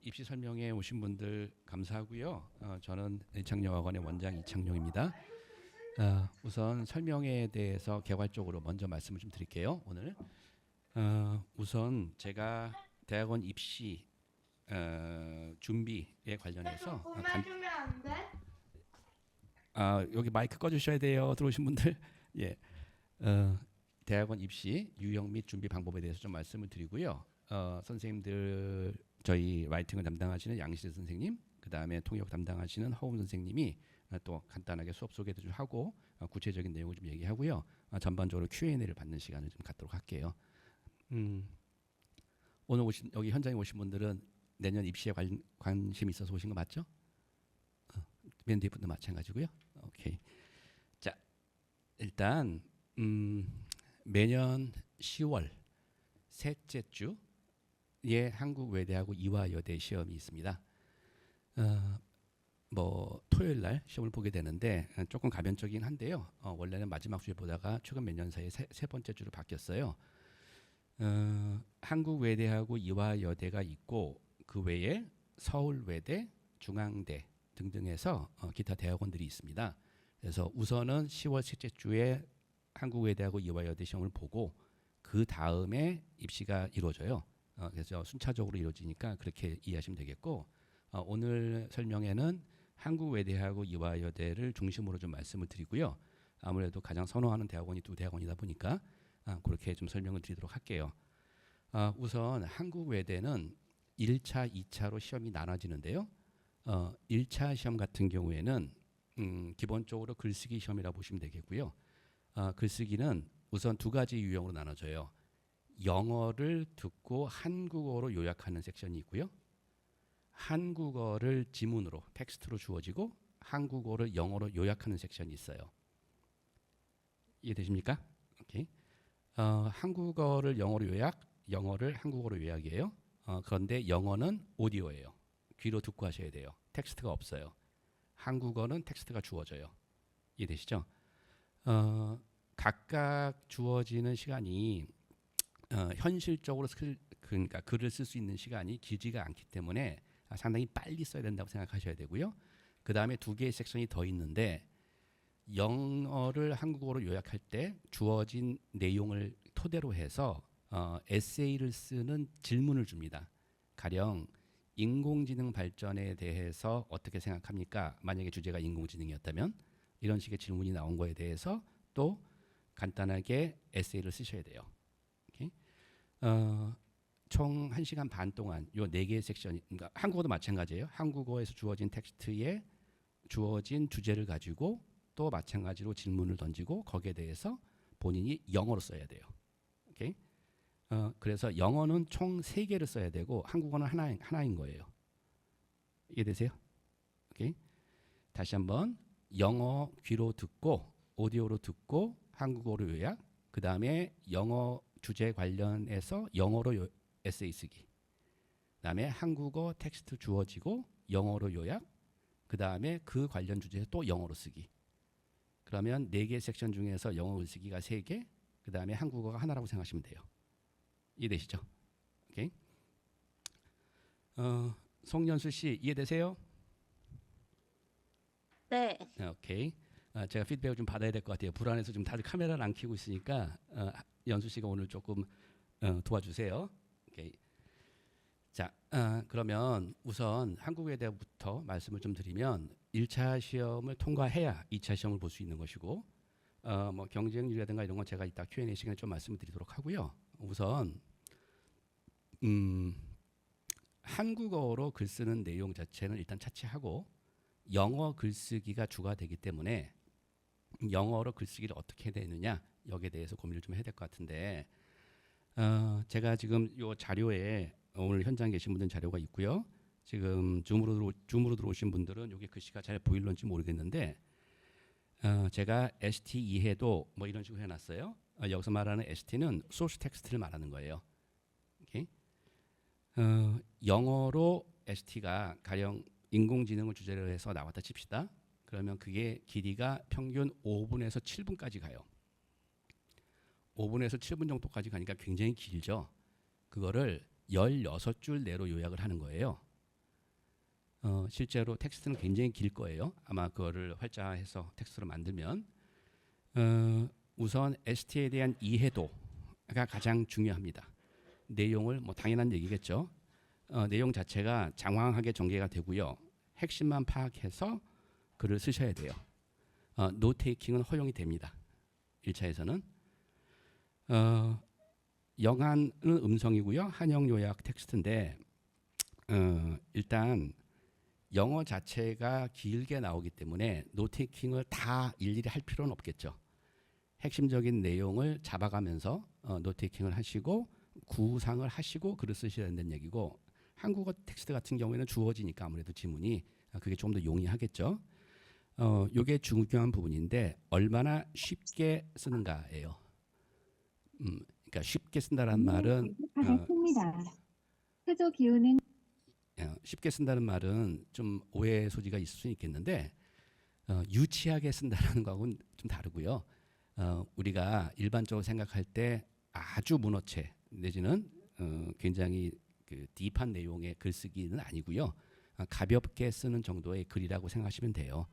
입시 설명회 오신 분들 감사하고요. 저는 일창영학원의 원장 이창용입니다. 우선 설명회에 대해서 개괄적으로 먼저 말씀을 좀 드릴게요. 오늘 우선 제가 대학원 입시 준비에 관련해서 보내주면 안 돼? 여기 마이크 꺼주셔야 돼요. 들어오신 분들. 예, 대학원 입시 유형 및 준비 방법에 대해서 좀 말씀을 드리고요. 선생님들 저희 라이팅을 담당하시는 양실 선생님, 그 다음에 통역 담당하시는 허움 선생님이 또 간단하게 수업 소개도 좀 하고 구체적인 내용을 좀 얘기하고요. 전반적으로 Q&A를 받는 시간을 좀 갖도록 할게요. 오늘 여기 현장에 오신 분들은 내년 입시에 관심이 있어서 오신 거 맞죠? 맨 뒤에 분도 마찬가지고요. 오케이. 자, 일단 매년 10월 셋째 주에 한국외대하고 이화여대 시험이 있습니다. 토요일 날 시험을 보게 되는데 조금 가변적이긴 한데요. 원래는 마지막 주에 보다가 최근 몇 년 사이에 세 번째 주로 바뀌었어요. 한국외대하고 이화여대가 있고 그 외에 서울외대, 중앙대 등등해서 기타 대학원들이 있습니다. 그래서 우선은 10월 셋째 주에 한국외대하고 이화여대 시험을 보고 그 다음에 입시가 이루어져요. 그래서 순차적으로 이루어지니까 그렇게 이해하시면 되겠고, 오늘 설명에는 한국외대하고 이화여대를 중심으로 좀 말씀을 드리고요. 아무래도 가장 선호하는 대학원이 두 대학원이다 보니까 그렇게 좀 설명을 드리도록 할게요. 우선 한국외대는 1차, 2차로 시험이 나눠지는데요. 1차 시험 같은 경우에는 기본적으로 글쓰기 시험이라고 보시면 되겠고요. 글쓰기는 우선 두 가지 유형으로 나눠져요. 영어를 듣고 한국어로 요약하는 섹션이 있고요. 한국어를 지문으로 텍스트로 주어지고 한국어를 영어로 요약하는 섹션이 있어요. 이해되십니까? 오케이. 한국어를 영어로 요약, 영어를 한국어로 요약이에요. 그런데 영어는 오디오예요. 귀로 듣고 하셔야 돼요. 텍스트가 없어요. 한국어는 텍스트가 주어져요. 이해되시죠? 각각 주어지는 시간이 현실적으로 그러니까 글을 쓸 수 있는 시간이 길지가 않기 때문에 상당히 빨리 써야 된다고 생각하셔야 되고요. 그 다음에 두 개의 섹션이 더 있는데 영어를 한국어로 요약할 때 주어진 내용을 토대로 해서 에세이를 쓰는 질문을 줍니다. 가령 인공지능 발전에 대해서 어떻게 생각합니까? 만약에 주제가 인공지능이었다면 이런 식의 질문이 나온 거에 대해서 또 간단하게 에세이를 쓰셔야 돼요. 오케이? 총 1시간 반 동안 요 4개의 섹션이, 그러니까 한국어도 마찬가지예요. 한국어에서 주어진 텍스트에 주어진 주제를 가지고 또 마찬가지로 질문을 던지고 거기에 대해서 본인이 영어로 써야 돼요. 오케이? 그래서 영어는 총 3개를 써야 되고 한국어는 하나인 거예요. 이해되세요? 오케이? 다시 한번 영어 귀로 듣고 오디오로 듣고 한국어로 요약, 그 다음에 영어 주제 관련해서 영어로 에세이 쓰기, 그 다음에 한국어 텍스트 주어지고 영어로 요약, 그 다음에 그 관련 주제에 또 영어로 쓰기. 그러면 4개 섹션 중에서 영어 글쓰기가 3개, 그 다음에 한국어가 하나라고 생각하시면 돼요. 이해되시죠? 오케이. 송연수 씨 이해되세요? 네. 네, 오케이. 제가 피드백을 좀 받아야 될 것 같아요. 불안해서 좀 다들 카메라를 안 켜고 있으니까 연수 씨가 오늘 조금 도와주세요. 오케이. 자, 그러면 우선 한국외대부터 말씀을 좀 드리면 1차 시험을 통과해야 2차 시험을 볼 수 있는 것이고, 경쟁률이라든가 이런 건 제가 이따 Q&A 시간에 좀 말씀을 드리도록 하고요. 우선 한국어로 글 쓰는 내용 자체는 일단 차치하고 영어 글쓰기가 주가 되기 때문에 영어로 글쓰기를 어떻게 해야 되느냐 여기에 대해서 고민을 좀 해야 될 것 같은데, 제가 지금 요 자료에 오늘 현장에 계신 분들은 자료가 있고요. 지금 줌으로 들어오신 분들은 여기 글씨가 잘 보일런지 모르겠는데, 제가 ST 이해도 뭐 이런 식으로 해놨어요. 여기서 말하는 ST는 소스 텍스트를 말하는 거예요. 오케이? 영어로 ST가 가령 인공지능을 주제로 해서 나왔다 칩시다. 그러면 그게 길이가 평균 5분에서 7분까지 가요. 5분에서 7분 정도까지 가니까 굉장히 길죠. 그거를 16줄 내로 요약을 하는 거예요. 실제로 텍스트는 굉장히 길 거예요. 아마 그거를 활자해서 텍스트로 만들면 우선 ST에 대한 이해도가 가장 중요합니다. 내용을 뭐 당연한 얘기겠죠. 내용 자체가 장황하게 전개가 되고요. 핵심만 파악해서 글을 쓰셔야 돼요. 노테이킹은 허용이 됩니다. 1차에서는 영한은 음성이고요. 한영 요약 텍스트인데 일단 영어 자체가 길게 나오기 때문에 노테이킹을 다 일일이 할 필요는 없겠죠. 핵심적인 내용을 잡아가면서 노테이킹을 하시고 구상을 하시고 글을 쓰셔야 된다는 얘기고, 한국어 텍스트 같은 경우에는 주어지니까 아무래도 지문이 그게 좀 더 용이하겠죠. 이게 중요한 부분인데 얼마나 쉽게 쓰는가예요. 그러니까 쉽게 쓴다는 말은 표조 기호는 쉽게 쓴다는 말은 좀 오해 소지가 있을 수 있겠는데 유치하게 쓴다는 거하고는 좀 다르고요. 우리가 일반적으로 생각할 때 아주 문어체 내지는 굉장히 그 딥한 내용의 글쓰기는 아니고요. 가볍게 쓰는 정도의 글이라고 생각하시면 돼요.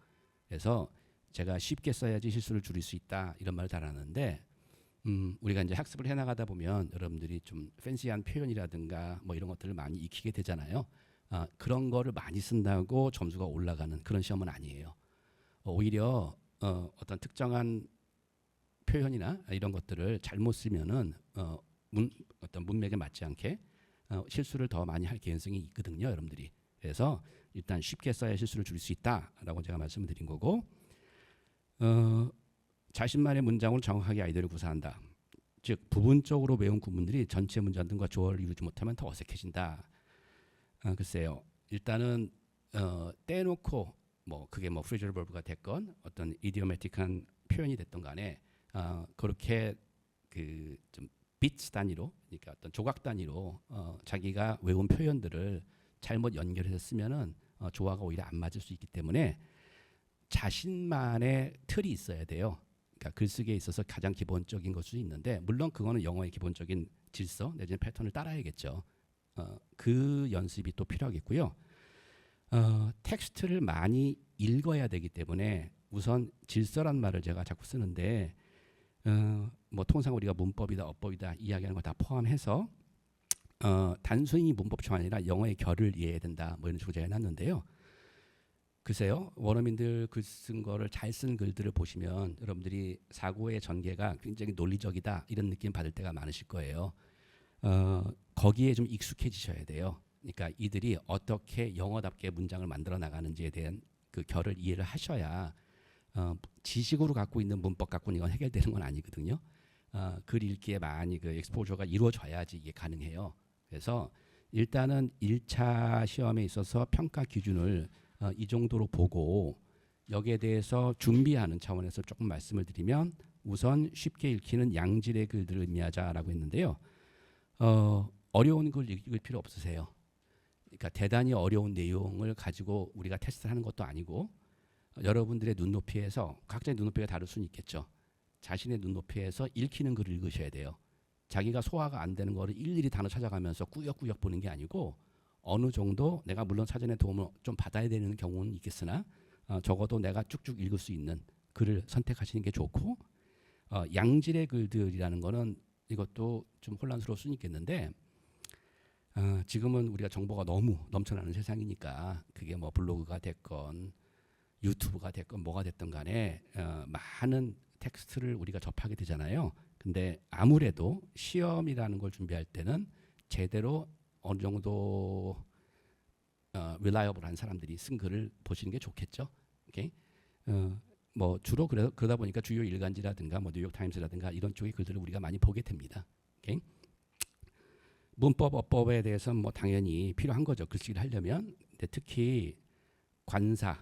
그래서 제가 쉽게 써야지 실수를 줄일 수 있다 이런 말을 잘 하는데 우리가 이제 학습을 해나가다 보면 여러분들이 좀 팬시한 표현이라든가 뭐 이런 것들을 많이 익히게 되잖아요. 그런 거를 많이 쓴다고 점수가 올라가는 그런 시험은 아니에요. 오히려 어떤 특정한 표현이나 이런 것들을 잘못 쓰면은 어떤 문맥에 맞지 않게 실수를 더 많이 할 개연성이 있거든요, 여러분들이. 그래서 일단 쉽게 써야 실수를 줄일 수 있다라고 제가 말씀을 드린 거고, 자신만의 문장으로 정확하게 아이디어를 구사한다. 즉 부분적으로 외운 구문들이 전체 문장 등과 조화를 이루지 못하면 더 어색해진다. 글쎄요. 일단은 떼놓고 뭐 그게 뭐 프리저럴 버브가 됐건 어떤 이디오매틱한 표현이 됐던 간에 그렇게 그 좀 비트 단위로, 그러니까 어떤 조각 단위로 자기가 외운 표현들을 잘못 연결해서 쓰면은 조화가 오히려 안 맞을 수 있기 때문에 자신만의 틀이 있어야 돼요. 그러니까 글쓰기에 있어서 가장 기본적인 것이 있는데, 물론 그거는 영어의 기본적인 질서 내지는 패턴을 따라야겠죠. 그 연습이 또 필요하겠고요. 텍스트를 많이 읽어야 되기 때문에 우선 질서란 말을 제가 자꾸 쓰는데 뭐 통상 우리가 문법이다 어법이다 이야기하는 거 다 포함해서 단순히 문법처럼 아니라 영어의 결을 이해해야 된다 뭐 이런 식으로 제가 해놨는데요. 글쎄요, 원어민들 글 쓴 거를 잘 쓴 글들을 보시면 여러분들이 사고의 전개가 굉장히 논리적이다 이런 느낌 받을 때가 많으실 거예요. 거기에 좀 익숙해지셔야 돼요. 그러니까 이들이 어떻게 영어답게 문장을 만들어 나가는지에 대한 그 결을 이해를 하셔야 지식으로 갖고 있는 문법 갖고는 이건 해결되는 건 아니거든요. 글 읽기에 많이 그 엑스포저가 이루어져야지 이게 가능해요. 그래서 일단은 1차 시험에 있어서 평가 기준을 이 정도로 보고 여기에 대해서 준비하는 차원에서 조금 말씀을 드리면, 우선 쉽게 읽히는 양질의 글들을 의미하자라고 했는데요. 어려운 글 읽을 필요 없으세요. 그러니까 대단히 어려운 내용을 가지고 우리가 테스트를 하는 것도 아니고, 여러분들의 눈높이에서 각자의 눈높이가 다를 수는 있겠죠. 자신의 눈높이에서 읽히는 글을 읽으셔야 돼요. 자기가 소화가 안 되는 거를 일일이 단어 찾아가면서 꾸역꾸역 보는 게 아니고, 어느 정도 내가 물론 사전에 도움을 좀 받아야 되는 경우는 있겠으나 적어도 내가 쭉쭉 읽을 수 있는 글을 선택하시는 게 좋고, 양질의 글들이라는 거는 이것도 좀 혼란스러울 수는 있겠는데, 지금은 우리가 정보가 너무 넘쳐나는 세상이니까 그게 뭐 블로그가 됐건 유튜브가 됐건 뭐가 됐든 간에 많은 텍스트를 우리가 접하게 되잖아요. 근데 아무래도 시험이라는 걸 준비할 때는 제대로 어느 정도 reliable한 사람들이 쓴 글을 보시는 게 좋겠죠. 오케이? 뭐 주로 그러다 보니까 주요 일간지라든가 뭐 뉴욕 타임스라든가 이런 쪽의 글들을 우리가 많이 보게 됩니다. 오케이? 문법 어법에 대해서는 뭐 당연히 필요한 거죠. 글쓰기를 하려면. 근데 특히 관사,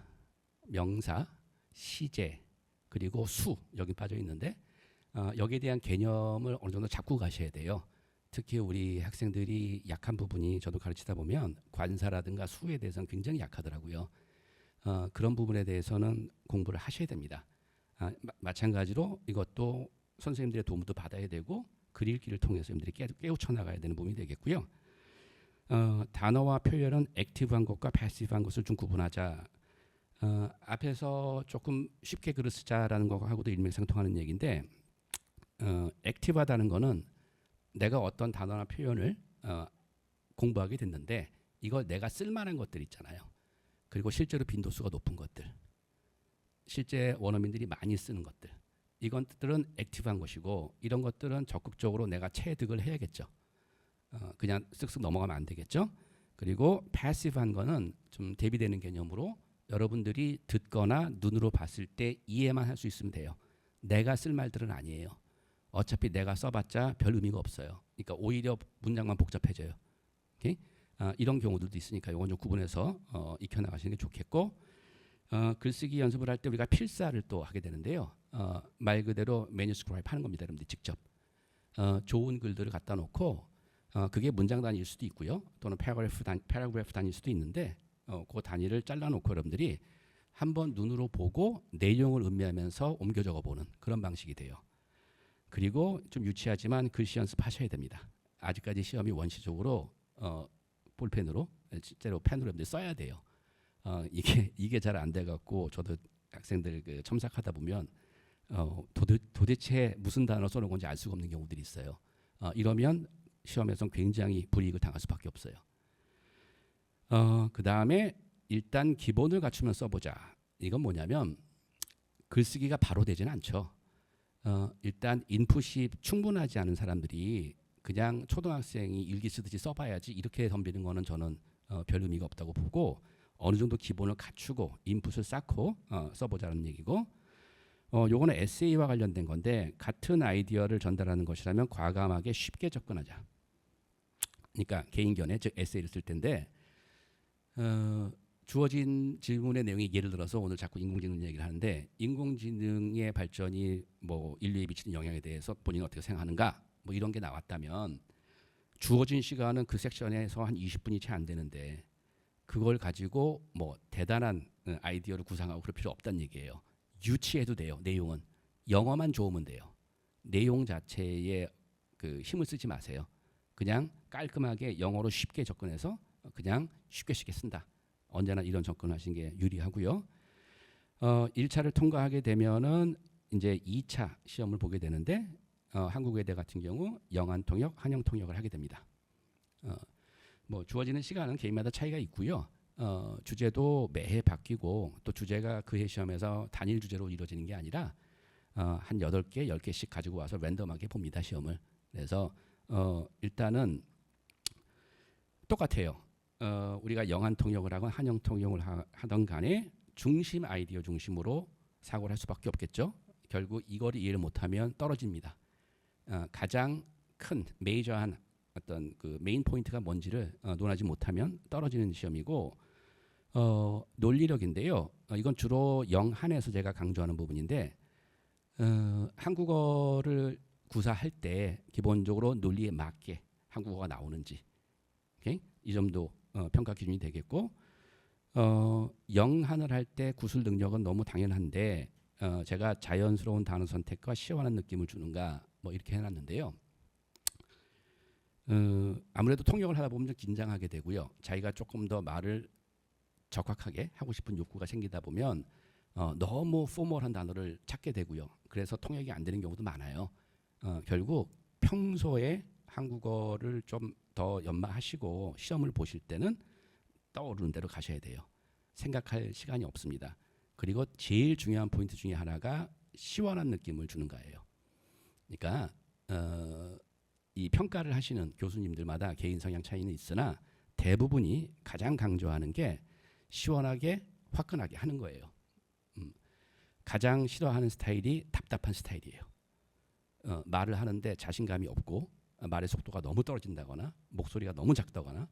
명사, 시제, 그리고 수 여기 빠져 있는데 여기에 대한 개념을 어느 정도 잡고 가셔야 돼요. 특히 우리 학생들이 약한 부분이, 저도 가르치다 보면 관사라든가 수에 대해서는 굉장히 약하더라고요. 그런 부분에 대해서는 공부를 하셔야 됩니다. 마찬가지로 이것도 선생님들의 도움도 받아야 되고 글 읽기를 통해서 여러분들이 깨우쳐 나가야 되는 부분이 되겠고요. 단어와 표현은 액티브한 것과 패시브한 것을 좀 구분하자. 앞에서 조금 쉽게 글을 쓰자라는 거하고도 일맥상통하는 얘기인데 액티브하다는 거는 내가 어떤 단어나 표현을 공부하게 됐는데 이걸 내가 쓸만한 것들 있잖아요. 그리고 실제로 빈도수가 높은 것들, 실제 원어민들이 많이 쓰는 것들, 이것들은 액티브한 것이고 이런 것들은 적극적으로 내가 체득을 해야겠죠. 그냥 쓱쓱 넘어가면 안 되겠죠. 그리고 패시브한 거는 좀 대비되는 개념으로 여러분들이 듣거나 눈으로 봤을 때 이해만 할 수 있으면 돼요. 내가 쓸 말들은 아니에요. 어차피 내가 써봤자 별 의미가 없어요. 그러니까 오히려 문장만 복잡해져요. 오케이? 이런 경우들도 있으니까 이건 좀 구분해서 익혀나가시는 게 좋겠고 글쓰기 연습을 할 때 우리가 필사를 또 하게 되는데요. 말 그대로 매뉴스크라이브 하는 겁니다. 여러분들 직접. 좋은 글들을 갖다 놓고 그게 문장 단위일 수도 있고요. 또는 패러그래프 단위일 수도 있는데 그 단위를 잘라놓고 여러분들이 한번 눈으로 보고 내용을 음미하면서 옮겨 적어보는 그런 방식이 돼요. 그리고 좀 유치하지만 글씨 연습하셔야 됩니다. 아직까지 시험이 원시적으로 볼펜으로 실제로 펜으로 여러분들 써야 돼요. 이게 잘 안 돼갖고 저도 학생들 그 첨삭하다 보면 도대체 무슨 단어 써놓은 건지 알 수가 없는 경우들이 있어요. 이러면 시험에서 굉장히 불이익을 당할 수밖에 없어요. 그 다음에 일단 기본을 갖추면 써보자. 이건 뭐냐면 글쓰기가 바로 되지는 않죠. 일단 인풋이 충분하지 않은 사람들이 그냥 초등학생이 일기 쓰듯이 써봐야지 이렇게 덤비는 거는 저는 별 의미가 없다고 보고 어느 정도 기본을 갖추고 인풋을 쌓고 써보자는 얘기고 요거는 에세이와 관련된 건데 같은 아이디어를 전달하는 것이라면 과감하게 쉽게 접근하자. 그러니까 개인견에 즉 에세이를 쓸 텐데 주어진 질문의 내용이 예를 들어서 오늘 자꾸 인공지능 얘기를 하는데 인공지능의 발전이 뭐 인류에 미치는 영향에 대해서 본인은 어떻게 생각하는가 뭐 이런 게 나왔다면 주어진 시간은 그 섹션에서 한 20분이 채 안 되는데 그걸 가지고 뭐 대단한 아이디어를 구상하고 그럴 필요 없다는 얘기예요. 유치해도 돼요. 내용은 영어만 좋으면 돼요. 내용 자체에 그 힘을 쓰지 마세요. 그냥 깔끔하게 영어로 쉽게 접근해서 그냥 쉽게 쓴다. 언제나 이런 접근하시는 게 유리하고요. 1차를 통과하게 되면은 이제 2차 시험을 보게 되는데 한국외대 같은 경우 영안 통역, 한영 통역을 하게 됩니다. 뭐 주어지는 시간은 개인마다 차이가 있고요. 주제도 매해 바뀌고 또 주제가 그해 시험에서 단일 주제로 이루어지는 게 아니라 한 8개, 10개씩 가지고 와서 랜덤하게 봅니다. 시험을. 그래서 일단은 똑같아요. 우리가 영안 통역을 하건 한영 통역을 하던 간에 중심 아이디어 중심으로 사고를 할 수밖에 없겠죠. 결국 이걸 이해를 못하면 떨어집니다. 가장 큰 메이저한 어떤 그 메인 포인트가 뭔지를 논하지 못하면 떨어지는 시험이고 논리력인데요. 이건 주로 영한에서 제가 강조하는 부분인데 한국어를 구사할 때 기본적으로 논리에 맞게 한국어가 나오는지 오케이? 이 점도 평가 기준이 되겠고 영한을 할 때 구술 능력은 너무 당연한데 제가 자연스러운 단어 선택과 시원한 느낌을 주는가 뭐 이렇게 해놨는데요. 아무래도 통역을 하다 보면 좀 긴장하게 되고요. 자기가 조금 더 말을 적확하게 하고 싶은 욕구가 생기다 보면 너무 포멀한 단어를 찾게 되고요. 그래서 통역이 안 되는 경우도 많아요. 결국 평소에 한국어를 좀 더 연마하시고 시험을 보실 때는 떠오르는 대로 가셔야 돼요. 생각할 시간이 없습니다. 그리고 제일 중요한 포인트 중에 하나가 시원한 느낌을 주는 거예요. 그러니까 이 평가를 하시는 교수님들마다 개인 성향 차이는 있으나 대부분이 가장 강조하는 게 시원하게 화끈하게 하는 거예요. 가장 싫어하는 스타일이 답답한 스타일이에요. 말을 하는데 자신감이 없고 말의 속도가 너무 떨어진다거나 목소리가 너무 작다거나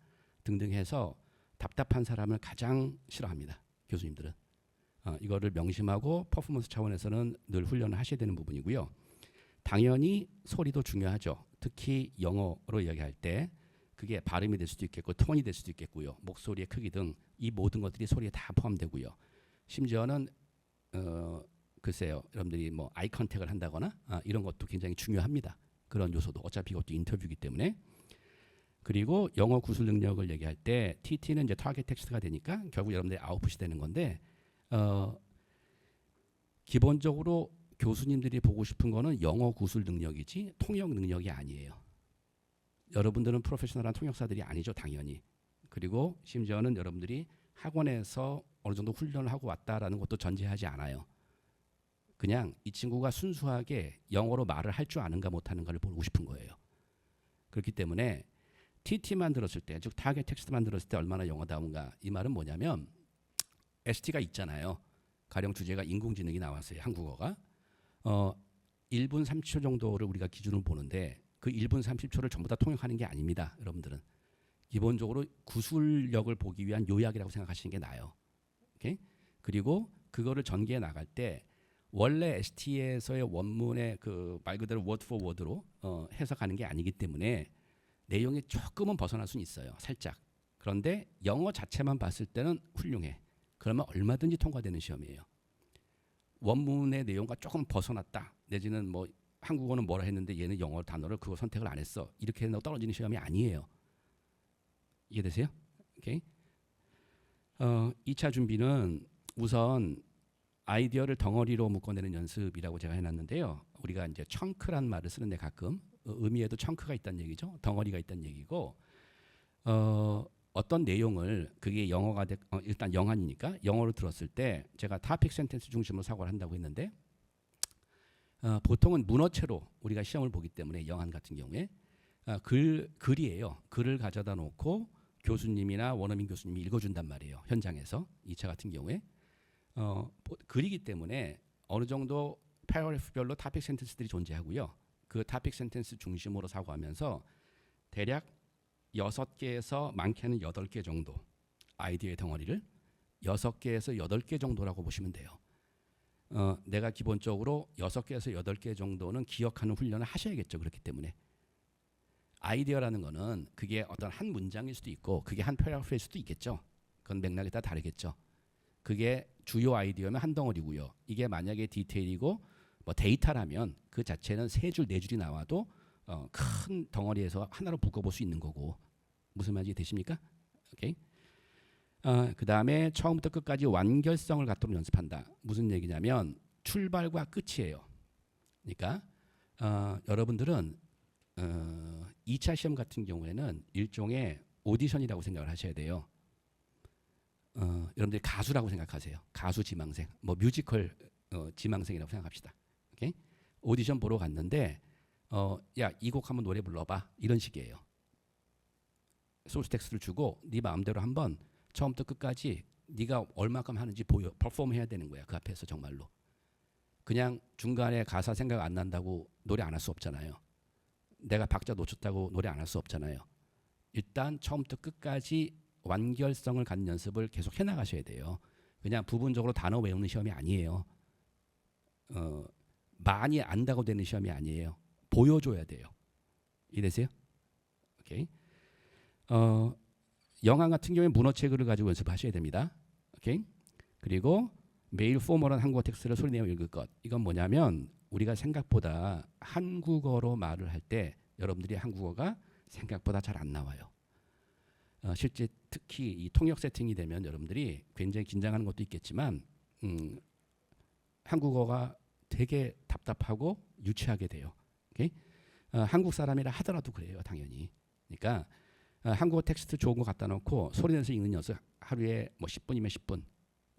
등등 해서 답답한 사람을 가장 싫어합니다. 교수님들은. 이거를 명심하고 퍼포먼스 차원에서는 늘 훈련을 하셔야 되는 부분이고요. 당연히 소리도 중요하죠. 특히 영어로 이야기할 때 그게 발음이 될 수도 있겠고 톤이 될 수도 있겠고요. 목소리의 크기 등 이 모든 것들이 소리에 다 포함되고요. 심지어는 글쎄요. 여러분들이 뭐 아이 컨택을 한다거나 이런 것도 굉장히 중요합니다. 그런 요소도 어차피 이것도 인터뷰이기 때문에 그리고 영어 구술 능력을 얘기할 때 TT는 이제 타겟 텍스트가 되니까 결국 여러분들이 아웃풋이 되는 건데 기본적으로 교수님들이 보고 싶은 거는 영어 구술 능력이지 통역 능력이 아니에요. 여러분들은 프로페셔널한 통역사들이 아니죠, 당연히. 그리고 심지어는 여러분들이 학원에서 어느 정도 훈련을 하고 왔다라는 것도 전제하지 않아요. 그냥 이 친구가 순수하게 영어로 말을 할 줄 아는가 못하는가를 보고 싶은 거예요. 그렇기 때문에 TT만 들었을 때, 즉 타겟 텍스트만 들었을 때 얼마나 영어다운가, 이 말은 뭐냐면 ST가 있잖아요. 가령 주제가 인공지능이 나왔어요. 한국어가 1분 30초 정도를 우리가 기준으로 보는데 그 1분 30초를 전부 다 통역하는 게 아닙니다. 여러분들은 기본적으로 구술력을 보기 위한 요약이라고 생각하시는 게 나아요. 오케이? 그리고 그거를 전개해 나갈 때 원래 ST에서의 원문의 그 말 그대로 워드 포 워드로 해석하는 게 아니기 때문에 내용이 조금은 벗어날 수는 있어요. 살짝. 그런데 영어 자체만 봤을 때는 훌륭해. 그러면 얼마든지 통과되는 시험이에요. 원문의 내용과 조금 벗어났다. 내지는 뭐 한국어는 뭐라 했는데 얘는 영어 단어를 그거 선택을 안 했어. 이렇게 해서 떨어지는 시험이 아니에요. 이해되세요? 오케이. 2차 준비는 우선 아이디어를 덩어리로 묶어내는 연습이라고 제가 해놨는데요. 우리가 이제 청크란 말을 쓰는데 가끔 의미에도 청크가 있다는 얘기죠. 덩어리가 있다는 얘기고 어떤 내용을 그게 영어가 일단 영한이니까 영어로 들었을 때 제가 타픽 센텐스 중심으로 사고를 한다고 했는데 보통은 문어체로 우리가 시험을 보기 때문에 영한 같은 경우에 글이에요. 글을 가져다 놓고 교수님이나 원어민 교수님이 읽어준단 말이에요. 현장에서 2차 같은 경우에 글이기 때문에 어느 정도 패러그래프별로 타픽 센텐스들이 존재하고요. 그 타픽 센텐스 중심으로 사고하면서 대략 6개에서 많게는 8개 정도 아이디어의 덩어리를 6개에서 8개 정도라고 보시면 돼요. 내가 기본적으로 6개에서 8개 정도는 기억하는 훈련을 하셔야겠죠. 그렇기 때문에 아이디어라는 거는 그게 어떤 한 문장일 수도 있고 그게 한 패러그래프일 수도 있겠죠. 그건 맥락에 따라 다르겠죠. 그게 주요 아이디어면 한 덩어리고요. 이게 만약에 디테일이고 뭐 데이터라면 그 자체는 3줄, 4줄이 나와도 큰 덩어리에서 하나로 묶어볼 수 있는 거고. 무슨 말인지 되십니까? 오케이. 그 다음에 처음부터 끝까지 완결성을 갖도록 연습한다. 무슨 얘기냐면 출발과 끝이에요. 그러니까 여러분들은 2차 시험 같은 경우에는 일종의 오디션이라고 생각을 하셔야 돼요. 여러분들이 가수라고 생각하세요. 가수 지망생, 뭐 뮤지컬 지망생이라고 생각합시다. 오케이? 오디션 보러 갔는데 야, 이 곡 한번 노래 불러봐. 이런 식이에요. 소스 텍스트를 주고 네 마음대로 한번 처음부터 끝까지 네가 얼마큼 하는지 퍼폼 해야 되는 거야. 그 앞에서 정말로. 그냥 중간에 가사 생각 안 난다고 노래 안 할 수 없잖아요. 내가 박자 놓쳤다고 노래 안 할 수 없잖아요. 일단 처음부터 끝까지 완결성을 갖는 연습을 계속 해나가셔야 돼요. 그냥 부분적으로 단어 외우는 시험이 아니에요. 많이 안다고 되는 시험이 아니에요. 보여줘야 돼요. 이해되세요? 오케이. 영한 같은 경우에 문어체글을 가지고 연습하셔야 됩니다. 오케이. 그리고 매일 포멀한 한국어 텍스트를 소리내어 읽을 것. 이건 뭐냐면 우리가 생각보다 한국어로 말을 할 때 여러분들이 한국어가 생각보다 잘 안 나와요. 실제 특히 이 통역 세팅이 되면 여러분들이 굉장히 긴장하는 것도 있겠지만 한국어가 되게 답답하고 유치하게 돼요. 오케이? 한국 사람이라 하더라도 그래요. 당연히. 그러니까 한국어 텍스트 좋은 거 갖다 놓고 소리내서 읽는 연습 하루에 뭐 10분이면 10분,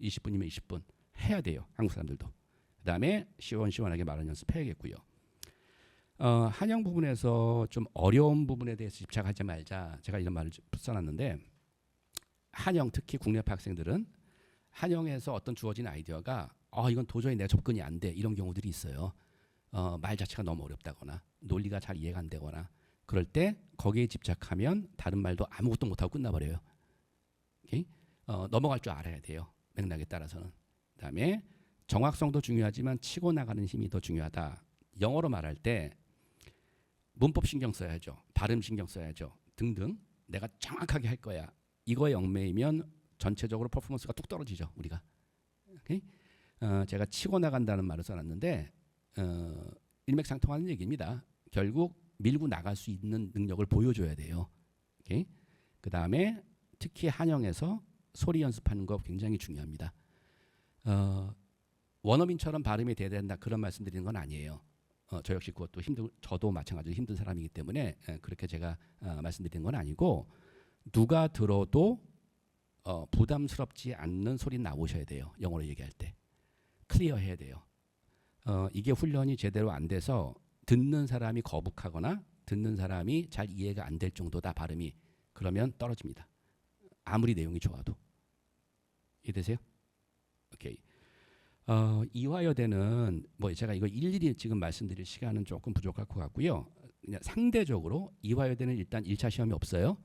20분이면 20분 해야 돼요. 한국 사람들도. 그 다음에 시원시원하게 말하는 연습해야겠고요. 한영 부분에서 좀 어려운 부분에 대해서 집착하지 말자. 제가 이런 말을 써놨는데 한영 특히 국내파 학생들은 한영에서 어떤 주어진 아이디어가 이건 도저히 내가 접근이 안 돼. 이런 경우들이 있어요. 말 자체가 너무 어렵다거나 논리가 잘 이해가 안 되거나 그럴 때 거기에 집착하면 다른 말도 아무것도 못하고 끝나버려요. 오케이? 넘어갈 줄 알아야 돼요. 맥락에 따라서는. 그다음에 정확성도 중요하지만 치고 나가는 힘이 더 중요하다. 영어로 말할 때 문법 신경 써야죠. 발음 신경 써야죠. 등등. 내가 정확하게 할 거야. 이거에 얽매이면 전체적으로 퍼포먼스가 뚝 떨어지죠. 우리가. 오케이? 제가 치고 나간다는 말을 써놨는데 일맥상통하는 얘기입니다. 결국 밀고 나갈 수 있는 능력을 보여줘야 돼요. 오케이? 그 다음에 특히 한영에서 소리 연습하는 거 굉장히 중요합니다. 원어민처럼 발음이 돼야 된다 그런 말씀드리는 건 아니에요. 저 역시 그것도 저도 마찬가지로 힘든 사람이기 때문에 그렇게 제가 말씀드리는 건 아니고 누가 들어도 부담스럽지 않는 소리 나오셔야 돼요. 영어로 얘기할 때 클리어해야 돼요. 이게 훈련이 제대로 안 돼서 듣는 사람이 거북하거나 듣는 사람이 잘 이해가 안 될 정도다 발음이 그러면 떨어집니다. 아무리 내용이 좋아도. 이해되세요? 오케이. 이화여대는 뭐 제가 이거 일일이 지금 말씀드릴 시간은 조금 부족할 것 같고요. 그냥 상대적으로 이화여대는 일단 1차 시험이 없어요.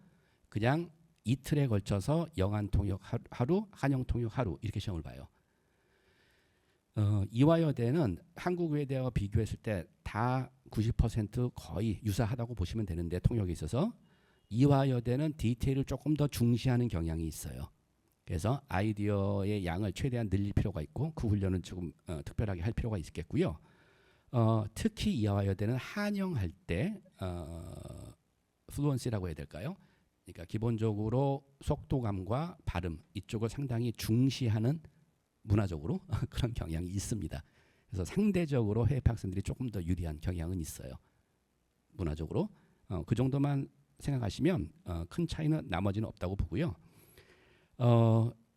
그냥 이틀에 걸쳐서 영안 통역 하루, 한영 통역 하루 이렇게 시험을 봐요. 이화여대는 한국외대와 비교했을 때 다 90% 거의 유사하다고 보시면 되는데 통역에 있어서 이화여대는 디테일을 조금 더 중시하는 경향이 있어요. 그래서 아이디어의 양을 최대한 늘릴 필요가 있고 그 훈련은 조금 특별하게 할 필요가 있겠고요. 특히 이화여대는 한영할 때 플루언시라고 해야 될까요? 그러니까 기본적으로 속도감과 발음 이쪽을 상당히 중시하는 문화적으로 그런 경향이 있습니다. 그래서 상대적으로 해외 학생들이 조금 더 유리한 경향은 있어요. 문화적으로 그 정도만 생각하시면 큰 차이는 나머지는 없다고 보고요.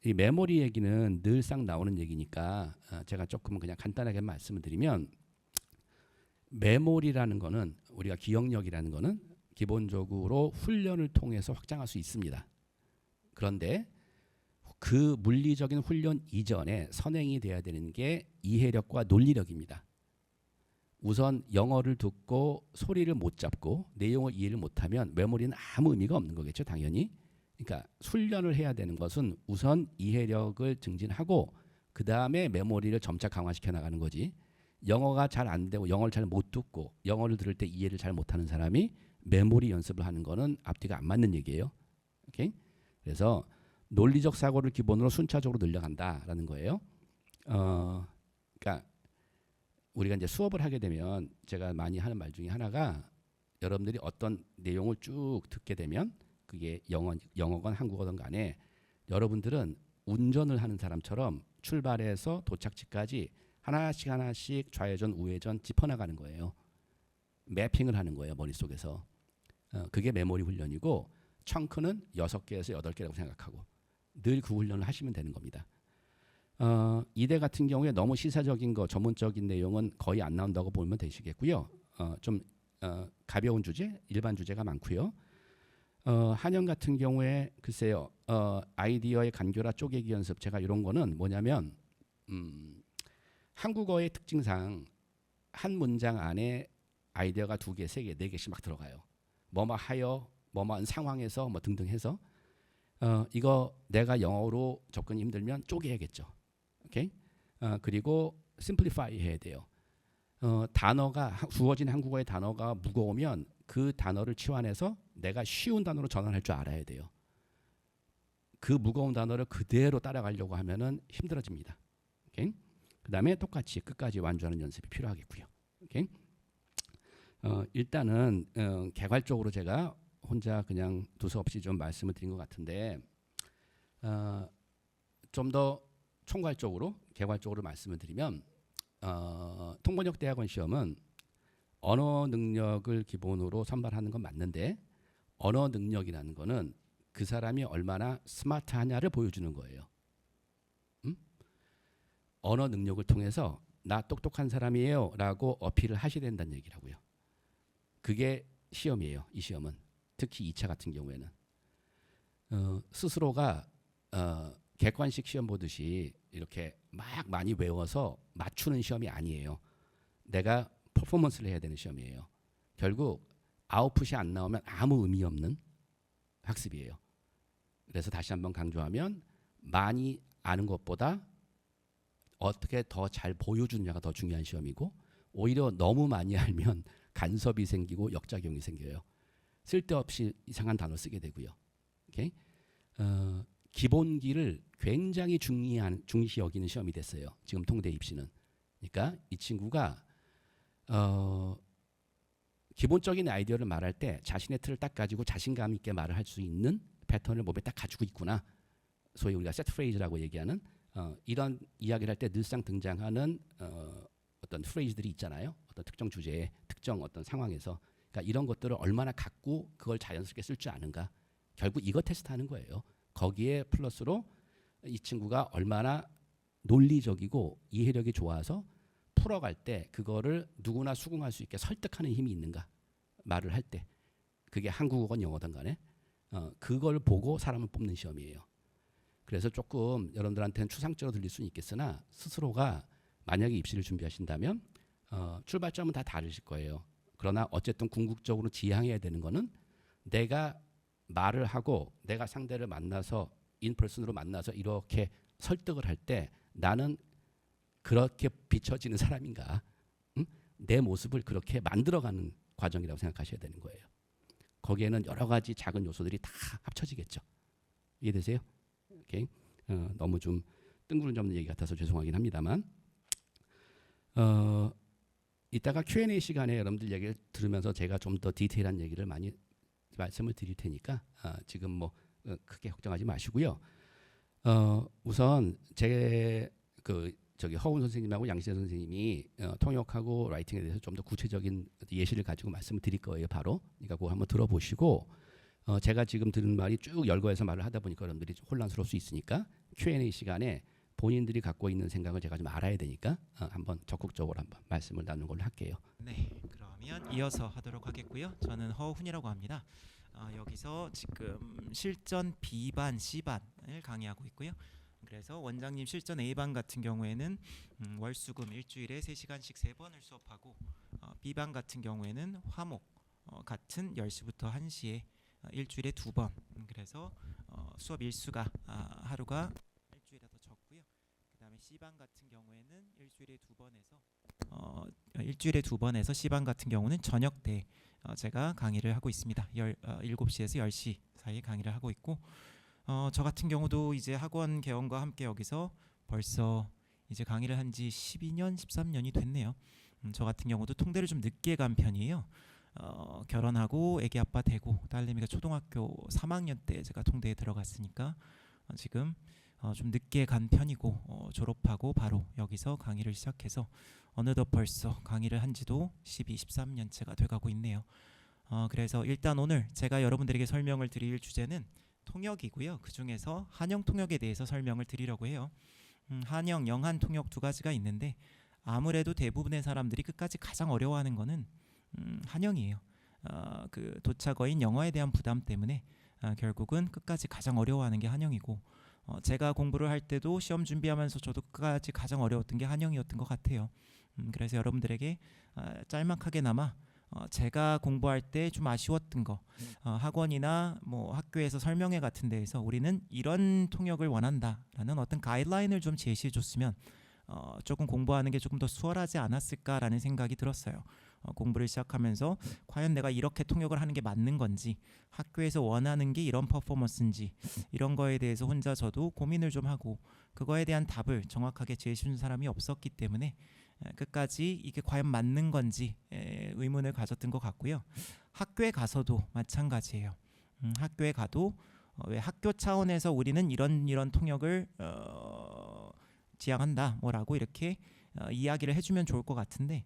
이 메모리 얘기는 늘상 나오는 얘기니까 제가 조금 그냥 간단하게 말씀을 드리면 메모리라는 거는 우리가 기억력이라는 거는 기본적으로 훈련을 통해서 확장할 수 있습니다. 그런데 그 물리적인 훈련 이전에 선행이 돼야 되는 게 이해력과 논리력입니다. 우선 영어를 듣고 소리를 못 잡고 내용을 이해를 못하면 메모리는 아무 의미가 없는 거겠죠, 당연히. 그러니까 훈련을 해야 되는 것은 우선 이해력을 증진하고 그 다음에 메모리를 점차 강화시켜 나가는 거지. 영어가 잘 안 되고 영어를 잘 못 듣고 영어를 들을 때 이해를 잘 못하는 사람이 메모리 연습을 하는 거는 앞뒤가 안 맞는 얘기예요. 오케이? 그래서 논리적 사고를 기본으로 순차적으로 늘려간다라는 거예요. 그러니까 우리가 이제 수업을 하게 되면 제가 많이 하는 말 중에 하나가 여러분들이 어떤 내용을 쭉 듣게 되면 그게 영어건 한국어든 간에 여러분들은 운전을 하는 사람처럼 출발해서 도착지까지 하나씩 하나씩 좌회전 우회전 짚어나가는 거예요. 매핑을 하는 거예요. 머릿속에서. 그게 메모리 훈련이고 청크는 6개에서 8개라고 생각하고 늘 그 훈련을 하시면 되는 겁니다. 이대 같은 경우에 너무 시사적인 거 전문적인 내용은 거의 안 나온다고 보면 되시겠고요. 좀 가벼운 주제, 일반 주제가 많고요. 한영 같은 경우에 글쎄요. 아이디어의 간결화 쪼개기 연습 제가 이런 거는 뭐냐면 한국어의 특징상 한 문장 안에 아이디어가 2개, 3개, 4개씩 막 들어가요. 뭐뭐 하여, 뭐뭐 상황에서 뭐 등등 해서 이거 내가 영어로 접근이 힘들면 쪼개야겠죠. 오케이? 그리고 simplify 해야 돼요. 단어가 주어진 한국어의 단어가 무거우면 그 단어를 치환해서 내가 쉬운 단어로 전환할 줄 알아야 돼요. 그 무거운 단어를 그대로 따라가려고 하면은 힘들어집니다. 오케이? 그다음에 똑같이 끝까지 완주하는 연습이 필요하겠고요. 오케이? 일단은 개괄적으로 제가 혼자 그냥 두서없이 좀 말씀을 드린 것 같은데 좀 더 총괄적으로 개괄적으로 말씀을 드리면 통번역 대학원 시험은 언어 능력을 기본으로 선발하는 건 맞는데 언어 능력이라는 거는 그 사람이 얼마나 스마트하냐를 보여주는 거예요. 언어 능력을 통해서 나 똑똑한 사람이에요 라고 어필을 하셔야 된다는 얘기라고요. 그게 시험이에요. 이 시험은. 특히 2차 같은 경우에는. 스스로가 객관식 시험 보듯이 이렇게 막 많이 외워서 맞추는 시험이 아니에요. 내가 퍼포먼스를 해야 되는 시험이에요. 결국 아웃풋이 안 나오면 아무 의미 없는 학습이에요. 그래서 다시 한번 강조하면 많이 아는 것보다 어떻게 더 잘 보여주느냐가 더 중요한 시험이고 오히려 너무 많이 알면 간섭이 생기고 역작용이 생겨요. 쓸데없이 이상한 단어 쓰게 되고요. 오케이? 기본기를 굉장히 중시 여기는 시험이 됐어요. 지금 통대 입시는. 그러니까 이 친구가 기본적인 아이디어를 말할 때 자신의 틀을 딱 가지고 자신감 있게 말을 할 수 있는 패턴을 몸에 딱 가지고 있구나. 소위 우리가 세트 프레이즈라고 얘기하는 이런 이야기를 할 때 늘상 등장하는 어떤 프레이즈들이 있잖아요. 어떤 특정 주제에 특정 어떤 상황에서 그러니까 이런 것들을 얼마나 갖고 그걸 자연스럽게 쓸 줄 아는가. 결국 이거 테스트하는 거예요. 거기에 플러스로 이 친구가 얼마나 논리적이고 이해력이 좋아서 풀어갈 때 그거를 누구나 수긍할 수 있게 설득하는 힘이 있는가. 말을 할 때. 그게 한국어건 영어든 간에 그걸 보고 사람을 뽑는 시험이에요. 그래서 조금 여러분들한테는 추상적으로 들릴 수는 있겠으나 스스로가 만약에 입시를 준비하신다면 출발점은 다 다르실 거예요. 그러나 어쨌든 궁극적으로 지향해야 되는 거는 내가 말을 하고 내가 상대를 만나서 인퍼슨으로 만나서 이렇게 설득을 할 때 나는 그렇게 비춰지는 사람인가? 응? 내 모습을 그렇게 만들어가는 과정이라고 생각하셔야 되는 거예요. 거기에는 여러 가지 작은 요소들이 다 합쳐지겠죠. 이해되세요? 오케이. 너무 좀 뜬구름 잡는 얘기 같아서 죄송하긴 합니다만 이따가 Q&A 시간에 여러분들 얘기를 들으면서 제가 좀 더 디테일한 얘기를 많이 말씀을 드릴 테니까 지금 뭐 크게 걱정하지 마시고요. 우선 저기 허운 선생님하고 양시재 선생님이 통역하고 라이팅에 대해서 좀 더 구체적인 예시를 가지고 말씀을 드릴 거예요. 바로. 그러니까 그거 한번 들어보시고 제가 지금 들은 말이 쭉 열거해서 말을 하다 보니까 여러분들이 혼란스러울 수 있으니까 Q&A 시간에 본인들이 갖고 있는 생각을 제가 좀 알아야 되니까 한번 적극적으로 한번 말씀을 나누는 걸로 할게요. 네, 그러면 이어서 하도록 하겠고요. 저는 허훈이라고 합니다. 여기서 지금 실전 B반, C반을 강의하고 있고요. 그래서 원장님 실전 A반 같은 경우에는 월수금 일주일에 3시간씩 3번을 수업하고 B반 같은 경우에는 화목 같은 10시부터 1시에 일주일에 2번. 그래서 수업 일수가 하루가 일주일에 더 적고요. 그다음에 C반 같은 경우에는 일주일에 2번에서 C반 같은 경우는 저녁 때 제가 강의를 하고 있습니다. 7시에서 10시 사이에 강의를 하고 있고 저 같은 경우도 이제 학원 개원과 함께 여기서 벌써 이제 강의를 한 지 12년, 13년이 됐네요. 저 같은 경우도 통대를 좀 늦게 간 편이에요. 결혼하고 애기 아빠 되고 딸내미가 초등학교 3학년 때 제가 통대에 들어갔으니까 지금 좀 늦게 간 편이고 졸업하고 바로 여기서 강의를 시작해서 어느덧 벌써 강의를 한 지도 12, 13년째가 돼가고 있네요. 그래서 일단 오늘 제가 여러분들에게 설명을 드릴 주제는 통역이고요. 그 중에서 한영 통역에 대해서 설명을 드리려고 해요. 한영, 영한 통역 두 가지가 있는데 아무래도 대부분의 사람들이 끝까지 가장 어려워하는 거는 한영이에요. 그 도착어인 영어에 대한 부담 때문에 결국은 끝까지 가장 어려워하는 게 한영이고 제가 공부를 할 때도 시험 준비하면서 저도 끝까지 가장 어려웠던 게 한영이었던 것 같아요. 그래서 여러분들에게 짤막하게나마 제가 공부할 때 좀 아쉬웠던 거 학원이나 뭐 학교에서 설명회 같은 데에서 우리는 이런 통역을 원한다라는 어떤 가이드라인을 좀 제시해 줬으면 조금 공부하는 게 조금 더 수월하지 않았을까라는 생각이 들었어요. 공부를 시작하면서 과연 내가 이렇게 통역을 하는 게 맞는 건지 학교에서 원하는 게 이런 퍼포먼스인지 이런 거에 대해서 혼자 저도 고민을 좀 하고 그거에 대한 답을 정확하게 제시해 준 사람이 없었기 때문에 끝까지 이게 과연 맞는 건지 의문을 가졌던 것 같고요. 학교에 가서도 마찬가지예요. 학교에 가도 왜 학교 차원에서 우리는 이런 통역을 지향한다 뭐라고 이렇게 이야기를 해주면 좋을 것 같은데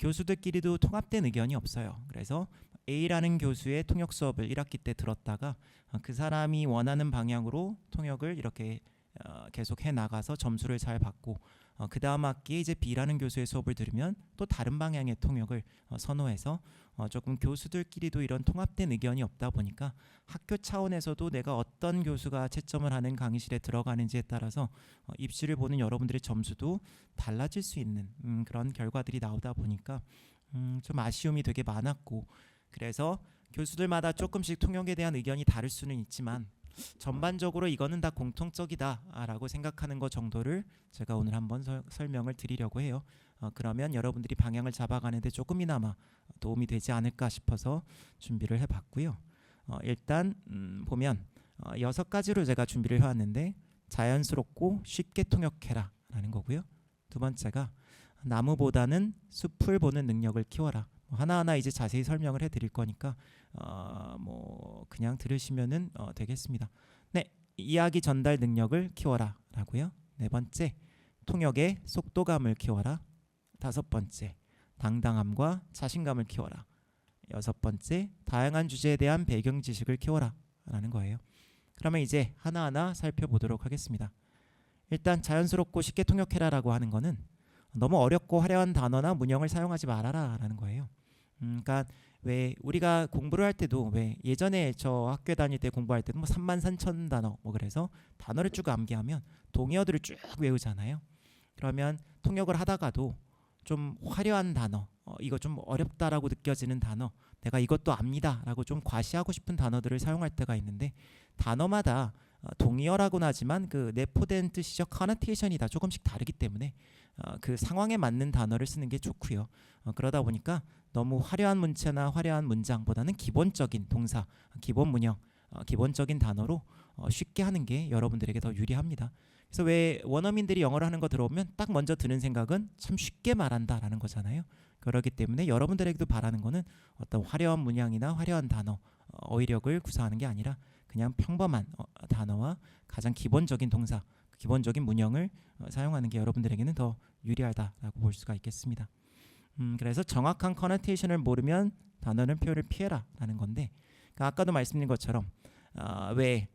교수들끼리도 통합된 의견이 없어요. 그래서 A라는 교수의 통역 수업을 1학기 때 들었다가 그 사람이 원하는 방향으로 통역을 이렇게 계속 해나가서 점수를 잘 받고 그 다음 학기에 이제 B라는 교수의 수업을 들으면 또 다른 방향의 통역을 선호해서 조금 교수들끼리도 이런 통합된 의견이 없다 보니까 학교 차원에서도 내가 어떤 교수가 채점을 하는 강의실에 들어가는지에 따라서 입시를 보는 여러분들의 점수도 달라질 수 있는 그런 결과들이 나오다 보니까 좀 아쉬움이 되게 많았고 그래서 교수들마다 조금씩 통역에 대한 의견이 다를 수는 있지만 전반적으로 이거는 다 공통적이다라고 생각하는 것 정도를 제가 오늘 한번 설명을 드리려고 해요. 그러면 여러분들이 방향을 잡아가는데 조금이나마 도움이 되지 않을까 싶어서 준비를 해봤고요. 일단 보면 6가지로 제가 준비를 해왔는데 자연스럽고 쉽게 통역해라 라는 거고요. 두 번째가 나무보다는 숲을 보는 능력을 키워라. 하나하나 이제 자세히 설명을 해드릴 거니까 뭐 그냥 들으시면은 되겠습니다. 네, 이야기 전달 능력을 키워라라고요. 네 번째, 통역의 속도감을 키워라. 다섯 번째, 당당함과 자신감을 키워라. 여섯 번째, 다양한 주제에 대한 배경 지식을 키워라라는 거예요. 그러면 이제 하나하나 살펴보도록 하겠습니다. 일단 자연스럽고 쉽게 통역해라라고 하는 거는 너무 어렵고 화려한 단어나 문형을 사용하지 말아라라는 거예요. 그러니까 왜 우리가 공부를 할 때도 왜 예전에 저 학교 다닐 때 공부할 때도 뭐 33,000 단어 뭐 그래서 단어를 쭉 암기하면 동의어들을 쭉 외우잖아요. 그러면 통역을 하다가도 좀 화려한 단어, 이거 좀 어렵다라고 느껴지는 단어, 내가 이것도 압니다라고 좀 과시하고 싶은 단어들을 사용할 때가 있는데 단어마다 동의어라고는 하지만 그 내포된 뜻이죠. 커너테이션이 다 조금씩 다르기 때문에 그 상황에 맞는 단어를 쓰는 게 좋고요. 그러다 보니까 너무 화려한 문체나 화려한 문장보다는 기본적인 동사, 기본 문형, 기본적인 단어로 쉽게 하는 게 여러분들에게 더 유리합니다. 그래서 왜 원어민들이 영어를 하는 거 들어오면 딱 먼저 드는 생각은 참 쉽게 말한다라는 거잖아요. 그렇기 때문에 여러분들에게도 바라는 거는 어떤 화려한 문양이나 화려한 단어, 어휘력을 구사하는 게 아니라 그냥 평범한 단어와 가장 기본적인 동사, 기본적인 문형을 사용하는 게 여러분들에게는 더 유리하다라고 볼 수가 있겠습니다. 그래서 정확한 커너테이션을 모르면 단어는 표현을 피해라라는 건데, 그러니까 아까도 말씀드린 것처럼 왜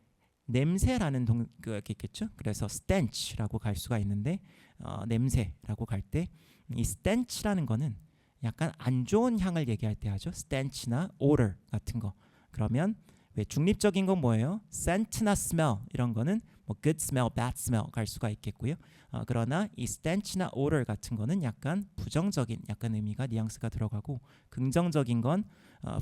냄새라는 그게 있겠죠. 그래서 stench라고 갈 수가 있는데 냄새라고 갈 때 이 stench라는 거는 약간 안 좋은 향을 얘기할 때 하죠. stench나 odor 같은 거. 그러면 왜 중립적인 건 뭐예요? scent나 smell 이런 거는 뭐 good smell, bad smell 갈 수가 있겠고요. 그러나 이 stench나 odor 같은 거는 약간 부정적인 약간 의미가 뉘앙스가 들어가고 긍정적인 건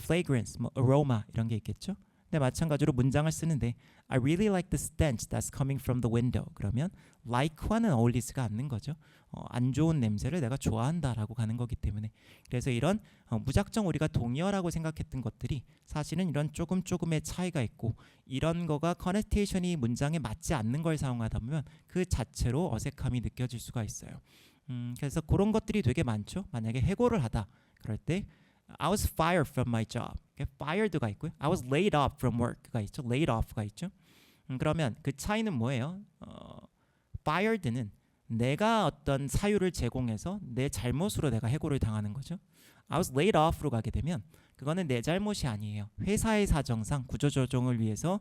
fragrance, 뭐 aroma 이런 게 있겠죠. 근데 마찬가지로 문장을 쓰는데 I really like the stench that's coming from the window. 그러면 like와는 어울리지가 않는 거죠. 안 좋은 냄새를 내가 좋아한다라고 가는 거기 때문에. 그래서 이런 무작정 우리가 동의어라고 생각했던 것들이 사실은 이런 조금의 차이가 있고, 이런 거가 커넥테이션이 문장에 맞지 않는 걸 사용하다 보면 그 자체로 어색함이 느껴질 수가 있어요. 그래서 그런 것들이 되게 많죠. 만약에 해고를 하다 그럴 때 I was fired from my job. fired가 있고요. I was laid off from work가 있죠. laid off가 있죠. 그러면 그 차이는 뭐예요? fired는 내가 어떤 사유를 제공해서 내 잘못으로 내가 해고를 당하는 거죠. I was laid off로 가게 되면 그거는 내 잘못이 아니에요. 회사의 사정상 구조조정을 위해서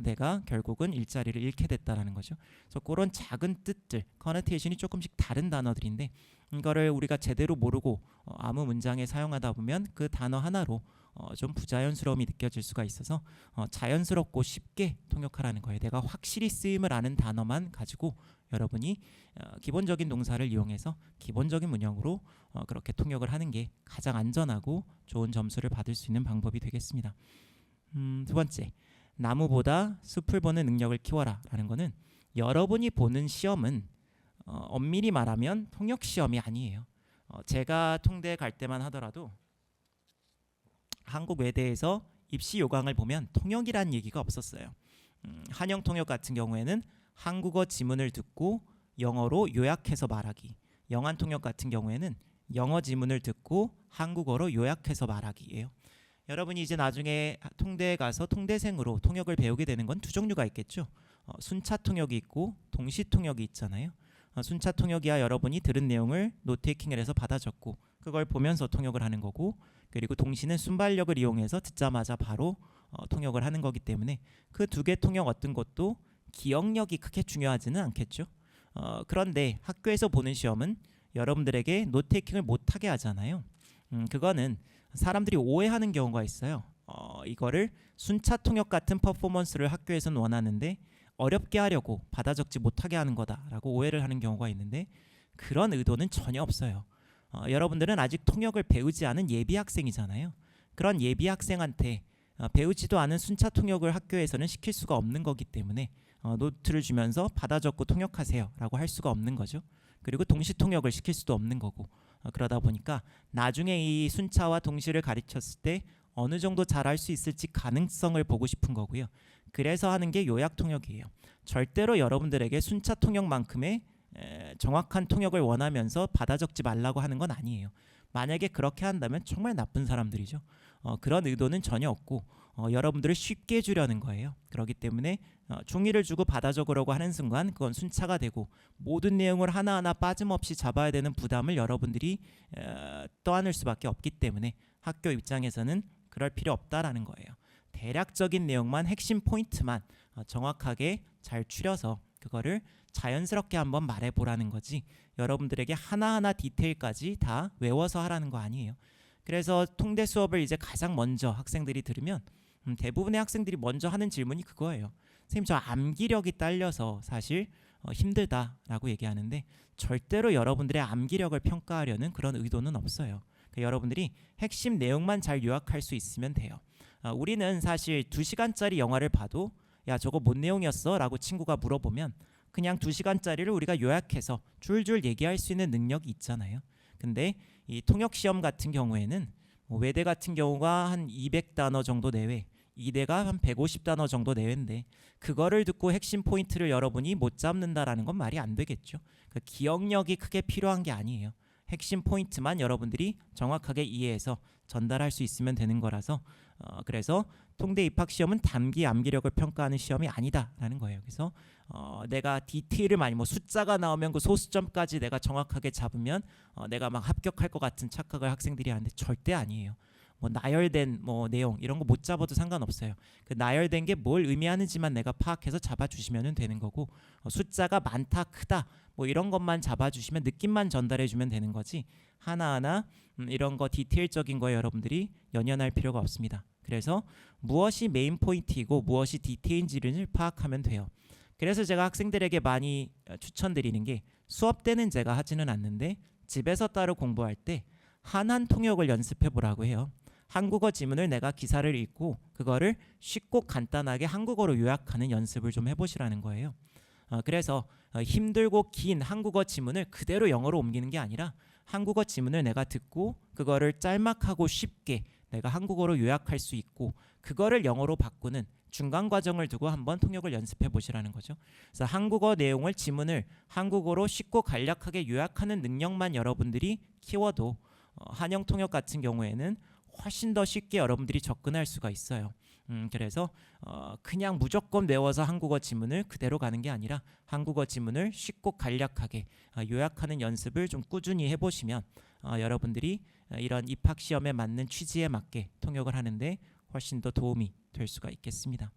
내가 결국은 일자리를 잃게 됐다라는 거죠. 그래서 그런 작은 뜻들, 커너테이션이 조금씩 다른 단어들인데 이거를 우리가 제대로 모르고 아무 문장에 사용하다 보면 그 단어 하나로 좀 부자연스러움이 느껴질 수가 있어서 자연스럽고 쉽게 통역하라는 거예요. 내가 확실히 쓰임을 아는 단어만 가지고 여러분이 기본적인 동사를 이용해서 기본적인 문형으로 그렇게 통역을 하는 게 가장 안전하고 좋은 점수를 받을 수 있는 방법이 되겠습니다. 두 번째, 나무보다 숲을 보는 능력을 키워라 라는 거는 여러분이 보는 시험은 엄밀히 말하면 통역 시험이 아니에요. 제가 통대에 갈 때만 하더라도 한국 외대에서 입시 요강을 보면 통역이라는 얘기가 없었어요. 한영 통역 같은 경우에는 한국어 지문을 듣고 영어로 요약해서 말하기. 영한 통역 같은 경우에는 영어 지문을 듣고 한국어로 요약해서 말하기예요. 여러분이 이제 나중에 통대에 가서 통대생으로 통역을 배우게 되는 건 두 종류가 있겠죠. 순차 통역이 있고 동시 통역이 있잖아요. 순차 통역이야 여러분이 들은 내용을 노테이킹을 해서 받아 적고 그걸 보면서 통역을 하는 거고, 그리고 동시는 순발력을 이용해서 듣자마자 바로 통역을 하는 거기 때문에 그 두 개 통역 어떤 것도 기억력이 크게 중요하지는 않겠죠. 그런데 학교에서 보는 시험은 여러분들에게 노테이킹을 못하게 하잖아요. 그거는 사람들이 오해하는 경우가 있어요. 이거를 순차 통역 같은 퍼포먼스를 학교에서는 원하는데 어렵게 하려고 받아 적지 못하게 하는 거다라고 오해를 하는 경우가 있는데 그런 의도는 전혀 없어요. 여러분들은 아직 통역을 배우지 않은 예비 학생이잖아요. 그런 예비 학생한테 배우지도 않은 순차 통역을 학교에서는 시킬 수가 없는 거기 때문에 노트를 주면서 받아 적고 통역하세요라고 할 수가 없는 거죠. 그리고 동시 통역을 시킬 수도 없는 거고, 그러다 보니까 나중에 이 순차와 동시를 가르쳤을 때 어느 정도 잘할 수 있을지 가능성을 보고 싶은 거고요. 그래서 하는 게 요약 통역이에요. 절대로 여러분들에게 순차 통역만큼의 정확한 통역을 원하면서 받아 적지 말라고 하는 건 아니에요. 만약에 그렇게 한다면 정말 나쁜 사람들이죠. 그런 의도는 전혀 없고 여러분들을 쉽게 해주려는 거예요. 그렇기 때문에 중의를 주고 받아 적으려고 하는 순간 그건 순차가 되고 모든 내용을 하나하나 빠짐없이 잡아야 되는 부담을 여러분들이 떠안을 수밖에 없기 때문에 학교 입장에서는 그럴 필요 없다라는 거예요. 대략적인 내용만 핵심 포인트만 정확하게 잘 추려서 그거를 자연스럽게 한번 말해보라는 거지 여러분들에게 하나하나 디테일까지 다 외워서 하라는 거 아니에요. 그래서 통대 수업을 이제 가장 먼저 학생들이 들으면 대부분의 학생들이 먼저 하는 질문이 그거예요. 선생님 저 암기력이 딸려서 사실 힘들다라고 얘기하는데 절대로 여러분들의 암기력을 평가하려는 그런 의도는 없어요. 그러니까 여러분들이 핵심 내용만 잘 요약할 수 있으면 돼요. 우리는 사실 2시간짜리 영화를 봐도 야 저거 뭔 내용이었어? 라고 친구가 물어보면 그냥 2시간짜리를 우리가 요약해서 줄줄 얘기할 수 있는 능력이 있잖아요. 근데 이 통역시험 같은 경우에는 외대 같은 경우가 한 200단어 정도 내외, 이대가 한 150단어 정도 내외인데 그거를 듣고 핵심 포인트를 여러분이 못 잡는다라는 건 말이 안 되겠죠. 그러니까 기억력이 크게 필요한 게 아니에요. 핵심 포인트만 여러분들이 정확하게 이해해서 전달할 수 있으면 되는 거라서 그래서 통대 입학시험은 단기 암기력을 평가하는 시험이 아니다라는 거예요. 그래서 내가 디테일을 많이 숫자가 나오면 그 소수점까지 내가 정확하게 잡으면 내가 막 합격할 것 같은 착각을 학생들이 하는데 절대 아니에요. 나열된 내용 이런 거 못 잡아도 상관없어요. 그 나열된 게 뭘 의미하는지만 내가 파악해서 잡아주시면 되는 거고 숫자가 많다 크다 이런 것만 잡아주시면 느낌만 전달해주면 되는 거지 하나하나 이런 거 디테일적인 거에 여러분들이 연연할 필요가 없습니다. 그래서 무엇이 메인 포인트이고 무엇이 디테일인지를 파악하면 돼요. 그래서 제가 학생들에게 많이 추천드리는 게 수업 때는 제가 하지는 않는데 집에서 따로 공부할 때 한한 통역을 연습해 보라고 해요. 한국어 지문을 내가 기사를 읽고 그거를 쉽고 간단하게 한국어로 요약하는 연습을 좀 해보시라는 거예요. 그래서 힘들고 긴 한국어 지문을 그대로 영어로 옮기는 게 아니라 한국어 지문을 내가 듣고 그거를 짤막하고 쉽게 내가 한국어로 요약할 수 있고 그거를 영어로 바꾸는 중간 과정을 두고 한번 통역을 연습해 보시라는 거죠. 그래서 한국어 내용을 지문을 한국어로 쉽고 간략하게 요약하는 능력만 여러분들이 키워도 한영 통역 같은 경우에는 훨씬 더 쉽게 여러분들이 접근할 수가 있어요. 그래서 그냥 무조건 외워서 한국어 지문을 그대로 가는 게 아니라 한국어 지문을 쉽고 간략하게 요약하는 연습을 좀 꾸준히 해보시면 여러분들이 이런 입학시험에 맞는 취지에 맞게 통역을 하는데 훨씬 더 도움이 될 수가 있겠습니다.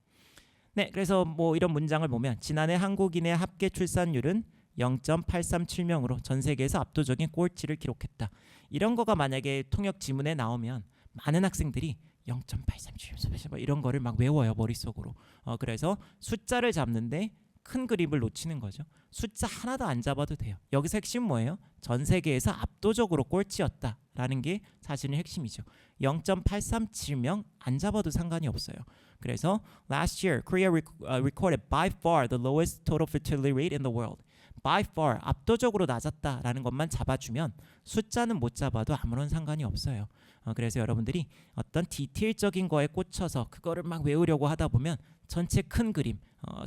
네, 그래서 이런 문장을 보면 지난해 한국인의 합계 출산율은 0.837명으로 전 세계에서 압도적인 꼴찌를 기록했다. 이런 거가 만약에 통역 지문에 나오면 많은 학생들이 0.837 이런 거를 막 외워요 머릿속으로. 그래서 숫자를 잡는데 큰 그림을 놓치는 거죠. 숫자 하나도 안 잡아도 돼요. 여기서 핵심 뭐예요? 전 세계에서 압도적으로 꼴찌였다라는 게 사실은 핵심이죠. 0.837명 안 잡아도 상관이 없어요. 그래서 last year Korea recorded by far the lowest total fertility rate in the world. by far 압도적으로 낮았다라는 것만 잡아주면 숫자는 못 잡아도 아무런 상관이 없어요. 그래서 여러분들이 어떤 디테일적인 거에 꽂혀서 그거를 막 외우려고 하다 보면 전체 큰 그림,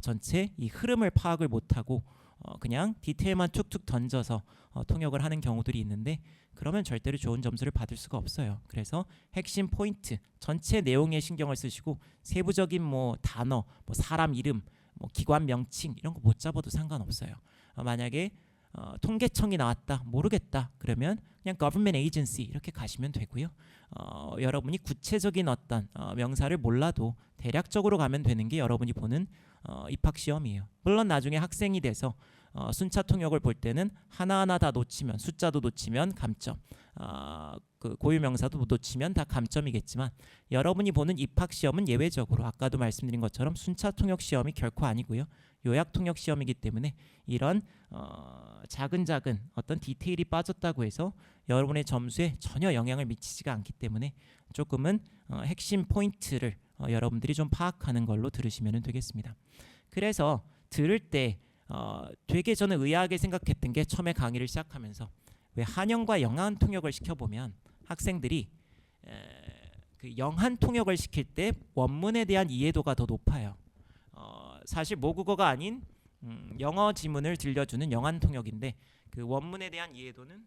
전체 이 흐름을 파악을 못하고 그냥 디테일만 툭툭 던져서 통역을 하는 경우들이 있는데 그러면 절대로 좋은 점수를 받을 수가 없어요. 그래서 핵심 포인트, 전체 내용에 신경을 쓰시고 세부적인 단어, 사람 이름, 기관 명칭 이런 거 못 잡아도 상관없어요. 만약에 통계청이 나왔다 모르겠다 그러면 그냥 government agency 이렇게 가시면 되고요. 여러분이 구체적인 어떤 명사를 몰라도 대략적으로 가면 되는 게 여러분이 보는 입학시험이에요. 물론 나중에 학생이 돼서 순차 통역을 볼 때는 하나하나 다 놓치면 숫자도 놓치면 감점, 그 고유명사도 놓치면 다 감점이겠지만 여러분이 보는 입학시험은 예외적으로 아까도 말씀드린 것처럼 순차 통역 시험이 결코 아니고요. 요약 통역 시험이기 때문에 이런 작은 어떤 디테일이 빠졌다고 해서 여러분의 점수에 전혀 영향을 미치지가 않기 때문에 조금은 핵심 포인트를 여러분들이 좀 파악하는 걸로 들으시면 되겠습니다. 그래서 들을 때 되게 저는 의아하게 생각했던 게 처음에 강의를 시작하면서 왜 한영과 영한 통역을 시켜보면 학생들이 그 영한 통역을 시킬 때 원문에 대한 이해도가 더 높아요. 사실 모국어가 아닌 영어 지문을 들려주는 영한 통역인데 그 원문에 대한 이해도는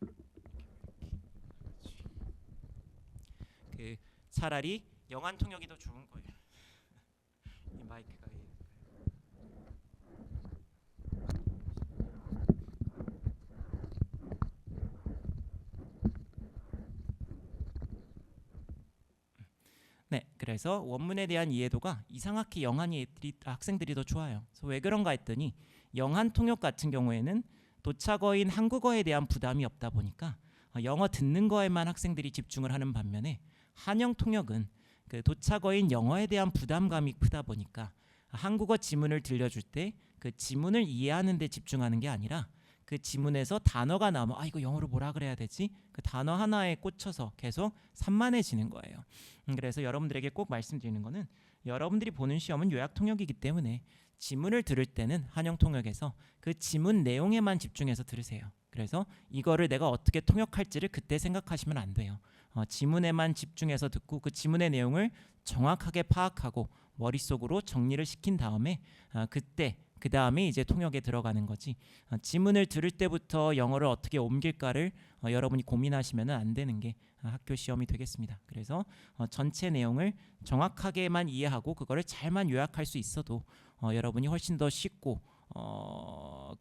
차라리 영한 통역이 더 좋은 거예요. 이 마이크가 네, 그래서 원문에 대한 이해도가 이상하게 영한 학생들이 더 좋아요. 그래서 왜 그런가 했더니 영한 통역 같은 경우에는 도착어인 한국어에 대한 부담이 없다 보니까 영어 듣는 거에만 학생들이 집중을 하는 반면에 한영 통역은 그 도착어인 영어에 대한 부담감이 크다 보니까 한국어 지문을 들려줄 때 그 지문을 이해하는 데 집중하는 게 아니라 그 지문에서 단어가 나오면 아 이거 영어로 뭐라 그래야 되지? 그 단어 하나에 꽂혀서 계속 산만해지는 거예요. 그래서 여러분들에게 꼭 말씀드리는 거는 여러분들이 보는 시험은 요약 통역이기 때문에 지문을 들을 때는 한영 통역에서 그 지문 내용에만 집중해서 들으세요. 그래서 이거를 내가 어떻게 통역할지를 그때 생각하시면 안 돼요. 지문에만 집중해서 듣고 그 지문의 내용을 정확하게 파악하고 머릿속으로 정리를 시킨 다음에 그때 그 다음에 이제 통역에 들어가는 거지. 지문을 들을 때부터 영어를 어떻게 옮길까를 여러분이 고민하시면 안 되는 게 학교 시험이 되겠습니다. 그래서 전체 내용을 정확하게만 이해하고 그거를 잘만 요약할 수 있어도 여러분이 훨씬 더 쉽고 더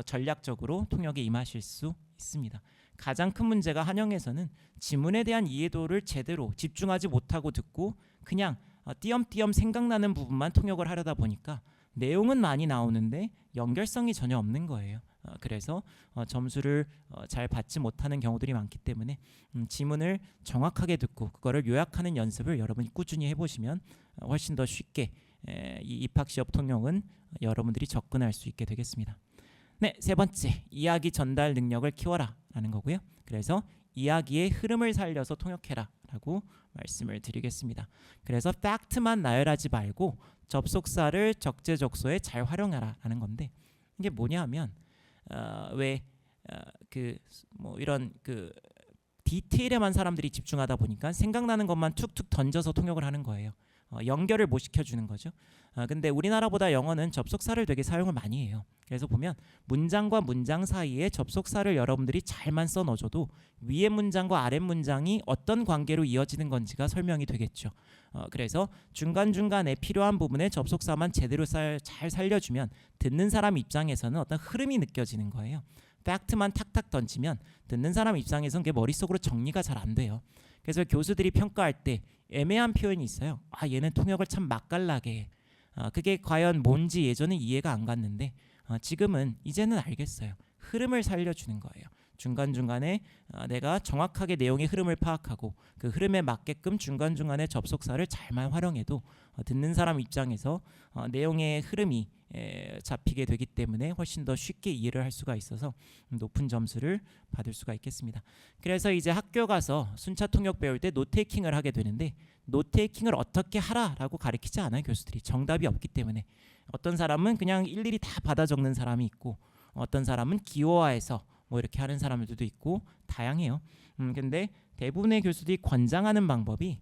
전략적으로 통역에 임하실 수 있습니다. 가장 큰 문제가 한영에서는 지문에 대한 이해도를 제대로 집중하지 못하고 듣고 그냥 띄엄띄엄 생각나는 부분만 통역을 하려다 보니까 내용은 많이 나오는데 연결성이 전혀 없는 거예요. 그래서 점수를 잘 받지 못하는 경우들이 많기 때문에 지문을 정확하게 듣고 그거를 요약하는 연습을 여러분이 꾸준히 해보시면 훨씬 더 쉽게 이 입학시험 통역은 여러분들이 접근할 수 있게 되겠습니다. 네, 세 번째, 이야기 전달 능력을 키워라 라는 거고요. 그래서 이야기의 흐름을 살려서 통역해라 라고 말씀을 드리겠습니다. 그래서 팩트만 나열하지 말고 접속사를 적재적소에 잘 활용하라 라는 건데 이게 뭐냐 하면 이런 디테일에만 사람들이 집중하다 보니까 생각나는 것만 툭툭 던져서 통역을 하는 거예요. 연결을 못 시켜주는 거죠. 근데 우리나라보다 영어는 접속사를 되게 사용을 많이 해요. 그래서 보면 문장과 문장 사이에 접속사를 여러분들이 잘만 써 넣어줘도 위에 문장과 아랫 문장이 어떤 관계로 이어지는 건지가 설명이 되겠죠. 그래서 중간중간에 필요한 부분에 접속사만 제대로 잘 살려주면 듣는 사람 입장에서는 어떤 흐름이 느껴지는 거예요. 팩트만 탁탁 던지면 듣는 사람 입장에서는 그게 머릿속으로 정리가 잘 안 돼요. 그래서 교수들이 평가할 때 애매한 표현이 있어요. 얘는 통역을 참 맛깔나게 해. 그게 과연 뭔지 예전에 이해가 안 갔는데 지금은 이제는 알겠어요. 흐름을 살려주는 거예요. 중간중간에 내가 정확하게 내용의 흐름을 파악하고 그 흐름에 맞게끔 중간중간에 접속사를 잘만 활용해도 듣는 사람 입장에서 내용의 흐름이 잡히게 되기 때문에 훨씬 더 쉽게 이해를 할 수가 있어서 높은 점수를 받을 수가 있겠습니다. 그래서 이제 학교 가서 순차 통역 배울 때 노테이킹을 하게 되는데 노테이킹을 어떻게 하라라고 가르치지 않아요. 교수들이 정답이 없기 때문에 어떤 사람은 그냥 일일이 다 받아 적는 사람이 있고 어떤 사람은 기호화해서 뭐 이렇게 하는 사람들도 있고 다양해요. 근데 대부분의 교수들이 권장하는 방법이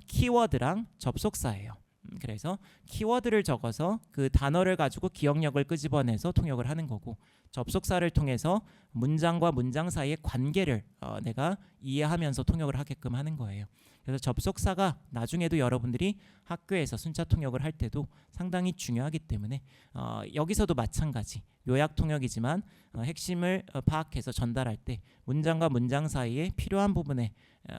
키워드랑 접속사예요. 그래서 키워드를 적어서 그 단어를 가지고 기억력을 끄집어내서 통역을 하는 거고 접속사를 통해서 문장과 문장 사이의 관계를 내가 이해하면서 통역을 하게끔 하는 거예요. 그래서 접속사가 나중에도 여러분들이 학교에서 순차 통역을 할 때도 상당히 중요하기 때문에 여기서도 마찬가지 요약 통역이지만 핵심을 파악해서 전달할 때 문장과 문장 사이에 필요한 부분에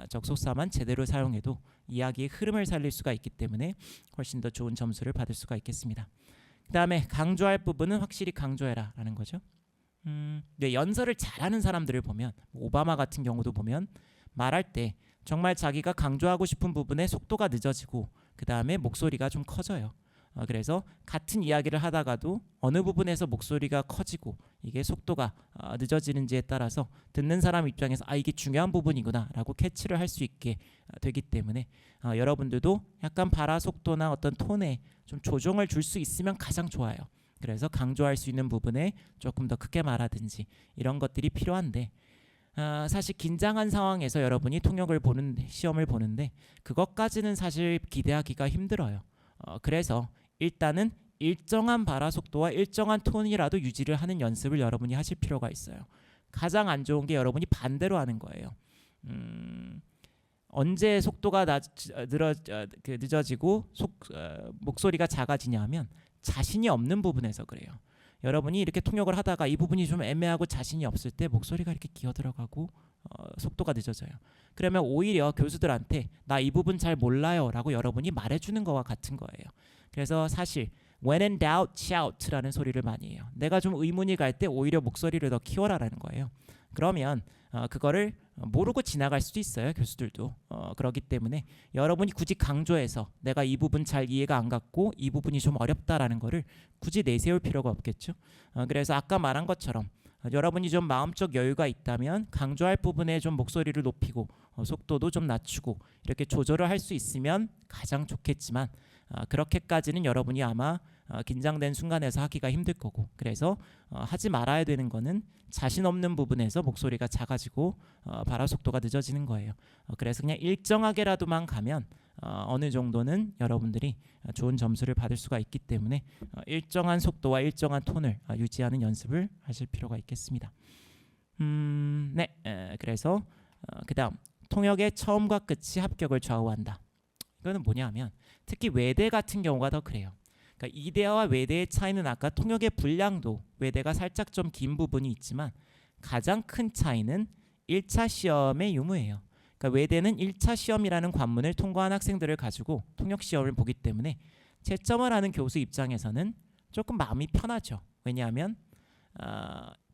접속사만 제대로 사용해도 이야기의 흐름을 살릴 수가 있기 때문에 훨씬 더 좋은 점수를 받을 수가 있겠습니다. 그 다음에 강조할 부분은 확실히 강조해라 라는 거죠. 연설을 잘하는 사람들을 보면 오바마 같은 경우도 보면 말할 때 정말 자기가 강조하고 싶은 부분에 속도가 늦어지고 그 다음에 목소리가 좀 커져요. 그래서 같은 이야기를 하다가도 어느 부분에서 목소리가 커지고 이게 속도가 늦어지는지에 따라서 듣는 사람 입장에서 이게 중요한 부분이구나 라고 캐치를 할 수 있게 되기 때문에 여러분들도 약간 발화 속도나 어떤 톤에 좀 조정을 줄 수 있으면 가장 좋아요. 그래서 강조할 수 있는 부분에 조금 더 크게 말하든지 이런 것들이 필요한데 사실 긴장한 상황에서 여러분이 통역을 시험을 보는데 그것까지는 사실 기대하기가 힘들어요. 그래서 일단은 일정한 발화 속도와 일정한 톤이라도 유지를 하는 연습을 여러분이 하실 필요가 있어요. 가장 안 좋은 게 여러분이 반대로 하는 거예요. 언제 속도가 늦어지고 목소리가 작아지냐 하면 자신이 없는 부분에서 그래요. 여러분이 이렇게 통역을 하다가 이 부분이 좀 애매하고 자신이 없을 때 목소리가 이렇게 기어 들어가고 속도가 늦어져요. 그러면 오히려 교수들한테 나 이 부분 잘 몰라요 라고 여러분이 말해주는 거와 같은 거예요. 그래서 사실 when in doubt, shout라는 소리를 많이 해요. 내가 좀 의문이 갈 때 오히려 목소리를 더 키워라라는 거예요. 그러면 그거를 모르고 지나갈 수도 있어요. 교수들도. 그렇기 때문에 여러분이 굳이 강조해서 내가 이 부분 잘 이해가 안 갔고 이 부분이 좀 어렵다라는 거를 굳이 내세울 필요가 없겠죠. 그래서 아까 말한 것처럼 여러분이 좀 마음적 여유가 있다면 강조할 부분에 좀 목소리를 높이고 속도도 좀 낮추고 이렇게 조절을 할 수 있으면 가장 좋겠지만 그렇게까지는 여러분이 아마 긴장된 순간에서 하기가 힘들 거고, 그래서 하지 말아야 되는 거는 자신 없는 부분에서 목소리가 작아지고 발화 속도가 늦어지는 거예요. 그래서 그냥 일정하게라도만 가면 어느 정도는 여러분들이 좋은 점수를 받을 수가 있기 때문에 일정한 속도와 일정한 톤을 유지하는 연습을 하실 필요가 있겠습니다. 그래서 그다음 통역의 처음과 끝이 합격을 좌우한다. 이거는 뭐냐면 특히 외대 같은 경우가 더 그래요. 그러니까 이대와 외대의 차이는 아까 통역의 분량도 외대가 살짝 좀 긴 부분이 있지만 가장 큰 차이는 1차 시험의 유무예요. 그러니까 외대는 1차 시험이라는 관문을 통과한 학생들을 가지고 통역 시험을 보기 때문에 채점을 하는 교수 입장에서는 조금 마음이 편하죠. 왜냐하면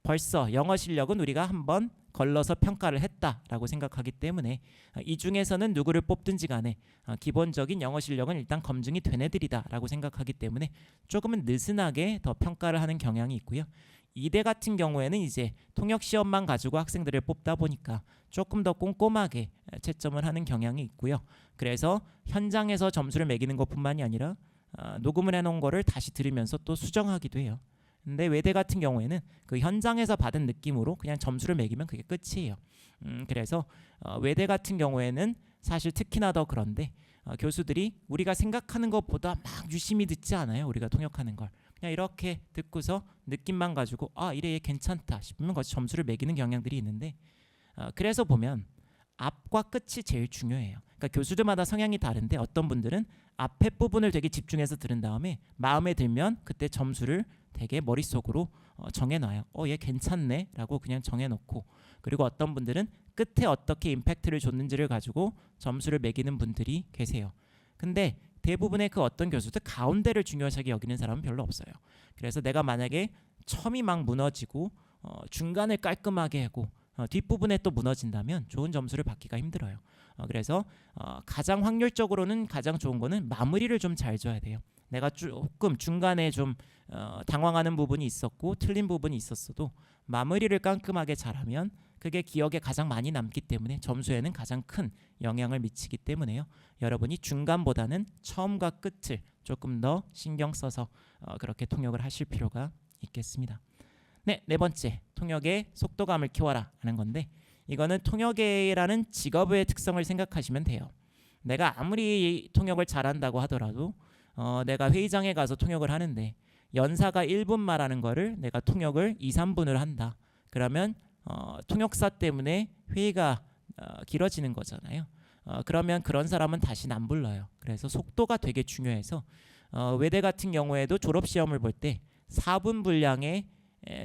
벌써 영어 실력은 우리가 한번 걸러서 평가를 했다라고 생각하기 때문에 이 중에서는 누구를 뽑든지 간에 기본적인 영어 실력은 일단 검증이 된 애들이다라고 생각하기 때문에 조금은 느슨하게 더 평가를 하는 경향이 있고요. 이대 같은 경우에는 이제 통역 시험만 가지고 학생들을 뽑다 보니까 조금 더 꼼꼼하게 채점을 하는 경향이 있고요. 그래서 현장에서 점수를 매기는 것뿐만이 아니라 녹음을 해놓은 거를 다시 들으면서 또 수정하기도 해요. 근데 외대 같은 경우에는 그 현장에서 받은 느낌으로 그냥 점수를 매기면 그게 끝이에요. 그래서 외대 같은 경우에는 사실 특히나 더 그런데 교수들이 우리가 생각하는 것보다 막 유심히 듣지 않아요. 우리가 통역하는 걸 그냥 이렇게 듣고서 느낌만 가지고 이래 얘 괜찮다 싶으면 거기서 점수를 매기는 경향들이 있는데 그래서 보면 앞과 끝이 제일 중요해요. 그러니까 교수들마다 성향이 다른데 어떤 분들은 앞에 부분을 되게 집중해서 들은 다음에 마음에 들면 그때 점수를 되게 머릿속으로 정해놔요. 얘 괜찮네 라고 그냥 정해놓고, 그리고 어떤 분들은 끝에 어떻게 임팩트를 줬는지를 가지고 점수를 매기는 분들이 계세요. 근데 대부분의 그 어떤 교수들 가운데를 중요하게 여기는 사람은 별로 없어요. 그래서 내가 만약에 처음이 막 무너지고 중간을 깔끔하게 하고 뒷부분에 또 무너진다면 좋은 점수를 받기가 힘들어요. 그래서 가장 확률적으로는 가장 좋은 거는 마무리를 좀 잘 줘야 돼요. 내가 조금 중간에 좀 당황하는 부분이 있었고 틀린 부분이 있었어도 마무리를 깔끔하게 잘하면 그게 기억에 가장 많이 남기 때문에 점수에는 가장 큰 영향을 미치기 때문에요. 여러분이 중간보다는 처음과 끝을 조금 더 신경 써서 그렇게 통역을 하실 필요가 있겠습니다. 네 번째, 통역의 속도감을 키워라 하는 건데, 이거는 통역이라는 직업의 특성을 생각하시면 돼요. 내가 아무리 통역을 잘한다고 하더라도 내가 회의장에 가서 통역을 하는데 연사가 1분 말하는 거를 내가 통역을 2, 3분을 한다. 그러면 통역사 때문에 회의가 길어지는 거잖아요. 그러면 그런 사람은 다시는 안 불러요. 그래서 속도가 되게 중요해서 외대 같은 경우에도 졸업시험을 볼 때 4분 분량의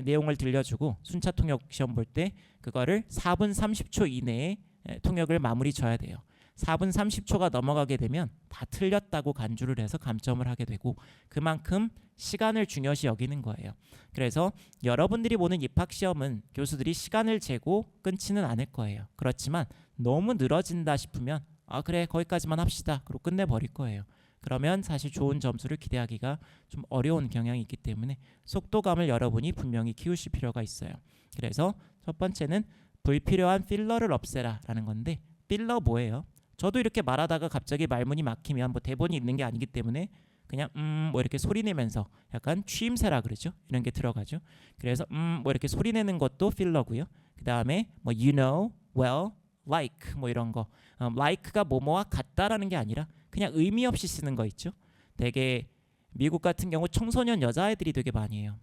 내용을 들려주고 순차 통역 시험 볼 때 그거를 4분 30초 이내에 통역을 마무리 져야 돼요. 4분 30초가 넘어가게 되면 다 틀렸다고 간주를 해서 감점을 하게 되고 그만큼 시간을 중요시 여기는 거예요. 그래서 여러분들이 보는 입학시험은 교수들이 시간을 재고 끊지는 않을 거예요. 그렇지만 너무 늘어진다 싶으면 그래 거기까지만 합시다 그리고 끝내버릴 거예요. 그러면 사실 좋은 점수를 기대하기가 좀 어려운 경향이 있기 때문에 속도감을 여러분이 분명히 키우실 필요가 있어요. 그래서 첫 번째는 불필요한 필러를 없애라 라는 건데, 필러 뭐예요? 저도 이렇게 말하다가 갑자기 말문이 막히면 뭐 대본이 있는 게 아니기 때문에 그냥 뭐 이렇게 소리내면서 약간 취임새라 그러죠. 이런 게 들어가죠. 그래서 뭐 이렇게 소리내는 것도 필러고요. 그 다음에 뭐 you know, well, like 뭐 이런 거 like가 뭐뭐와 같다라는 게 아니라 그냥 의미 없이 쓰는 거 있죠. 되게 미국 같은 경우 청소년 여자애들이 되게 많이 해요.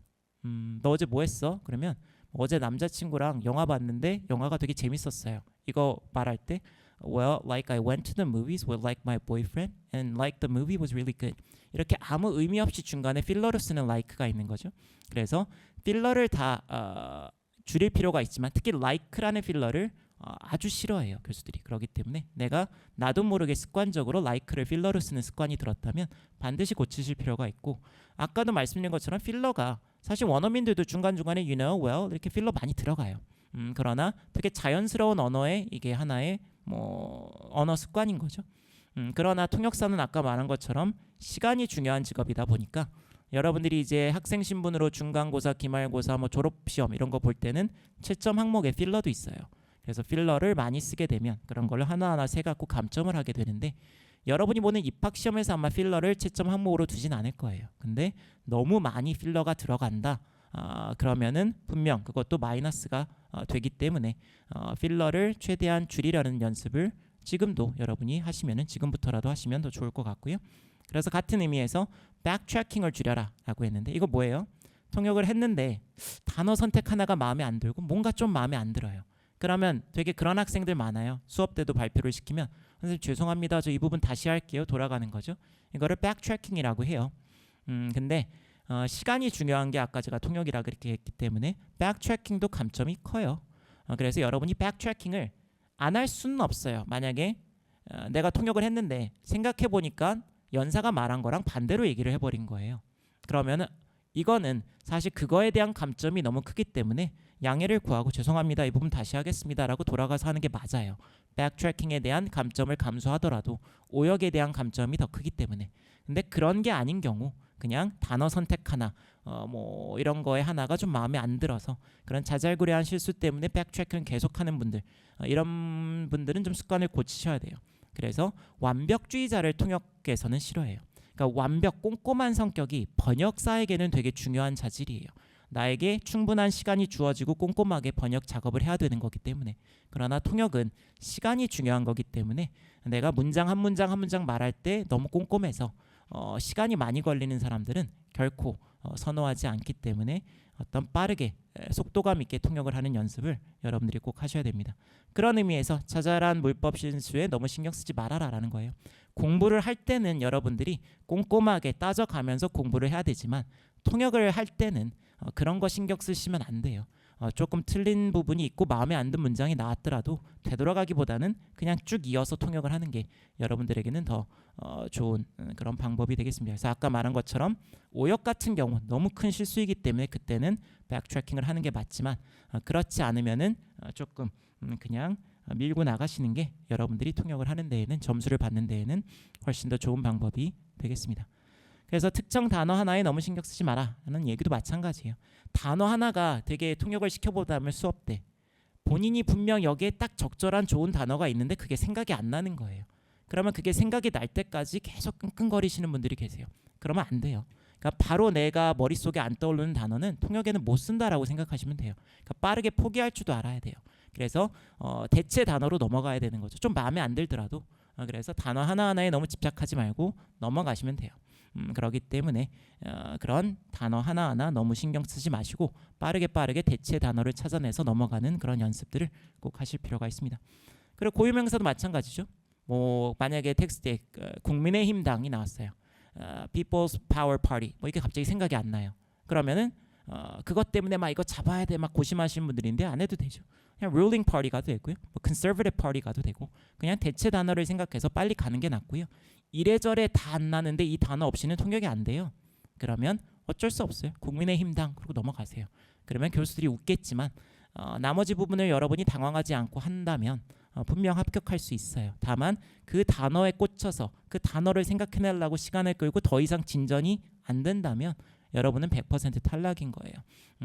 너 어제 뭐 했어? 그러면 어제 남자친구랑 영화 봤는데 영화가 되게 재밌었어요. 이거 말할 때 well, like I went to the movies with like my boyfriend and like the movie was really good. 이렇게 아무 의미 없이 중간에 필러로 쓰는 like가 있는 거죠. 그래서 필러를 다 줄일 필요가 있지만 특히 like라는 필러를 아주 싫어해요, 교수들이. 그렇기 때문에 내가 나도 모르게 습관적으로 like를 필러로 쓰는 습관이 들었다면 반드시 고치실 필요가 있고, 아까도 말씀드린 것처럼 필러가 사실 원어민들도 중간중간에 you know, well 이렇게 필러 많이 들어가요. 그러나 되게 자연스러운 언어의 이게 하나의 언어 습관인 거죠. 그러나 통역사는 아까 말한 것처럼 시간이 중요한 직업이다 보니까 여러분들이 이제 학생 신분으로 중간고사, 기말고사, 졸업시험 이런 거 볼 때는 채점 항목에 필러도 있어요. 그래서 필러를 많이 쓰게 되면 그런 걸 하나하나 세 갖고 감점을 하게 되는데, 여러분이 보는 입학시험에서 아마 필러를 채점 항목으로 두진 않을 거예요. 근데 너무 많이 필러가 들어간다. 그러면은 분명 그것도 마이너스가 되기 때문에 필러를 최대한 줄이려는 연습을 지금도 여러분이 하시면은 지금부터라도 하시면 더 좋을 것 같고요. 그래서 같은 의미에서 백트래킹을 줄여라 라고 했는데, 이거 뭐예요? 통역을 했는데 단어 선택 하나가 마음에 안 들고 뭔가 좀 마음에 안 들어요. 그러면 되게 그런 학생들 많아요. 수업 때도 발표를 시키면 선생님 죄송합니다, 저 이 부분 다시 할게요, 돌아가는 거죠. 이거를 백트래킹이라고 해요. 근데 시간이 중요한 게 아까 제가 통역이라 그렇게 했기 때문에 백트래킹도 감점이 커요. 그래서 여러분이 백트래킹을 안 할 수는 없어요. 만약에 내가 통역을 했는데 생각해 보니까 연사가 말한 거랑 반대로 얘기를 해버린 거예요. 그러면은 이거는 사실 그거에 대한 감점이 너무 크기 때문에 양해를 구하고 죄송합니다, 이 부분 다시 하겠습니다 라고 돌아가서 하는 게 맞아요. 백트래킹에 대한 감점을 감수하더라도 오역에 대한 감점이 더 크기 때문에. 근데 그런 게 아닌 경우 그냥 단어 선택 하나 이런 거에 하나가 좀 마음에 안 들어서 그런 자잘구레한 실수 때문에 백트래킹을 계속하는 분들, 이런 분들은 좀 습관을 고치셔야 돼요. 그래서 완벽주의자를 통역에서는 싫어해요. 그러니까 완벽 꼼꼼한 성격이 번역사에게는 되게 중요한 자질이에요. 나에게 충분한 시간이 주어지고 꼼꼼하게 번역 작업을 해야 되는 거기 때문에. 그러나 통역은 시간이 중요한 거기 때문에 내가 문장 한 문장 한 문장 말할 때 너무 꼼꼼해서 시간이 많이 걸리는 사람들은 결코 선호하지 않기 때문에 어떤 빠르게 속도감 있게 통역을 하는 연습을 여러분들이 꼭 하셔야 됩니다. 그런 의미에서 자잘한 물법 실수에 너무 신경 쓰지 말아라라는 거예요. 공부를 할 때는 여러분들이 꼼꼼하게 따져가면서 공부를 해야 되지만 통역을 할 때는 그런 거 신경 쓰시면 안 돼요. 조금 틀린 부분이 있고 마음에 안 든 문장이 나왔더라도 되돌아가기보다는 그냥 쭉 이어서 통역을 하는 게 여러분들에게는 더 좋은 그런 방법이 되겠습니다. 그래서 아까 말한 것처럼 오역 같은 경우 너무 큰 실수이기 때문에 그때는 백트래킹을 하는 게 맞지만 그렇지 않으면은 조금 그냥 밀고 나가시는 게 여러분들이 통역을 하는 데에는, 점수를 받는 데에는 훨씬 더 좋은 방법이 되겠습니다. 그래서 특정 단어 하나에 너무 신경 쓰지 마라 하는 얘기도 마찬가지예요. 단어 하나가 되게 통역을 시켜보다면 수업 때 본인이 분명 여기에 딱 적절한 좋은 단어가 있는데 그게 생각이 안 나는 거예요. 그러면 그게 생각이 날 때까지 계속 끙끙거리시는 분들이 계세요. 그러면 안 돼요. 그러니까 바로 내가 머릿속에 안 떠오르는 단어는 통역에는 못 쓴다라고 생각하시면 돼요. 그러니까 빠르게 포기할 줄도 알아야 돼요. 그래서 대체 단어로 넘어가야 되는 거죠. 좀 마음에 안 들더라도. 그래서 단어 하나하나에 너무 집착하지 말고 넘어가시면 돼요. 그렇기 때문에 그런 단어 하나하나 너무 신경 쓰지 마시고 빠르게 대체 단어를 찾아내서 넘어가는 그런 연습들을 꼭 하실 필요가 있습니다. 그리고 고유명사도 마찬가지죠. 만약에 텍스트에 국민의힘당이 나왔어요. People's Power Party 이게 갑자기 생각이 안 나요. 그러면은 그것 때문에 막 이거 잡아야 돼 막 고심하시는 분들인데 안 해도 되죠. 그냥 ruling party 가도 되고요, conservative party 가도 되고 그냥 대체 단어를 생각해서 빨리 가는 게 낫고요. 이래저래 다 안 나는데 이 단어 없이는 통역이 안 돼요. 그러면 어쩔 수 없어요. 국민의힘당 그러고 넘어가세요. 그러면 교수들이 웃겠지만 나머지 부분을 여러분이 당황하지 않고 한다면 분명 합격할 수 있어요. 다만 그 단어에 꽂혀서 그 단어를 생각해내려고 시간을 끌고 더 이상 진전이 안 된다면 여러분은 100% 탈락인 거예요.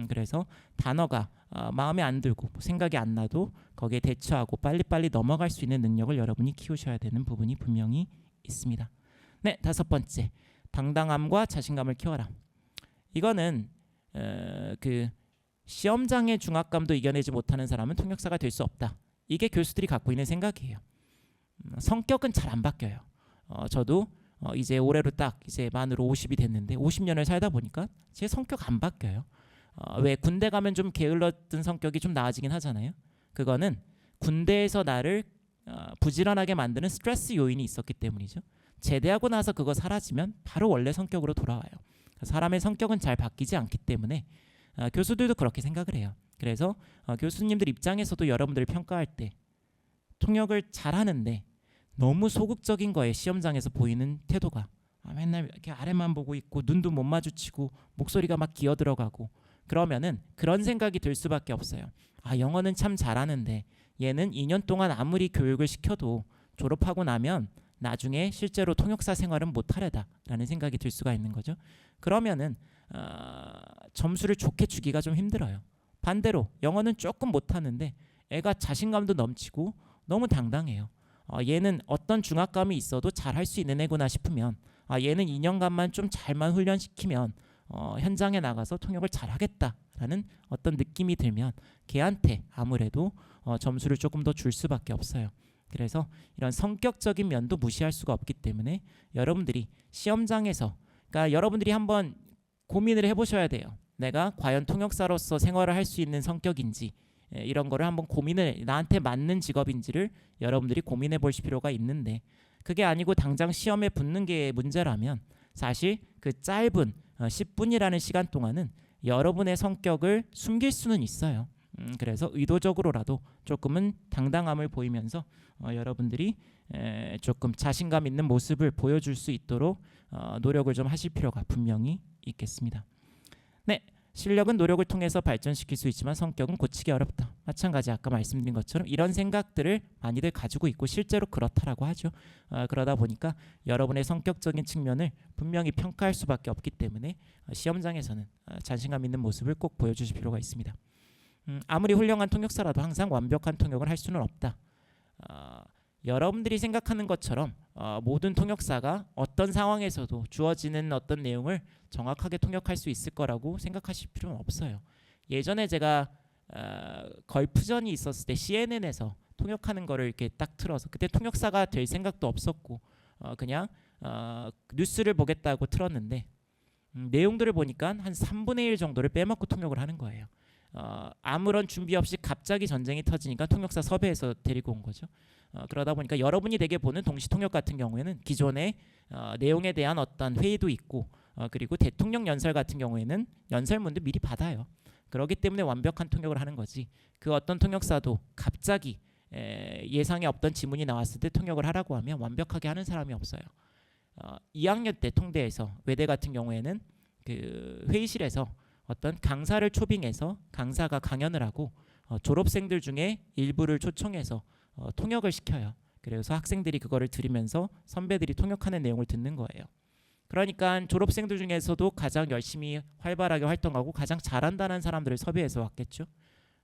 그래서 단어가 마음에 안 들고 생각이 안 나도 거기에 대처하고 빨리빨리 넘어갈 수 있는 능력을 여러분이 키우셔야 되는 부분이 분명히 있습니다. 네, 5번째, 당당함과 자신감을 키워라. 이거는 그 시험장의 중압감도 이겨내지 못하는 사람은 통역사가 될 수 없다. 이게 교수들이 갖고 있는 생각이에요. 성격은 잘 안 바뀌어요. 저도 이제 올해로 딱 이제 만으로 50이 됐는데 50년을 살다 보니까 제 성격 안 바뀌어요. 왜 군대 가면 좀 게을렀던 성격이 좀 나아지긴 하잖아요. 그거는 군대에서 나를 부지런하게 만드는 스트레스 요인이 있었기 때문이죠. 제대하고 나서 그거 사라지면 바로 원래 성격으로 돌아와요. 사람의 성격은 잘 바뀌지 않기 때문에 교수들도 그렇게 생각을 해요. 그래서 교수님들 입장에서도 여러분들을 평가할 때 통역을 잘하는데 너무 소극적인 거에 시험장에서 보이는 태도가 맨날 이렇게 아래만 보고 있고 눈도 못 마주치고 목소리가 막 기어 들어가고 그러면은 그런 생각이 들 수밖에 없어요. 영어는 참 잘하는데 얘는 2년 동안 아무리 교육을 시켜도 졸업하고 나면 나중에 실제로 통역사 생활은 못하려다라는 생각이 들 수가 있는 거죠. 그러면은 점수를 좋게 주기가 좀 힘들어요. 반대로 영어는 조금 못하는데 애가 자신감도 넘치고 너무 당당해요. 얘는 어떤 중압감이 있어도 잘할 수 있는 애구나 싶으면 얘는 2년간만 좀 잘만 훈련시키면 현장에 나가서 통역을 잘하겠다라는 어떤 느낌이 들면 걔한테 아무래도 점수를 조금 더 줄 수밖에 없어요. 그래서 이런 성격적인 면도 무시할 수가 없기 때문에 여러분들이 시험장에서 그러니까 여러분들이 한번 고민을 해보셔야 돼요. 내가 과연 통역사로서 생활을 할 수 있는 성격인지 이런 거를 한번 고민을 나한테 맞는 직업인지를 여러분들이 고민해 볼 필요가 있는데 그게 아니고 당장 시험에 붙는 게 문제라면 사실 그 짧은 10분이라는 시간 동안은 여러분의 성격을 숨길 수는 있어요. 그래서 의도적으로라도 조금은 당당함을 보이면서 여러분들이 조금 자신감 있는 모습을 보여줄 수 있도록 노력을 좀 하실 필요가 분명히 있겠습니다. 네, 실력은 노력을 통해서 발전시킬 수 있지만 성격은 고치기 어렵다. 마찬가지 아까 말씀드린 것처럼 이런 생각들을 많이들 가지고 있고 실제로 그렇다라고 하죠. 그러다 보니까 여러분의 성격적인 측면을 분명히 평가할 수밖에 없기 때문에 시험장에서는 자신감 있는 모습을 꼭 보여주실 필요가 있습니다. 아무리 훌륭한 통역사라도 항상 완벽한 통역을 할 수는 없다. 여러분들이 생각하는 것처럼 모든 통역사가 어떤 상황에서도 주어지는 어떤 내용을 정확하게 통역할 수 있을 거라고 생각하실 필요는 없어요. 예전에 제가 걸프전이 있었을 때 CNN에서 통역하는 거를 이렇게 딱 틀어서 그때 통역사가 될 생각도 없었고 그냥 뉴스를 보겠다고 틀었는데 내용들을 보니까 한 3분의 1 정도를 빼먹고 통역을 하는 거예요. 아무런 준비 없이 갑자기 전쟁이 터지니까 통역사 섭외해서 데리고 온 거죠. 그러다 보니까 여러분이 되게 보는 동시통역 같은 경우에는 기존의 내용에 대한 어떤 회의도 있고 그리고 대통령 연설 같은 경우에는 연설문도 미리 받아요. 그렇기 때문에 완벽한 통역을 하는 거지 그 어떤 통역사도 갑자기 예상에 없던 지문이 나왔을 때 통역을 하라고 하면 완벽하게 하는 사람이 없어요. 2학년 때 통대에서 외대 같은 경우에는 그 회의실에서 어떤 강사를 초빙해서 강사가 강연을 하고 졸업생들 중에 일부를 초청해서 통역을 시켜요. 그래서 학생들이 그거를 들으면서 선배들이 통역하는 내용을 듣는 거예요. 그러니까 졸업생들 중에서도 가장 열심히 활발하게 활동하고 가장 잘한다는 사람들을 섭외해서 왔겠죠.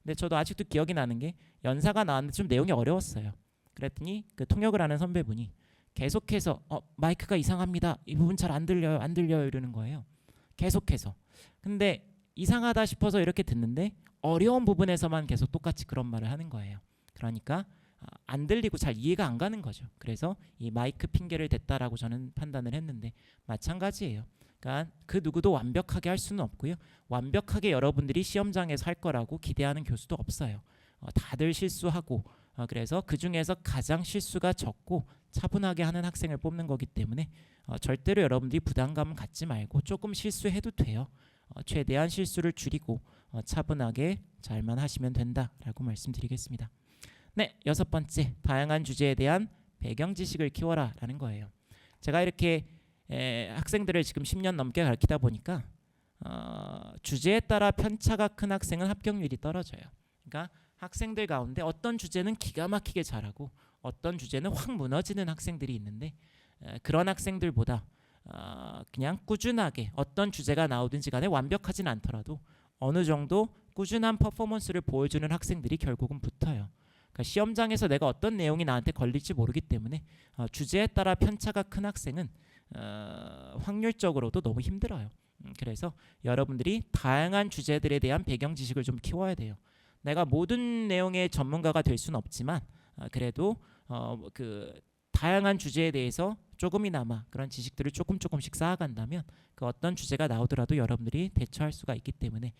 근데 저도 아직도 기억이 나는 게 연사가 나왔는데 좀 내용이 어려웠어요. 그랬더니 그 통역을 하는 선배분이 계속해서 마이크가 이상합니다. 이 부분 잘 안 들려요. 안 들려요. 이러는 거예요. 계속해서. 근데 이상하다 싶어서 이렇게 듣는데 어려운 부분에서만 계속 똑같이 그런 말을 하는 거예요. 그러니까 안 들리고 잘 이해가 안 가는 거죠. 그래서 이 마이크 핑계를 댔다라고 저는 판단을 했는데 마찬가지예요. 그러니까 그 누구도 완벽하게 할 수는 없고요. 완벽하게 여러분들이 시험장에서 할 거라고 기대하는 교수도 없어요. 다들 실수하고 그래서 그 중에서 가장 실수가 적고 차분하게 하는 학생을 뽑는 거기 때문에 절대로 여러분들이 부담감 갖지 말고 조금 실수해도 돼요. 최대한 실수를 줄이고 차분하게 잘만 하시면 된다라고 말씀드리겠습니다. 네, 6번째 다양한 주제에 대한 배경 지식을 키워라라는 거예요. 제가 이렇게 학생들을 지금 10년 넘게 가르치다 보니까 주제에 따라 편차가 큰 학생은 합격률이 떨어져요. 그러니까 학생들 가운데 어떤 주제는 기가 막히게 잘하고 어떤 주제는 확 무너지는 학생들이 있는데 그런 학생들보다 그냥 꾸준하게 어떤 주제가 나오든지 간에 완벽하진 않더라도 어느 정도 꾸준한 퍼포먼스를 보여주는 학생들이 결국은 붙어요. 그러니까 시험장에서 내가 어떤 내용이 나한테 걸릴지 모르기 때문에 주제에 따라 편차가 큰 학생은 확률적으로도 너무 힘들어요. 그래서 여러분들이 다양한 주제들에 대한 배경 지식을 좀 키워야 돼요. 내가 모든 내용의 전문가가 될 수는 없지만 그래도 다양한 주제에 대해서 조금이나마 그런 지식들을 조금씩 쌓아간다면 그 어떤 주제가 나오더라도 여러분들이 대처할 수가 있기 때문에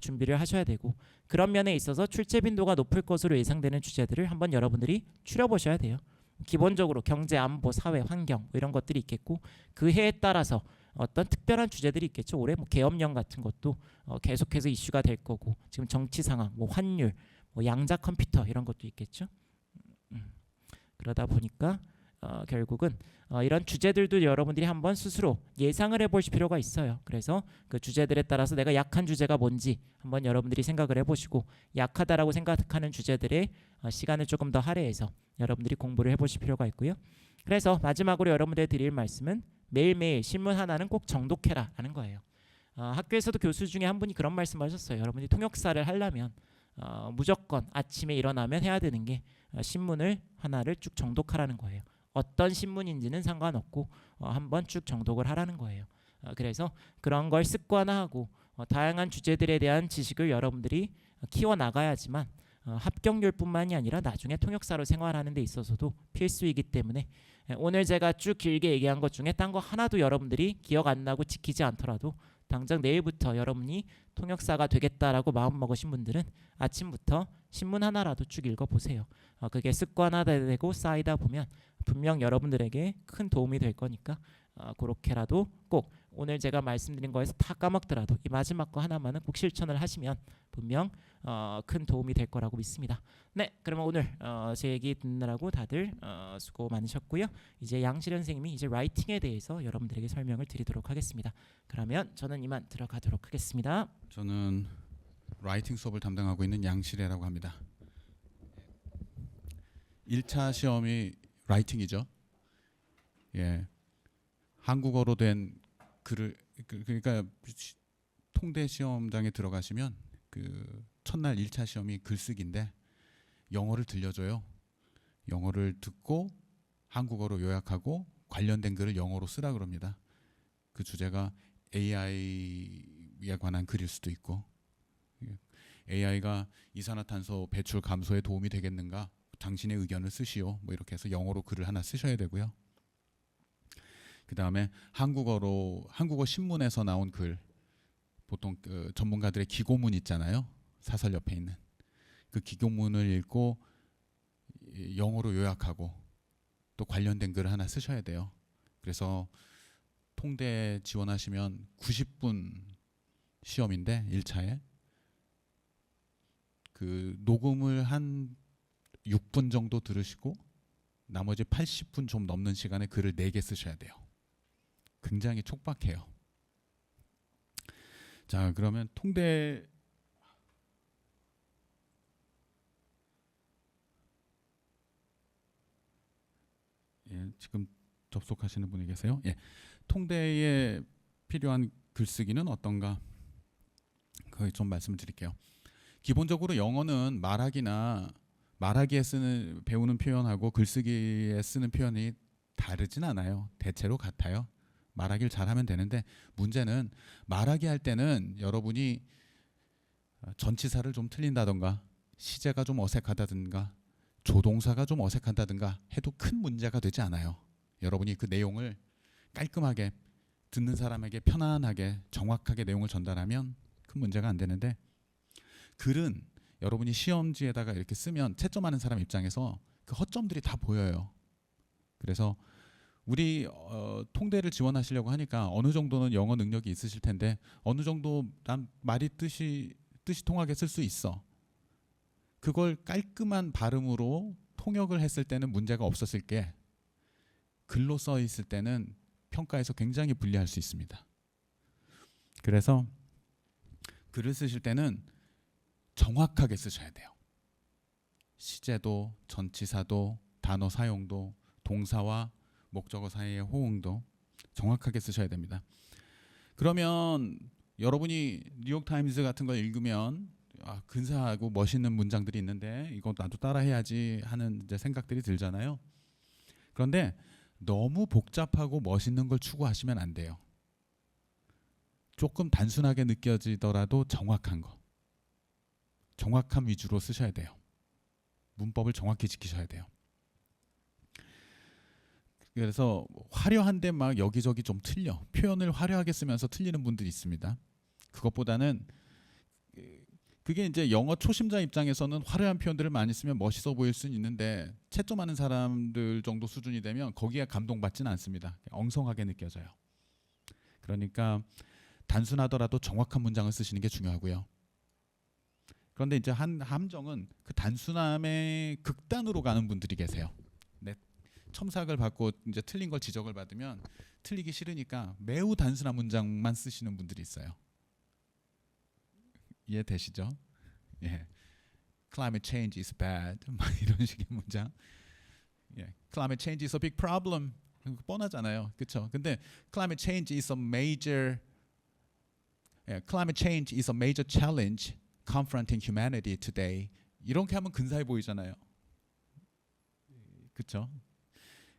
준비를 하셔야 되고, 그런 면에 있어서 출제 빈도가 높을 것으로 예상되는 주제들을 한번 여러분들이 추려보셔야 돼요. 기본적으로 경제, 안보, 사회, 환경 뭐 이런 것들이 있겠고, 그 해에 따라서 어떤 특별한 주제들이 있겠죠. 올해 뭐 계엄령 같은 것도 계속해서 이슈가 될 거고, 지금 정치 상황, 뭐 환율, 뭐 양자 컴퓨터 이런 것도 있겠죠. 그러다 보니까 결국은 이런 주제들도 여러분들이 한번 스스로 예상을 해볼 필요가 있어요. 그래서 그 주제들에 따라서 내가 약한 주제가 뭔지 한번 여러분들이 생각을 해보시고, 약하다라고 생각하는 주제들의 시간을 조금 더 할애해서 여러분들이 공부를 해보실 필요가 있고요. 그래서 마지막으로 여러분들이 드릴 말씀은 매일매일 신문 하나는 꼭 정독해라 라는 거예요. 학교에서도 교수 중에 한 분이 그런 말씀을 하셨어요. 여러분이 통역사를 하려면 무조건 아침에 일어나면 해야 되는 게 신문을 하나를 쭉 정독하라는 거예요. 어떤 신문인지는 상관없고 한번 쭉 정독을 하라는 거예요. 그래서 그런 걸 습관화하고 다양한 주제들에 대한 지식을 여러분들이 키워나가야지만 합격률뿐만이 아니라 나중에 통역사로 생활하는 데 있어서도 필수이기 때문에, 오늘 제가 쭉 길게 얘기한 것 중에 딴 거 하나도 여러분들이 기억 안 나고 지키지 않더라도 당장 내일부터 여러분이 통역사가 되겠다라고 마음먹으신 분들은 아침부터 신문 하나라도 쭉 읽어보세요. 그게 습관화되고 쌓이다 보면 분명 여러분들에게 큰 도움이 될 거니까 그렇게라도 꼭 오늘 제가 말씀드린 거에서 다 까먹더라도 이 마지막 거 하나만은 꼭 실천을 하시면 분명 큰 도움이 될 거라고 믿습니다. 네, 그러면 오늘 제 얘기 듣느라고 다들 수고 많으셨고요. 이제 양실현 선생님이 이제 라이팅에 대해서 여러분들에게 설명을 드리도록 하겠습니다. 그러면 저는 이만 들어가도록 하겠습니다. 저는 라이팅 수업을 담당하고 있는 양실애라고 합니다. 1차 시험이 라이팅이죠. 예, 한국어로 된 글을 그러니까 통대 시험장에 들어가시면 그 첫날 1차 시험이 글쓰기인데 영어를 들려줘요. 영어를 듣고 한국어로 요약하고 관련된 글을 영어로 쓰라 그럽니다. 그 주제가 AI에 관한 글일 수도 있고, AI가 이산화탄소 배출 감소에 도움이 되겠는가? 당신의 의견을 쓰시오. 뭐 이렇게 해서 영어로 글을 하나 쓰셔야 되고요. 그 다음에 한국어 신문에서 나온 글, 보통 그 전문가들의 기고문 있잖아요. 사설 옆에 있는 그 기고문을 읽고 영어로 요약하고 또 관련된 글을 하나 쓰셔야 돼요. 그래서 통대 지원하시면 90분 시험인데 1차에 그 녹음을 한 6분 정도 들으시고 나머지 80분 좀 넘는 시간에 글을 4개 쓰셔야 돼요. 굉장히 촉박해요. 자, 그러면 통대 지금 접속하시는 분이 계세요? 예. 통대에 필요한 글쓰기는 어떤가? 거기 좀 말씀을 드릴게요. 기본적으로 영어는 말하기에 배우는 표현하고 글쓰기에 쓰는 표현이 다르진 않아요. 대체로 같아요. 말하기를 잘하면 되는데, 문제는 말하기 할 때는 여러분이 전치사를 좀 틀린다던가 시제가 좀 어색하다든가 조동사가 좀 어색하다든가 해도 큰 문제가 되지 않아요. 여러분이 그 내용을 깔끔하게 듣는 사람에게 편안하게 정확하게 내용을 전달하면 큰 문제가 안 되는데, 글은 여러분이 시험지에다가 이렇게 쓰면 채점하는 사람 입장에서 그 허점들이 다 보여요. 그래서 우리 통대를 지원하시려고 하니까 어느 정도는 영어 능력이 있으실 텐데 어느 정도 난 말이 뜻이 통하게 쓸 수 있어. 그걸 깔끔한 발음으로 통역을 했을 때는 문제가 없었을 게 글로 써 있을 때는 평가에서 굉장히 불리할 수 있습니다. 그래서 글을 쓰실 때는 정확하게 쓰셔야 돼요. 시제도, 전치사도, 단어 사용도, 동사와 목적어 사이의 호응도 정확하게 쓰셔야 됩니다. 그러면 여러분이 뉴욕타임즈 같은 걸 읽으면 근사하고 멋있는 문장들이 있는데 이거 나도 따라해야지 하는 이제 생각들이 들잖아요. 그런데 너무 복잡하고 멋있는 걸 추구하시면 안 돼요. 조금 단순하게 느껴지더라도 정확한 거, 정확함 위주로 쓰셔야 돼요. 문법을 정확히 지키셔야 돼요. 그래서 화려한데 막 여기저기 좀 틀려. 표현을 화려하게 쓰면서 틀리는 분들이 있습니다. 그것보다는 그게 이제 영어 초심자 입장에서는 화려한 표현들을 많이 쓰면 멋있어 보일 수는 있는데 채점하는 사람들 정도 수준이 되면 거기에 감동받지는 않습니다. 엉성하게 느껴져요. 그러니까 단순하더라도 정확한 문장을 쓰시는 게 중요하고요. 그런데 이제 한 함정은 그 단순함의 극단으로 가는 분들이 계세요. 네, 첨삭을 받고 이제 틀린 걸 지적을 받으면 틀리기 싫으니까 매우 단순한 문장만 쓰시는 분들이 있어요. 이해되시죠? 예. Climate change is bad. 막 이런 식의 문장. 예. Climate change is a big problem. 뻔하잖아요. 그렇죠? 근데 climate change is a major climate change is a major challenge confronting humanity today. 이렇게 하면 근사해 보이잖아요. 그렇죠?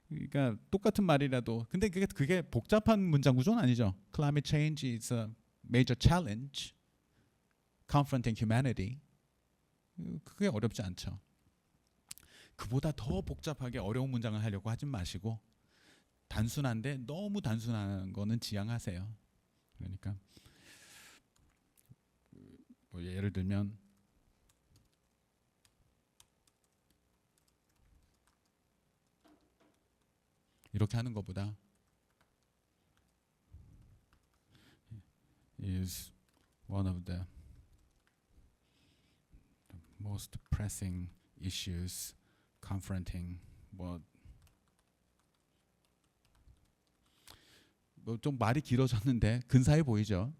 그러니까 똑같은 말이라도 근데 그게 복잡한 문장 구조는 아니죠. Climate change is a major challenge confronting humanity. 그게 어렵지 않죠. 그보다 더 복잡하게 어려운 문장을 하려고 하지 마시고 단순한데 너무 단순한 거는 지양하세요. 그러니까 뭐 예를 들면 이렇게 하는 것보다 is one of the most pressing issues confronting 뭐 좀 말이 길어졌는데 근사해 보이죠.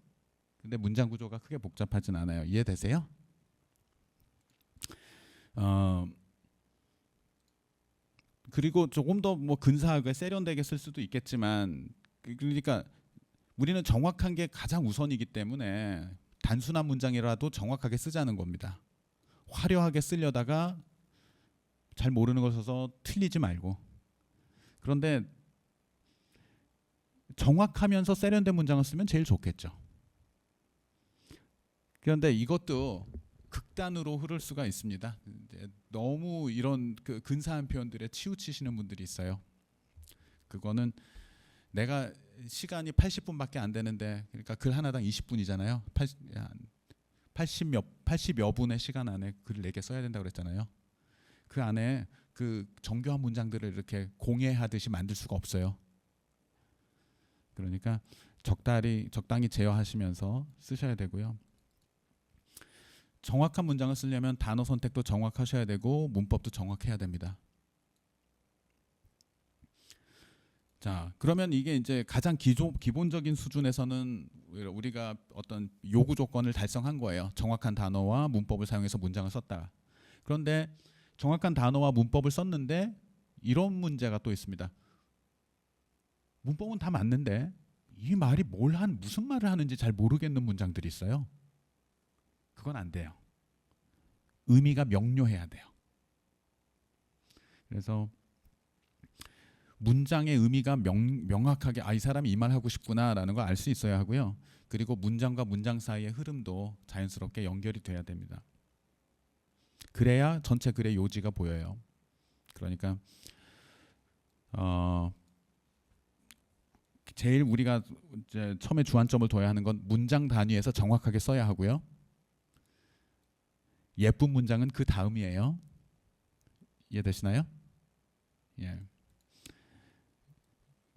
근데 문장 구조가 크게 복잡하진 않아요. 이해되세요? 그리고 조금 더 뭐 근사하게 세련되게 쓸 수도 있겠지만 그러니까 우리는 정확한 게 가장 우선이기 때문에 단순한 문장이라도 정확하게 쓰자는 겁니다. 화려하게 쓰려다가 잘 모르는 걸 써서 틀리지 말고. 그런데 정확하면서 세련된 문장을 쓰면 제일 좋겠죠. 그런데 이것도 극단으로 흐를 수가 있습니다. 너무 이런 그 근사한 표현들에 치우치시는 분들이 있어요. 그거는 내가 시간이 80분밖에 안 되는데 그러니까 글 하나당 20분이잖아요. 80여 분의 시간 안에 글을 4개 써야 된다고 그랬잖아요. 그 안에 그 정교한 문장들을 이렇게 공예하듯이 만들 수가 없어요. 그러니까 적당히 제어하시면서 쓰셔야 되고요. 정확한 문장을 쓰려면 단어 선택도 정확하셔야 되고 문법도 정확해야 됩니다. 자, 그러면 이게 이제 가장 기본적인 수준에서는 우리가 어떤 요구 조건을 달성한 거예요. 정확한 단어와 문법을 사용해서 문장을 썼다. 그런데 정확한 단어와 문법을 썼는데 이런 문제가 또 있습니다. 문법은 다 맞는데 이 말이 무슨 말을 하는지 잘 모르겠는 문장들이 있어요. 그건 안 돼요. 의미가 명료해야 돼요. 그래서 문장의 의미가 명확하게 이 사람이 이 말 하고 싶구나라는 걸 알 수 있어야 하고요. 그리고 문장과 문장 사이의 흐름도 자연스럽게 연결이 돼야 됩니다. 그래야 전체 글의 요지가 보여요. 그러니까 제일 우리가 이제 처음에 주안점을 둬야 하는 건 문장 단위에서 정확하게 써야 하고요. 예쁜 문장은 그 다음이에요. 이해되시나요? 예.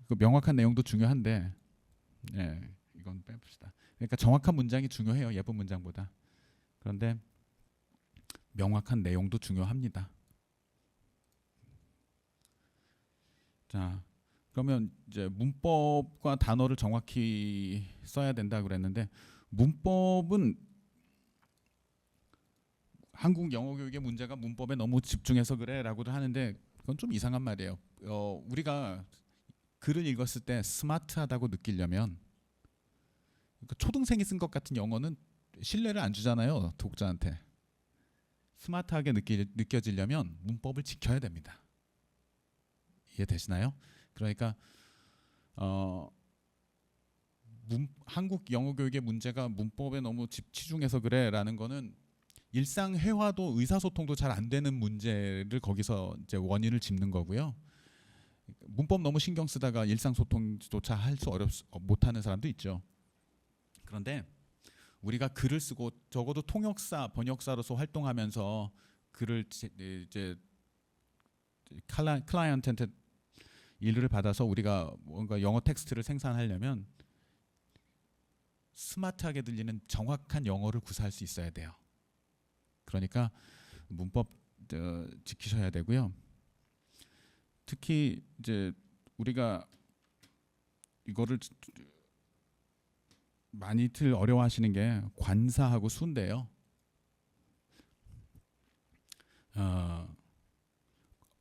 그 명확한 내용도 중요한데, 예, 이건 빼봅시다. 그러니까 정확한 문장이 중요해요. 예쁜 문장보다. 그런데 명확한 내용도 중요합니다. 자, 그러면 이제 문법과 단어를 정확히 써야 된다 그랬는데 문법은 한국 영어 교육의 문제가 문법에 너무 집중해서 그래라고도 하는데 그건 좀 이상한 말이에요. 우리가 글을 읽었을 때 스마트하다고 느끼려면 그러니까 초등생이 쓴 것 같은 영어는 신뢰를 안 주잖아요. 독자한테. 스마트하게 느껴지려면 문법을 지켜야 됩니다. 이해되시나요? 그러니까 한국 영어 교육의 문제가 문법에 너무 치중해서 그래라는 거는 일상 회화도 의사소통도 잘 안 되는 문제를 거기서 이제 원인을 짚는 거고요. 문법 너무 신경 쓰다가 일상소통조차 할 수 못하는 사람도 있죠. 그런데 우리가 글을 쓰고 적어도 통역사, 번역사로서 활동하면서 글을 이제 클라이언트한테 일을 받아서 우리가 뭔가 영어 텍스트를 생산하려면 스마트하게 들리는 정확한 영어를 구사할 수 있어야 돼요. 그러니까 문법 지키셔야 되고요. 특히 이제 우리가 이거를 많이들 어려워하시는 게 관사하고 수인데요.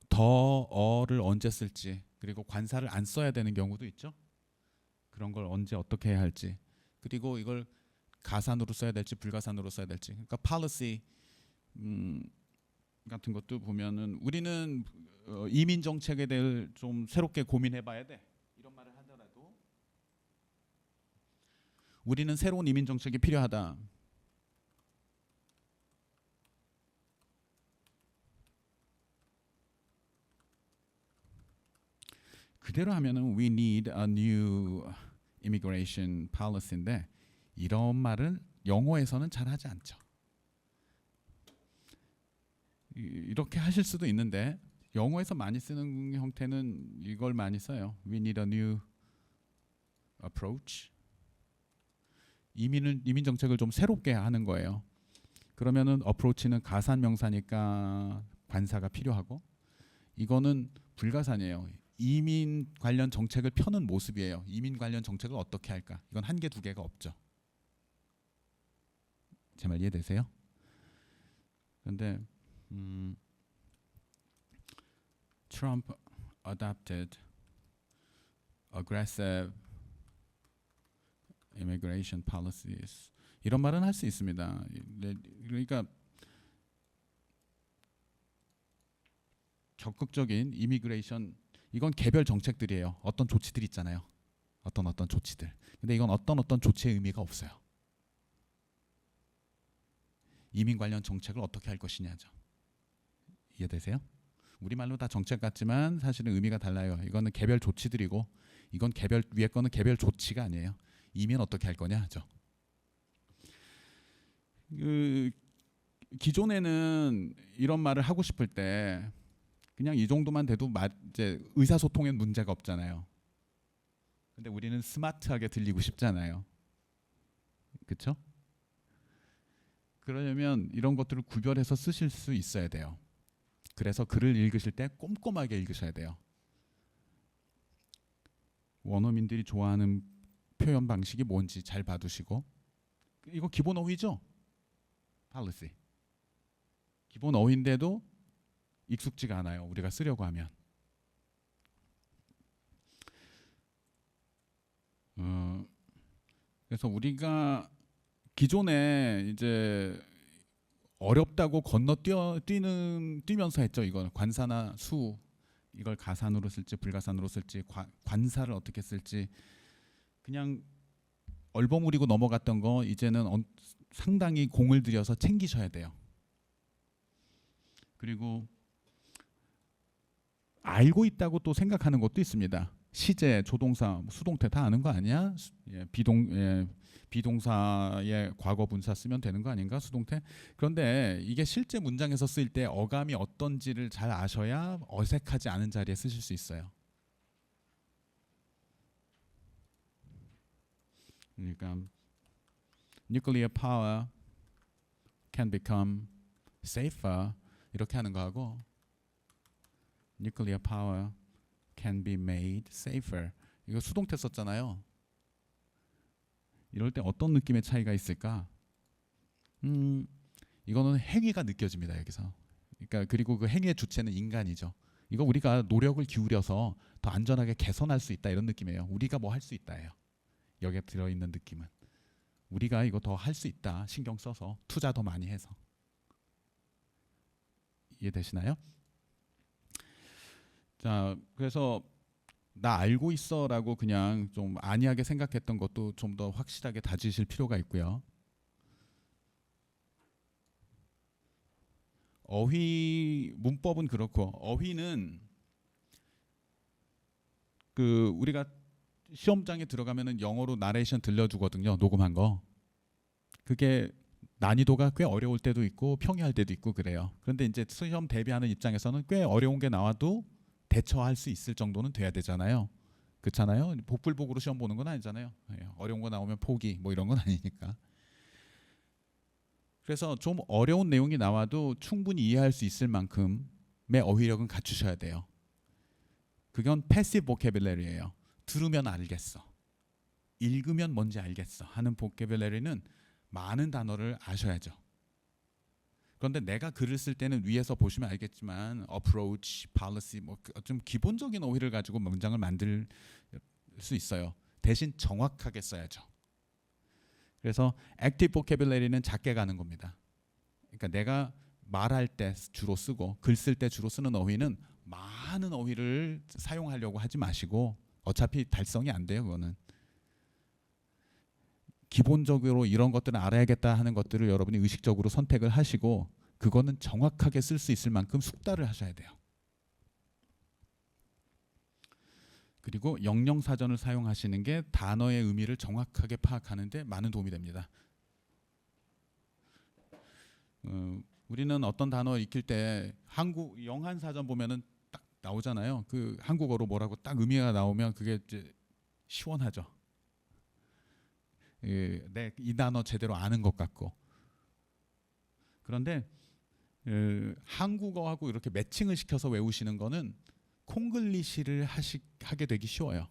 더어를 언제 쓸지, 그리고 관사를 안 써야 되는 경우도 있죠. 그런 걸 언제 어떻게 해야 할지, 그리고 이걸 가산으로 써야 될지 불가산으로 써야 될지. 그러니까 policy 같은 것도 보면은 우리는 이민 정책에 대해 좀 새롭게 고민해봐야 돼. 이런 말을 하더라도 우리는 새로운 이민 정책이 필요하다. 그대로 하면은 we need a new immigration policy인데 이런 말을 영어에서는 잘 하지 않죠. 이렇게 하실 수도 있는데 영어에서 많이 쓰는 형태는 이걸 많이 써요. We need a new approach. 이민 정책을 좀 새롭게 하는 거예요. 그러면은 approach는 가산 명사니까 관사가 필요하고, 이거는 불가산이에요. 이민 관련 정책을 펴는 모습이에요. 이민 관련 정책을 어떻게 할까? 이건 한 개, 두 개가 없죠. 제 말 이해되세요? 그런데 Trump adopted aggressive immigration policies. 이런 말은 할 수 있습니다. 그러니까 적극적인 이미그레이션, 이건 개별 정책들이에요. 어떤 조치들 있잖아요. 어떤 조치들. 근데 이건 어떤 조치의 의미가 없어요. 이민 관련 정책을 어떻게 할 것이냐죠. 이해되세요? 우리말로 다 정책 같지만 사실은 의미가 달라요. 이거는 개별 조치들이고, 이건 개별 위에 거는 개별 조치가 아니에요. 이민 어떻게 할 거냐 하죠. 기존에는 이런 말을 하고 싶을 때 그냥 이 정도만 돼도 이제 의사소통엔 문제가 없잖아요. 근데 우리는 스마트하게 들리고 싶잖아요. 그렇죠? 그러려면 이런 것들을 구별해서 쓰실 수 있어야 돼요. 그래서 글을 읽으실 때 꼼꼼하게 읽으셔야 돼요. 원어민들이 좋아하는 표현 방식이 뭔지 잘 봐두시고, 이거 기본 어휘죠? policy. 기본 어휘인데도 익숙지가 않아요. 우리가 쓰려고 하면. 그래서 우리가 기존에 이제 어렵다고 뛰면서 했죠. 이건 관사나 수, 이걸 가산으로 쓸지 불가산으로 쓸지, 관사를 어떻게 쓸지 그냥 얼버무리고 넘어갔던 거 이제는 상당히 공을 들여서 챙기셔야 돼요. 그리고 알고 있다고 또 생각하는 것도 있습니다. 시제, 조동사, 수동태 다 아는 거 아니야? 비동사의 과거 분사 쓰면 되는 거 아닌가? 수동태. 그런데 이게 실제 문장에서 쓰일 때 어감이 어떤지를 잘 아셔야 어색하지 않은 자리에 쓰실 수 있어요. 그러니까 nuclear power can become safer 이렇게 하는 거하고 nuclear power can be made safer, 이거 수동태 썼잖아요. 이럴 때 어떤 느낌의 차이가 있을까? 이거는 행위가 느껴집니다, 여기서. 그러니까 그리고 그 행위의 주체는 인간이죠. 이거 우리가 노력을 기울여서 더 안전하게 개선할 수 있다, 이런 느낌이에요. 우리가 뭐 할 수 있다예요. 여기에 들어있는 느낌은 우리가 이거 더 할 수 있다, 신경 써서 투자 더 많이 해서. 이해되시나요? 자, 그래서 나 알고 있어라고 그냥 좀 안이하게 생각했던 것도 좀 더 확실하게 다지실 필요가 있고요. 어휘 문법은 그렇고, 어휘는 그 우리가 시험장에 들어가면은 영어로 나레이션 들려주거든요. 녹음한 거. 그게 난이도가 꽤 어려울 때도 있고 평이할 때도 있고 그래요. 그런데 이제 시험 대비하는 입장에서는 꽤 어려운 게 나와도 대처할 수 있을 정도는 돼야 되잖아요. 그렇잖아요. 복불복으로 시험 보는 건 아니잖아요. 예, 어려운 거 나오면 포기 뭐 이런 건 아니니까. 그래서 좀 어려운 내용이 나와도 충분히 이해할 수 있을 만큼의 어휘력은 갖추셔야 돼요. 그건 패시브 보캐블러리예요. 들으면 알겠어. 읽으면 뭔지 알겠어 하는 보캐블러리는 많은 단어를 아셔야죠. 그런데 내가 글을 쓸 때는 위에서 보시면 알겠지만 approach, policy 뭐 좀 기본적인 어휘를 가지고 문장을 만들 수 있어요. 대신 정확하게 써야죠. 그래서 active vocabulary는 작게 가는 겁니다. 그러니까 내가 말할 때 주로 쓰고 글 쓸 때 주로 쓰는 어휘는 많은 어휘를 사용하려고 하지 마시고 어차피 달성이 안 돼요. 그거는. 기본적으로 이런 것들은 알아야겠다 하는 것들을 여러분이 의식적으로 선택을 하시고 그거는 정확하게 쓸 수 있을 만큼 숙달을 하셔야 돼요. 그리고 영영사전을 사용하시는 게 단어의 의미를 정확하게 파악하는 데 많은 도움이 됩니다. 우리는 어떤 단어 익힐 때 한국 영한사전 보면은 딱 나오잖아요. 그 한국어로 뭐라고 딱 의미가 나오면 그게 이제 시원하죠. 이 단어 제대로 아는 것 같고. 그런데 한국어하고 이렇게 매칭을 시켜서 외우시는 거는 콩글리시를 하게 되기 쉬워요.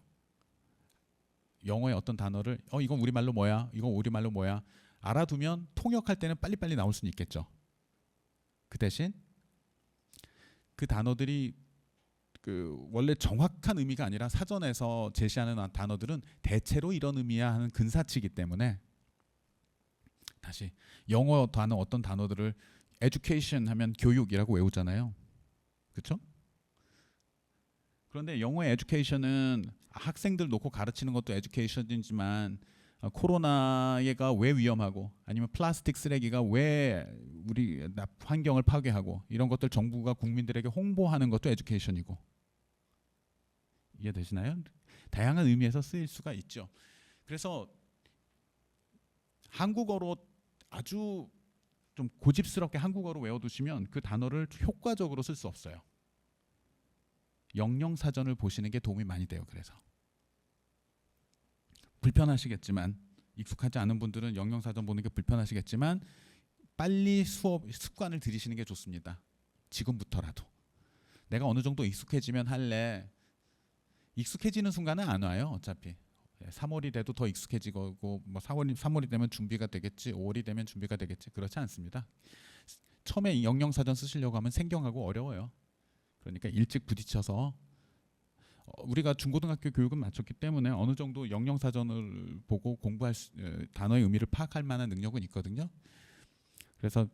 영어의 어떤 단어를 이건 우리말로 뭐야? 이건 우리말로 뭐야? 알아두면 통역할 때는 빨리빨리 나올 수는 있겠죠. 그 대신 그 단어들이 원래 정확한 의미가 아니라 사전에서 제시하는 단어들은 대체로 이런 의미야 하는 근사치이기 때문에 다시 영어 단어 어떤 단어들을 education 하면 교육이라고 외우잖아요. 그렇죠? 그런데 영어의 education은 학생들 놓고 가르치는 것도 education이지만 코로나가 왜 위험하고 아니면 플라스틱 쓰레기가 왜 우리 환경을 파괴하고 이런 것들 정부가 국민들에게 홍보하는 것도 education이고 이해되시나요? 다양한 의미에서 쓰일 수가 있죠. 그래서 한국어로 아주 좀 고집스럽게 한국어로 외워두시면 그 단어를 효과적으로 쓸 수 없어요. 영영사전을 보시는 게 도움이 많이 돼요. 그래서 불편하시겠지만 익숙하지 않은 분들은 영영사전 보는 게 불편하시겠지만 빨리 습관을 들이시는 게 좋습니다. 지금부터라도. 내가 어느 정도 익숙해지면 할래. 익숙해지는 순간은 안 와요. 어차피 3월이 돼도 더 익숙해지고 뭐 3월이 되면 준비가 되겠지. 5월이 되면 준비가 되겠지. 그렇지 않습니다. 처음에 영영사전 쓰시려고 하면 생경하고 어려워요. 그러니까 일찍 부딪혀서 우리가 중고등학교 교육은 마쳤기 때문에 어느 정도 영영사전을 보고 공부할 단어의 의미를 파악할 만한 능력은 있거든요. 그래서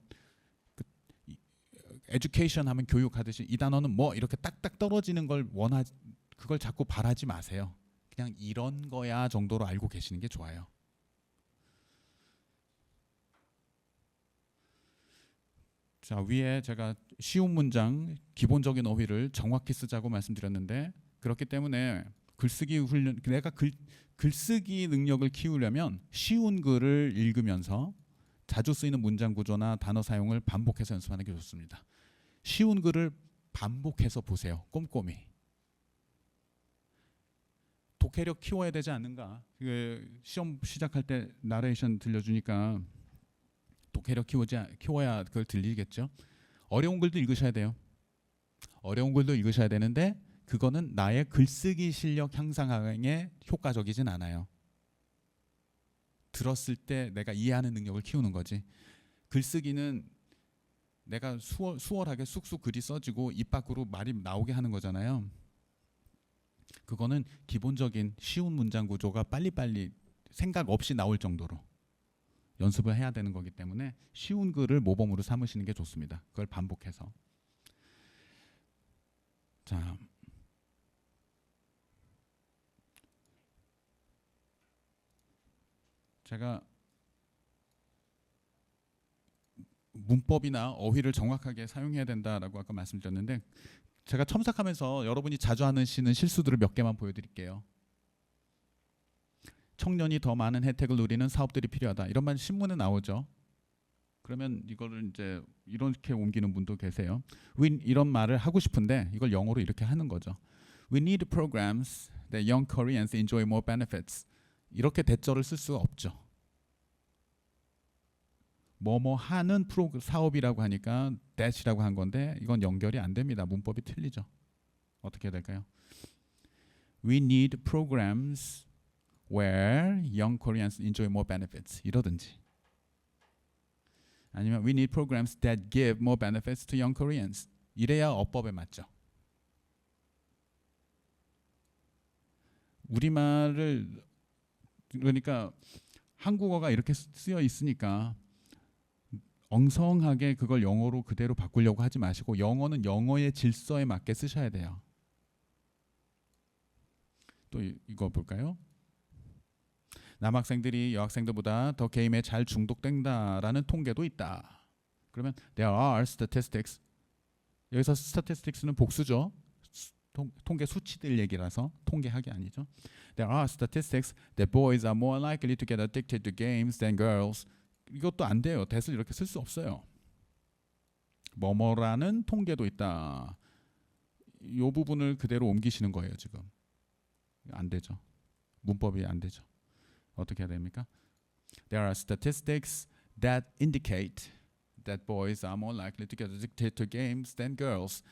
education 하면 교육하듯이 이 단어는 뭐 이렇게 딱딱 떨어지는 걸 그걸 자꾸 바라지 마세요. 그냥 이런 거야 정도로 알고 계시는 게 좋아요. 자, 위에 제가 쉬운 문장, 기본적인 어휘를 정확히 쓰자고 말씀드렸는데 그렇기 때문에 글쓰기 훈련, 내가 글쓰기 능력을 키우려면 쉬운 글을 읽으면서 자주 쓰이는 문장 구조나 단어 사용을 반복해서 연습하는 게 좋습니다. 쉬운 글을 반복해서 보세요. 꼼꼼히. 독해력 키워야 되지 않는가? 시험 시작할 때 나레이션 들려주니까 독해력 키워야 그걸 들리겠죠. 어려운 글도 읽으셔야 돼요. 어려운 글도 읽으셔야 되는데 그거는 나의 글쓰기 실력 향상에 효과적이진 않아요. 들었을 때 내가 이해하는 능력을 키우는 거지. 글쓰기는 내가 수월하게 쑥쑥 글이 써지고 입 밖으로 말이 나오게 하는 거잖아요. 그거는 기본적인 쉬운 문장 구조가 빨리빨리 생각 없이 나올 정도로 연습을 해야 되는 거기 때문에 쉬운 글을 모범으로 삼으시는 게 좋습니다. 그걸 반복해서. 자, 제가 문법이나 어휘를 정확하게 사용해야 된다라고 아까 말씀드렸는데 제가 첨삭하면서 여러분이 자주 하시는 실수들을 몇 개만 보여드릴게요. 청년이 더 많은 혜택을 누리는 사업들이 필요하다. 이런 말 신문에 나오죠. 그러면 이거를 이제 이렇게 옮기는 분도 계세요. 이런 말을 하고 싶은데 이걸 영어로 이렇게 하는 거죠. We need programs that young Koreans enjoy more benefits. 이렇게 대절을 쓸 수가 없죠. 뭐뭐 하는 사업이라고 하니까 that이라고 한 건데 이건 연결이 안 됩니다. 문법이 틀리죠. 어떻게 해야 될까요? We need programs where young Koreans enjoy more benefits. 이러든지. 아니면 we need programs that give more benefits to young Koreans. 이래야 어법에 맞죠. 우리말을 그러니까 한국어가 이렇게 쓰여 있으니까 엉성하게 그걸 영어로 그대로 바꾸려고 하지 마시고 영어는 영어의 질서에 맞게 쓰셔야 돼요. 또 이거 볼까요? 남학생들이 여학생들보다 더 게임에 잘 중독된다라는 통계도 있다. 그러면 there are statistics. 여기서 statistic스는 복수죠. 통계 수치들 얘기라서 통계학이 아니죠. There are statistics that boys are more likely to get addicted to games than girls. 이것도 안 돼요. that을 이렇게 쓸 수 없어요. 뭐뭐라는 통계도 있다. 이 부분을 그대로 옮기시는 거예요. 지금 안 되죠. 문법이 안 되죠. 어떻게 해야 됩니까? There are statistics that indicate that boys are more likely to get addicted to games than girls.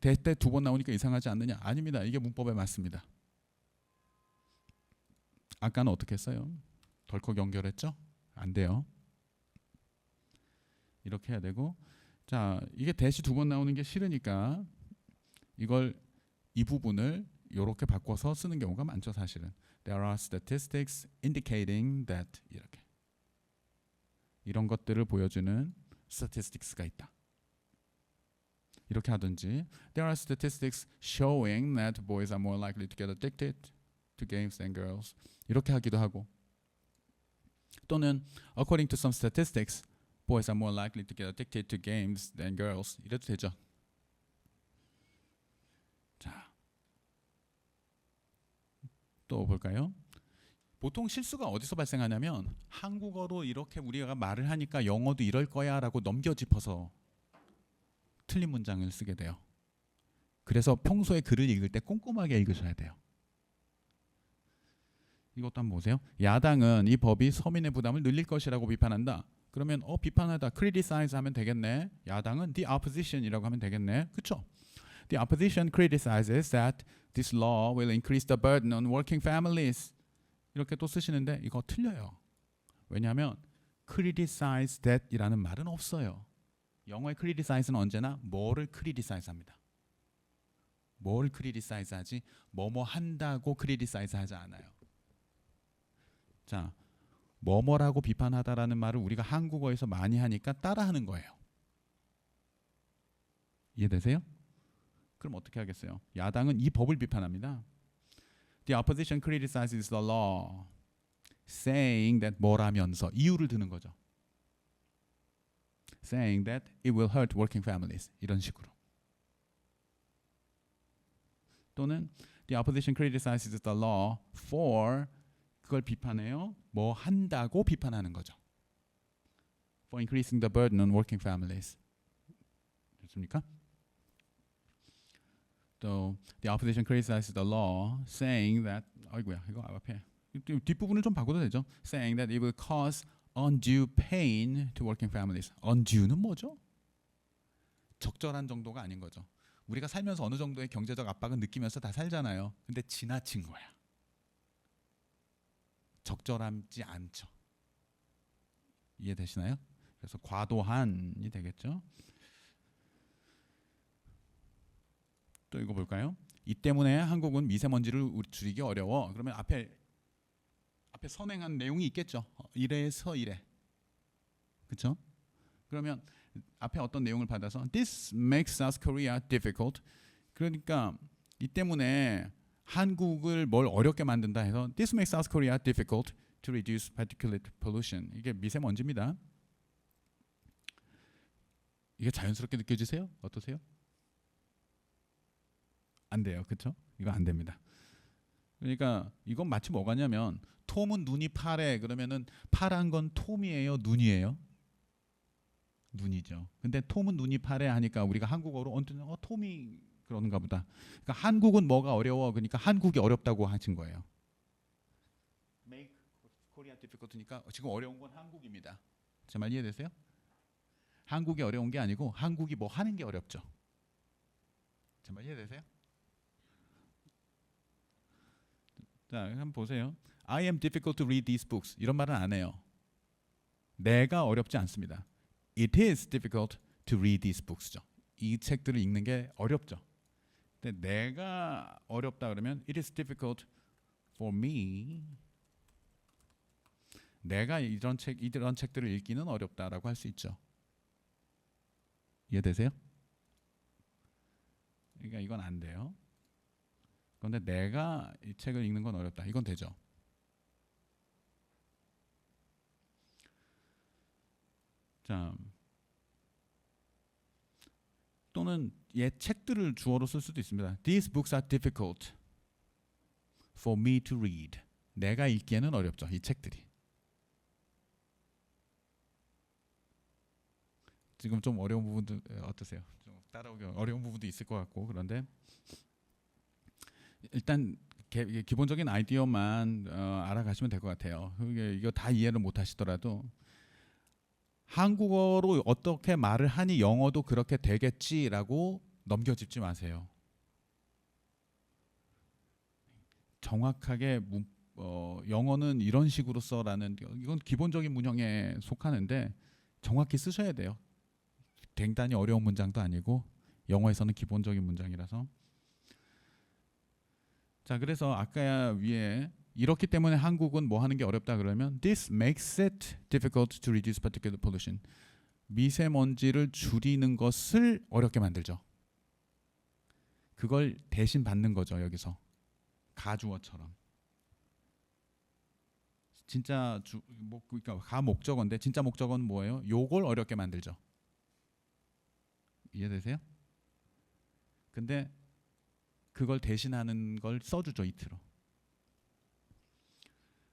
대때 두 번 나오니까 이상하지 않느냐? 아닙니다. 이게 문법에 맞습니다. 아까는 어떻게 했어요? 덜컥 연결했죠? 안 돼요. 이렇게 해야 되고, 자 이게 대시 두 번 나오는 게 싫으니까 이 부분을 이렇게 바꿔서 쓰는 경우가 많죠. 사실은 There are statistics indicating that 이렇게 이런 것들을 보여주는 statistics가 있다. 이렇게 하든지 There are statistics showing that boys are more likely to get addicted to games than girls. 이렇게 하기도 하고 또는 According to some statistics, boys are more likely to get addicted to games than girls. 이래도 되죠. 자, 또 볼까요? 보통 실수가 어디서 발생하냐면 한국어로 이렇게 우리가 말을 하니까 영어도 이럴 거야 라고 넘겨짚어서 틀린 문장을 쓰게 돼요. 그래서 평소에 글을 읽을 때 꼼꼼하게 읽으셔야 돼요. 이것도 한번 보세요. 야당은 이 법이 서민의 부담을 늘릴 것이라고 비판한다. 그러면 비판하다 criticize 하면 되겠네. 야당은 the opposition이라고 하면 되겠네. 그렇죠? The opposition criticizes that this law will increase the burden on working families. 이렇게 또 쓰시는데 이거 틀려요. 왜냐하면 criticize that 이라는 말은 없어요. 영어의 criticize는 언제나 뭐를 criticize 합니다. 뭐를 criticize 하지 뭐뭐 한다고 criticize 하지 않아요. 자, 뭐뭐라고 비판하다라는 말을 우리가 한국어에서 많이 하니까 따라하는 거예요. 이해되세요? 그럼 어떻게 하겠어요? 야당은 이 법을 비판합니다. The opposition criticizes the law, saying that 뭐라면서 이유를 드는 거죠. Saying that it will hurt working families. 이런 식으로. 또는 the opposition criticizes the law for 그걸 비판해요. 뭐 한다고 비판하는 거죠. For increasing the burden on working families. 됐습니까? 또 the opposition criticizes the law, saying that 아이고야 이거 앞에 뒷부분을 좀 바꿔도 되죠. Saying that it will cause undue pain to working families. undue는 뭐죠? 적절한 정도가 아닌 거죠. 우리가 살면서 어느 정도의 경제적 압박은 느끼면서 다 살잖아요. 근데 지나친 거야. 적절하지 않죠. 이해되시나요? 그래서 과도한이 되겠죠. 또 이거 볼까요? 이 때문에 한국은 미세먼지를 줄이기 어려워. 그러면 앞에 선행한 내용이 있겠죠. 이래서 이래. 그렇죠? 그러면 앞에 어떤 내용을 받아서 This makes South Korea difficult. 그러니까 이 때문에 한국을 뭘 어렵게 만든다 해서 This makes South Korea difficult to reduce particulate pollution. 이게 미세먼지입니다. 이게 자연스럽게 느껴지세요? 어떠세요? 안 돼요, 그렇죠? 이거 안 됩니다. 그러니까 이건 마치 뭐가냐면 톰은 눈이 파래 그러면은 파란 건 톰이에요, 눈이에요? 눈이죠. 근데 톰은 눈이 파래 하니까 우리가 한국어로 언뜻 톰이 그런가 보다. 그러니까 한국은 뭐가 어려워? 그러니까 한국이 어렵다고 하신 거예요. Make Korea difficult니까 지금 어려운 건 한국입니다. 제 말 이해되세요? 한국이 어려운 게 아니고 한국이 뭐 하는 게 어렵죠. 제 말 이해되세요? 자, 한번 보세요. I am difficult to read these books. 이런 말은 안 해요. 내가 어렵지 않습니다. It is difficult to read these books죠. 이 책들을 읽는 게 어렵죠. 근데 내가 어렵다 그러면 it is difficult for me. 내가 이런 책들을 읽기는 어렵다라고 할 수 있죠. 이해되세요? 그러니까 이건 안 돼요. 그런데 내가 이 책을 읽는 건 어렵다. 이건 되죠. 자, 또는 옛 책들을 주어로 쓸 수도 있습니다. These books are difficult for me to read. 내가 읽기에는 어렵죠. 이 책들이. 지금 좀 어려운 부분도 어떠세요? 좀 따라오기 어려운 부분도 있을 것 같고 그런데 일단 기본적인 아이디어만 알아가시면 될 것 같아요. 이거 다 이해를 못 하시더라도 한국어로 어떻게 말을 하니 영어도 그렇게 되겠지라고 넘겨짚지 마세요. 정확하게 영어는 이런 식으로 써라는 이건 기본적인 문형에 속하는데 정확히 쓰셔야 돼요. 굉장히 어려운 문장도 아니고 영어에서는 기본적인 문장이라서. 자, 그래서 아까 위에 이렇기 때문에 한국은 뭐 하는 게 어렵다 그러면 This makes it difficult to reduce particulate pollution. 미세먼지를 줄이는 것을 어렵게 만들죠. 그걸 대신 받는 거죠. 여기서 가주어처럼. 진짜 그러니까 가목적어인데 진짜 목적어는 뭐예요? 요걸 어렵게 만들죠. 이해되세요? 근데 그걸 대신하는 걸 써주죠. 이트로.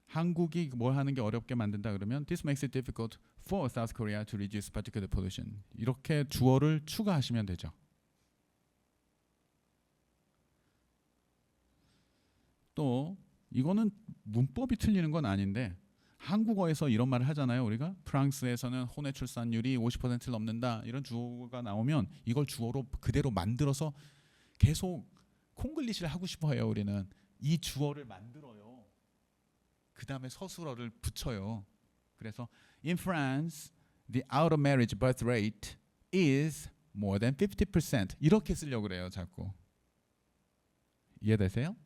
한국이 뭘 하는 게 어렵게 만든다 그러면 This makes it difficult for South Korea to reduce particulate pollution. 이렇게 주어를 추가하시면 되죠. 또 이거는 문법이 틀리는 건 아닌데 한국어에서 이런 말을 하잖아요. 우리가 프랑스에서는 혼외 출산율이 50%를 넘는다. 이런 주어가 나오면 이걸 주어로 그대로 만들어서 계속 콩글리시를 하고 싶어 해요. 우리는 이 주어를 만들어요. 그 다음에 서술어를 붙여요. 그래서 In France, the out of marriage birth rate is more than 50%. 이렇게 쓰려고 그래요. 자꾸. 이해되세요?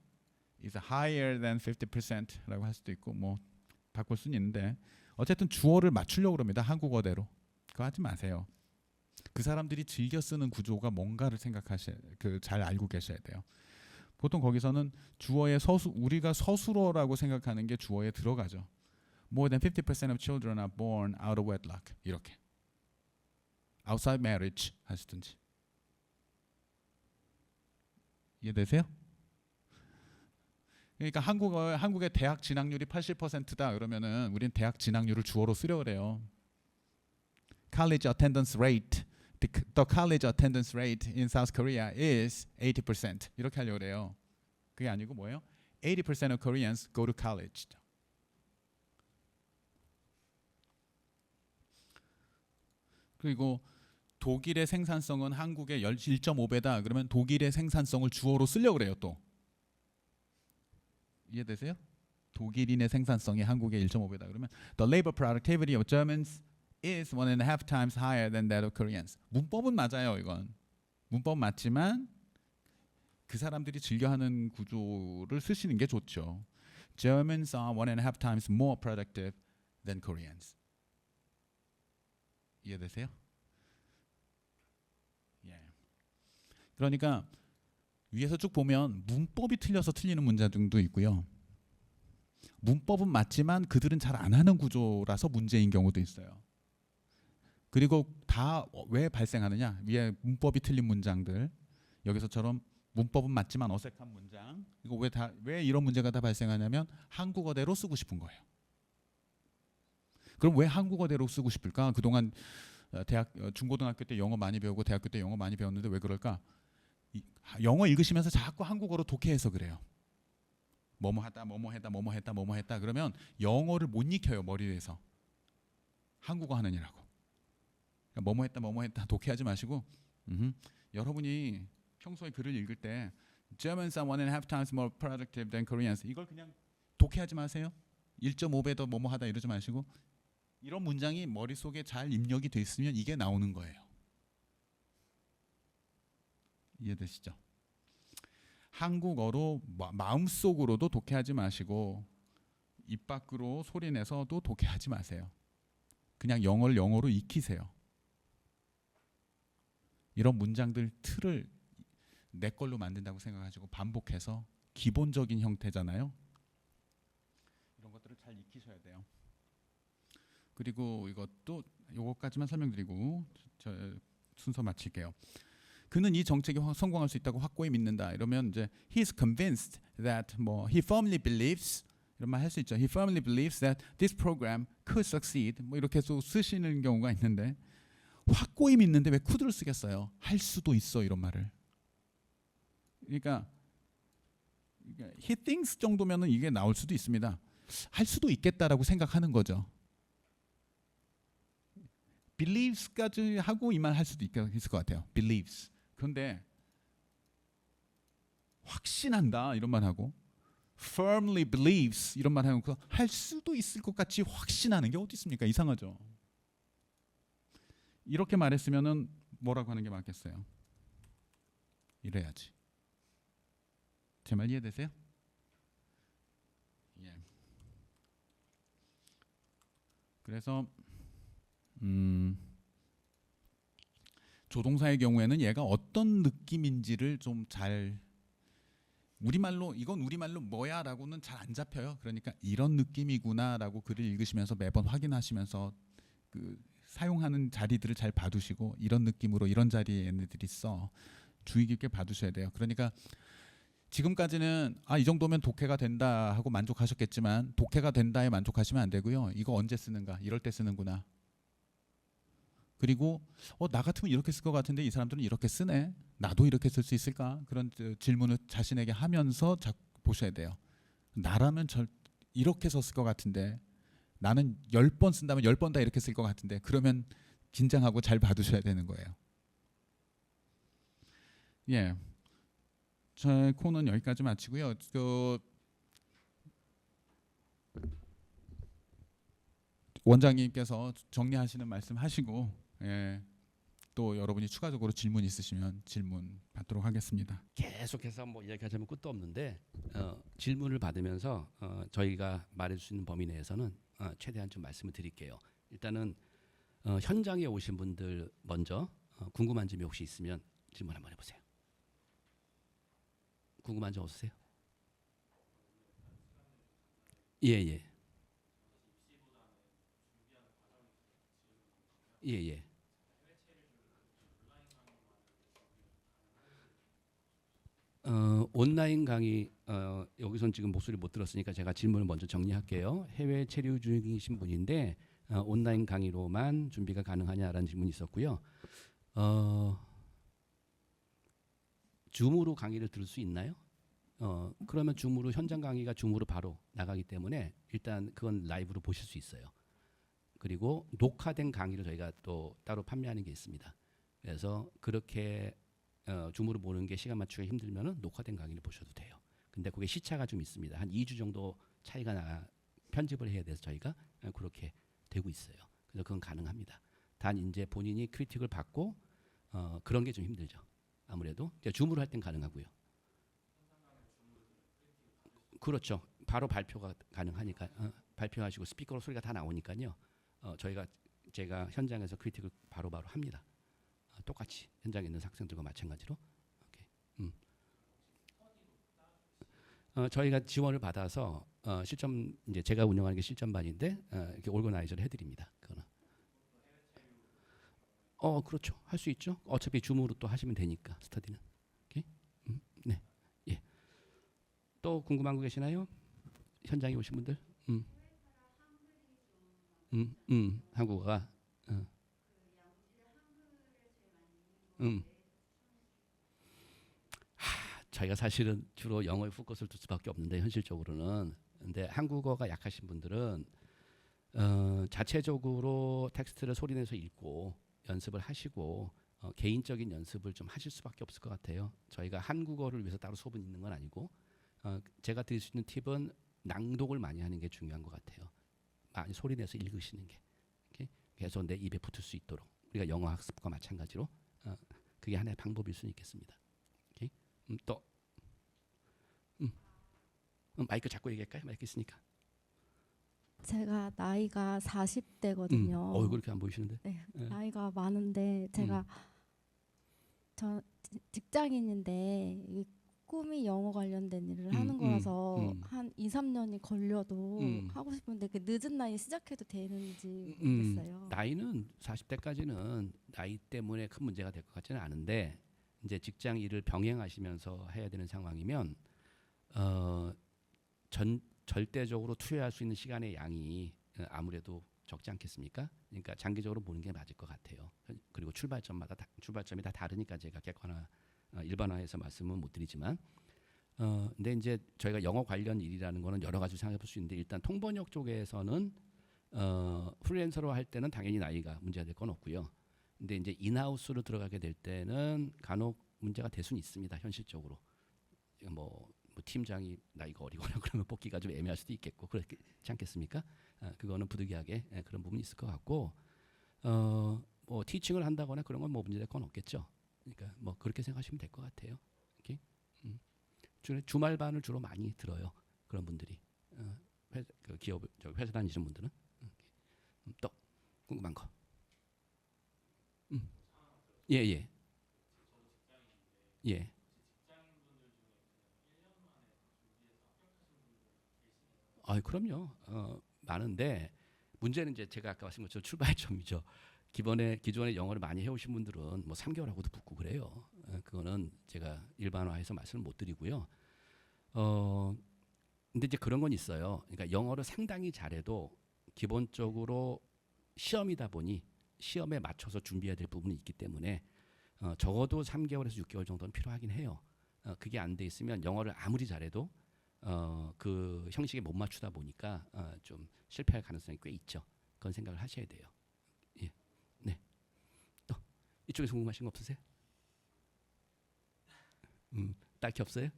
is higher than 50%라고 할 수도 있고 뭐 바꿀 수는 있는데 어쨌든 주어를 맞추려고 그럽니다. 한국어대로. 그거 하지 마세요. 그 사람들이 즐겨 쓰는 구조가 뭔가를 잘 알고 계셔야 돼요. 보통 거기서는 주어의 우리가 서술어라고 생각하는 게 주어에 들어가죠. More than 50% of children are born out of wedlock. 이렇게. outside marriage 하시든지. 이해되세요? 그러니까 한국의 대학 진학률이 80%다 그러면은 우리는 대학 진학률을 주어로 쓰려 그래요. College attendance rate, the college attendance rate in South Korea is 80%. 이렇게 하려고 그래요. 그게 아니고 뭐예요? 80% of Koreans go to college. 그리고 독일의 생산성은 한국의 1.5배다. 그러면 독일의 생산성을 주어로 쓰려고 그래요, 또. 이해되세요? 독일인의 생산성이 한국의 1.5배다. 그러면 the labor productivity of Germans is 1.5 times higher than that of Koreans. 문법은 맞아요, 이건. 문법 맞지만 그 사람들이 즐겨하는 구조를 쓰시는 게 좋죠. Germans are 1.5 times more productive than Koreans. 이해되세요? 예. 그러니까 위에서 쭉 보면 문법이 틀려서 틀리는 문제들도 있고요. 문법은 맞지만 그들은 잘 안 하는 구조라서 문제인 경우도 있어요. 그리고 다 왜 발생하느냐? 위에 문법이 틀린 문장들, 여기서처럼 문법은 맞지만 어색한 문장, 이거 왜 이런 문제가 다 발생하냐면 한국어대로 쓰고 싶은 거예요. 그럼 왜 한국어대로 쓰고 싶을까? 그동안 중고등학교 때 영어 많이 배우고 대학교 때 영어 많이 배웠는데 왜 그럴까? 영어 읽으시면서 자꾸 한국어로 독해해서 그래요. 뭐뭐 하다 뭐뭐 했다 뭐뭐 했다 뭐뭐 했다 그러면 영어를 못 익혀요, 머리에서. 한국어 하느니라고. 그러니까 뭐뭐 했다 뭐뭐 했다 독해하지 마시고 여러분이 평소에 글을 읽을 때 Germans are 1.5 times more productive than Koreans, 이걸 그냥 독해하지 마세요. 1.5배 더 뭐뭐 하다 이러지 마시고 이런 문장이 머릿속에 잘 입력이 돼 있으면 이게 나오는 거예요. 이해되시죠? 한국어로 마음속으로도 독해하지 마시고 입 밖으로 소리내서도 독해하지 마세요. 그냥 영어를 영어로 익히세요. 이런 문장들 틀을 내 걸로 만든다고 생각하시고 반복해서 기본적인 형태잖아요. 이런 것들을 잘 익히셔야 돼요. 그리고 이것도 요거까지만 설명드리고 저 순서 마칠게요. 그는 이 정책이 성공할 수 있다고 확고히 믿는다. 이러면 이제 he's convinced that he firmly believes 이런 말 할 수 있죠. He firmly believes that this program could succeed. 이렇게 해서 쓰시는 경우가 있는데 확고히 믿는데 왜 could를 쓰겠어요? 할 수도 있어 이런 말을. 그러니까 he thinks 정도면은 이게 나올 수도 있습니다. 할 수도 있겠다라고 생각하는 거죠. believes까지 하고 이 말 할 수도 있을 것 같아요. believes. 그런데 확신한다 이런 말 하고 firmly believes 이런 말 하고 할 수도 있을 것 같이 확신하는 게 어디 있습니까? 이상하죠. 이렇게 말했으면은 뭐라고 하는 게 맞겠어요? 이래야지. 제 말 이해되세요? 예. 그래서 조동사의 경우에는 얘가 어떤 느낌인지를 좀 잘 우리말로 이건 우리말로 뭐야라고는 잘 안 잡혀요. 그러니까 이런 느낌이구나라고 글을 읽으시면서 매번 확인하시면서 그 사용하는 자리들을 잘 봐두시고 이런 느낌으로 이런 자리에 얘네들이 써 주의 깊게 봐두셔야 돼요. 그러니까 지금까지는 이 정도면 독해가 된다 하고 만족하셨겠지만 독해가 된다에 만족하시면 안 되고요. 이거 언제 쓰는가? 이럴 때 쓰는구나. 그리고 나 같으면 이렇게 쓸 것 같은데 이 사람들은 이렇게 쓰네. 나도 이렇게 쓸 수 있을까? 그런 질문을 자신에게 하면서 보셔야 돼요. 나라면 이렇게 썼을 것 같은데 나는 10번 쓴다면 10번 다 이렇게 쓸 것 같은데 그러면 긴장하고 잘 봐두셔야 되는 거예요. 예, 제 코는 여기까지 마치고요. 원장님께서 정리하시는 말씀 하시고 또 여러분이 추가적으로 질문 있으시면 질문 받도록 하겠습니다. 계속해서 이야기하자면 끝도 없는데 질문을 받으면서 저희가 말할 수 있는 범위 내에서는 최대한 좀 말씀을 드릴게요. 일단은 현장에 오신 분들 먼저 궁금한 점이 혹시 있으면 질문 한번 해보세요. 궁금한 점 없으세요? 예. 예. 온라인 강의 여기선 지금 목소리 못 들었으니까 제가 질문을 먼저 정리할게요. 해외 체류 중이신 분인데 온라인 강의로만 준비가 가능하냐라는 질문이 있었고요. 줌으로 강의를 들을 수 있나요? 그러면 줌으로 현장 강의가 줌으로 바로 나가기 때문에 일단 그건 라이브로 보실 수 있어요. 그리고 녹화된 강의를 저희가 또 따로 판매하는 게 있습니다. 그래서 그렇게 줌으로 보는 게 시간 맞추기 힘들면은 녹화된 강의를 보셔도 돼요. 근데 그게 시차가 좀 있습니다. 한 2주 정도 차이가 편집을 해야 돼서 저희가 그렇게 되고 있어요. 그래서 그건 가능합니다. 단 이제 본인이 크리틱을 받고 그런 게 좀 힘들죠. 아무래도 줌으로 할 땐 가능하고요. 그렇죠. 바로 발표가 가능하니까 발표하시고 스피커로 소리가 다 나오니까요. 제가 현장에서 크리틱을 바로바로 합니다. 똑같이 현장에 있는 학생들과 마찬가지로. 저희가 지원을 받아서 실전 이제 제가 운영하는 게 실전반인데 이렇게 오거나이저를 해드립니다. 그거는 그렇죠. 할 수 있죠. 어차피 줌으로 또 하시면 되니까 스터디는. 오케이? 네. 예. 또 궁금한 거 계시나요? 현장에 오신 분들? 한국어가. 어. 음. 저희가 사실은 주로 영어에 포커스를 둘 수밖에 없는데 현실적으로는. 근데 한국어가 약하신 분들은 자체적으로 텍스트를 소리내서 읽고 연습을 하시고 개인적인 연습을 좀 하실 수밖에 없을 것 같아요. 저희가 한국어를 위해서 따로 수업은 있는 건 아니고 제가 드릴 수 있는 팁은 낭독을 많이 하는 게 중요한 것 같아요. 많이 소리내서 읽으시는 게. 오케이? 그래서 내 입에 붙을 수 있도록 우리가 영어 학습과 마찬가지로 그게 하나의 방법일 수는 있겠습니다. 오케이? 또 마이크 잡고 얘기할까요? 마이크 있으니까. 제가 나이가 40대거든요. 그렇게 안 보이시는데? 네, 예. 나이가 많은데 제가 저 직장인인데 이 꿈이 영어 관련된 일을 하는 거라서 한 2, 3년이 걸려도 하고 싶은데 그 늦은 나이에 시작해도 되는지 모르겠어요. 나이는 40대까지는 나이 때문에 큰 문제가 될 것 같지는 않은데 이제 직장 일을 병행하시면서 해야 되는 상황이면 절대적으로 투여할 수 있는 시간의 양이 아무래도 적지 않겠습니까? 그러니까 장기적으로 보는 게 맞을 것 같아요. 그리고 출발점이 다 다르니까 제가 객관화 일반화해서 말씀은 못 드리지만 근데 이제 저희가 영어 관련 일이라는 거는 여러 가지 생각해 볼 수 있는데 일단 통번역 쪽에서는 프리랜서로 할 때는 당연히 나이가 문제가 될 건 없고요. 근데 이제 인하우스로 들어가게 될 때는 간혹 문제가 될 수는 있습니다. 현실적으로 뭐 팀장이 나이가 어리거나 그러면 뽑기가 좀 애매할 수도 있겠고 그렇지 않겠습니까? 그거는 부득이하게 그런 부분이 있을 것 같고 뭐 티칭을 한다거나 그런 건 뭐 문제될 건 없겠죠. 그러니까 뭐 그렇게 생각하시면 될 것 같아요. 이렇게 주말반을 주로 많이 들어요. 그런 분들이 그 기업 회사 다니시는 분들은 또 궁금한 거. 예. 예. 그럼요. 많은데 문제는 이제 제가 아까 말씀드린 것처럼 출발점이죠. 기존에 영어를 많이 해오신 분들은 뭐 3개월하고도 붙고 그래요. 그거는 제가 일반화해서 말씀을 못 드리고요. 근데 이제 그런 건 있어요. 그러니까 영어를 상당히 잘해도 기본적으로 시험이다 보니 시험에 맞춰서 준비해야 될 부분이 있기 때문에 적어도 3개월에서 6개월 정도는 필요하긴 해요. 그게 안 돼 있으면 영어를 아무리 잘해도 그 형식에 못 맞추다 보니까 좀 실패할 가능성이 꽤 있죠. 그런 생각을 하셔야 돼요. 예, 네. 또 이쪽에서 궁금하신 거 없으세요? 딱히 없어요?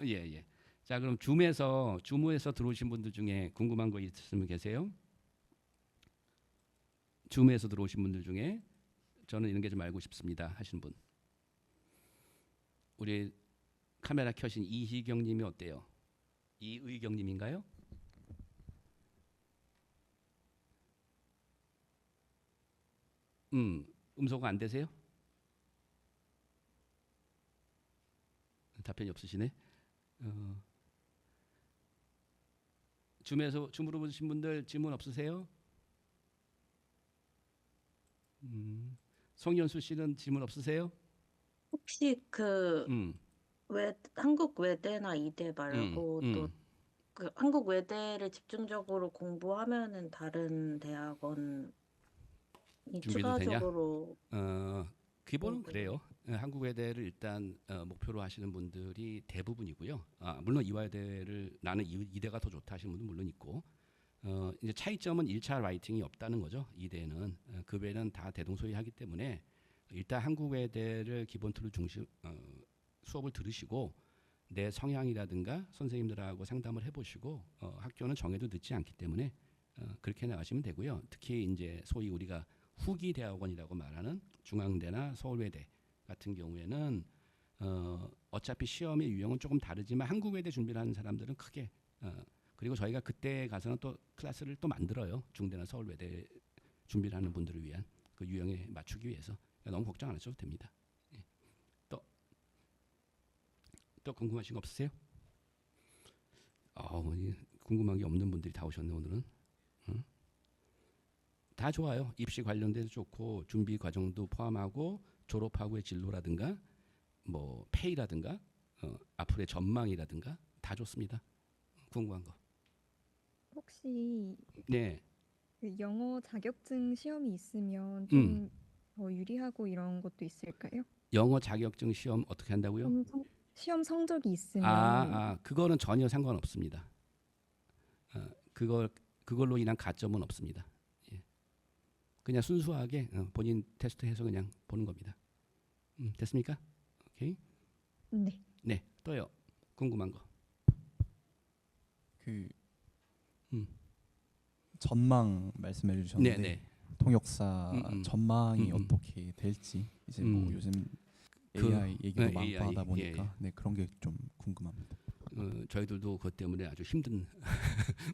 예. 자, 그럼 줌에서 들어오신 분들 중에 궁금한 거 있으면 계세요? 줌에서 들어오신 분들 중에 저는 이런 게 좀 알고 싶습니다 하시는 분. 우리 카메라 켜신 이희경님이 어때요? 이의경님인가요? 음소거 안 되세요? 답변이 없으시네. 줌으로 보신 분들 질문 없으세요? 송현수 씨는 질문 없으세요? 혹시 음, 한국 외대나 이대 음, 말고 또 그 한국 외대를 집중적으로 공부하면은 다른 대학원이 준비도 되냐? 추가적으로 기본은 네. 그래요. 한국 외대를 일단 목표로 하시는 분들이 대부분이고요. 물론 이화여대를 나는 이대가 더 좋다 하시는 분도 물론 있고 이제 차이점은 1차 라이팅이 없다는 거죠. 이대는 그 외에는 다 대동소이하기 때문에 일단 한국 외대를 기본 틀로 수업을 들으시고 내 성향이라든가 선생님들하고 상담을 해보시고 학교는 정해도 늦지 않기 때문에 그렇게 나가시면 되고요. 특히 이제 소위 우리가 후기 대학원이라고 말하는 중앙대나 서울외대 같은 경우에는 어차피 시험의 유형은 조금 다르지만 한국 외대 준비를 하는 사람들은 크게 그리고 저희가 그때 가서는 또 클래스를 또 만들어요. 중대나 서울외대 준비를 하는 분들을 위한 그 유형에 맞추기 위해서 너무 걱정 안 하셔도 됩니다. 예. 또 궁금하신 거 없으세요? 궁금한 게 없는 분들이 다 오셨네 오늘은. 다 좋아요. 입시 관련돼도 좋고 준비 과정도 포함하고 졸업하고의 진로라든가 뭐 페이라든가 앞으로의 전망이라든가 다 좋습니다. 궁금한 거. 혹시 네. 그 영어 자격증 시험이 있으면 음. 좀 더 유리하고 이런 것도 있을까요? 영어 자격증 시험 어떻게 한다고요? 시험 성적이 있으면 그거는 전혀 상관없습니다. 그걸로 인한 가점은 없습니다. 예. 그냥 순수하게 본인 테스트해서 그냥 보는 겁니다. 됐습니까? 오케이. 네. 네, 또요. 궁금한 거. 그 음. 전망 말씀해 주셨는데 네. 통역사 전망이 음. 어떻게 될지 이제 뭐 요즘 AI 얘기도 많고 AI, 하다 보니까 네, 그런 게 좀 궁금합니다. 저희들도 그것 때문에 아주 힘든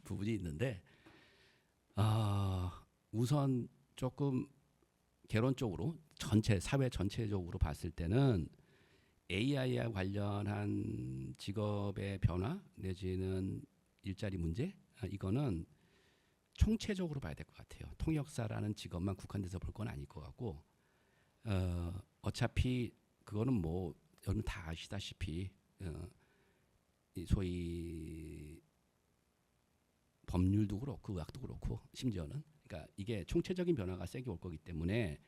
부분이 있는데 우선 조금 개론적으로 사회 전체적으로 봤을 때는 AI와 관련한 직업의 변화 내지는 일자리 문제 이거는 총체적으로 봐야 될 것 같아요. 통역사라는 직업만 국한돼서 볼 건 아닐 것 같고 어차피 그거는 뭐 여러분 다 아시다시피 이 소위 법률도 그렇고 의학도 그렇고 심지어는 그러니까 이게 총체적인 변화가 세게 올 거기 때문에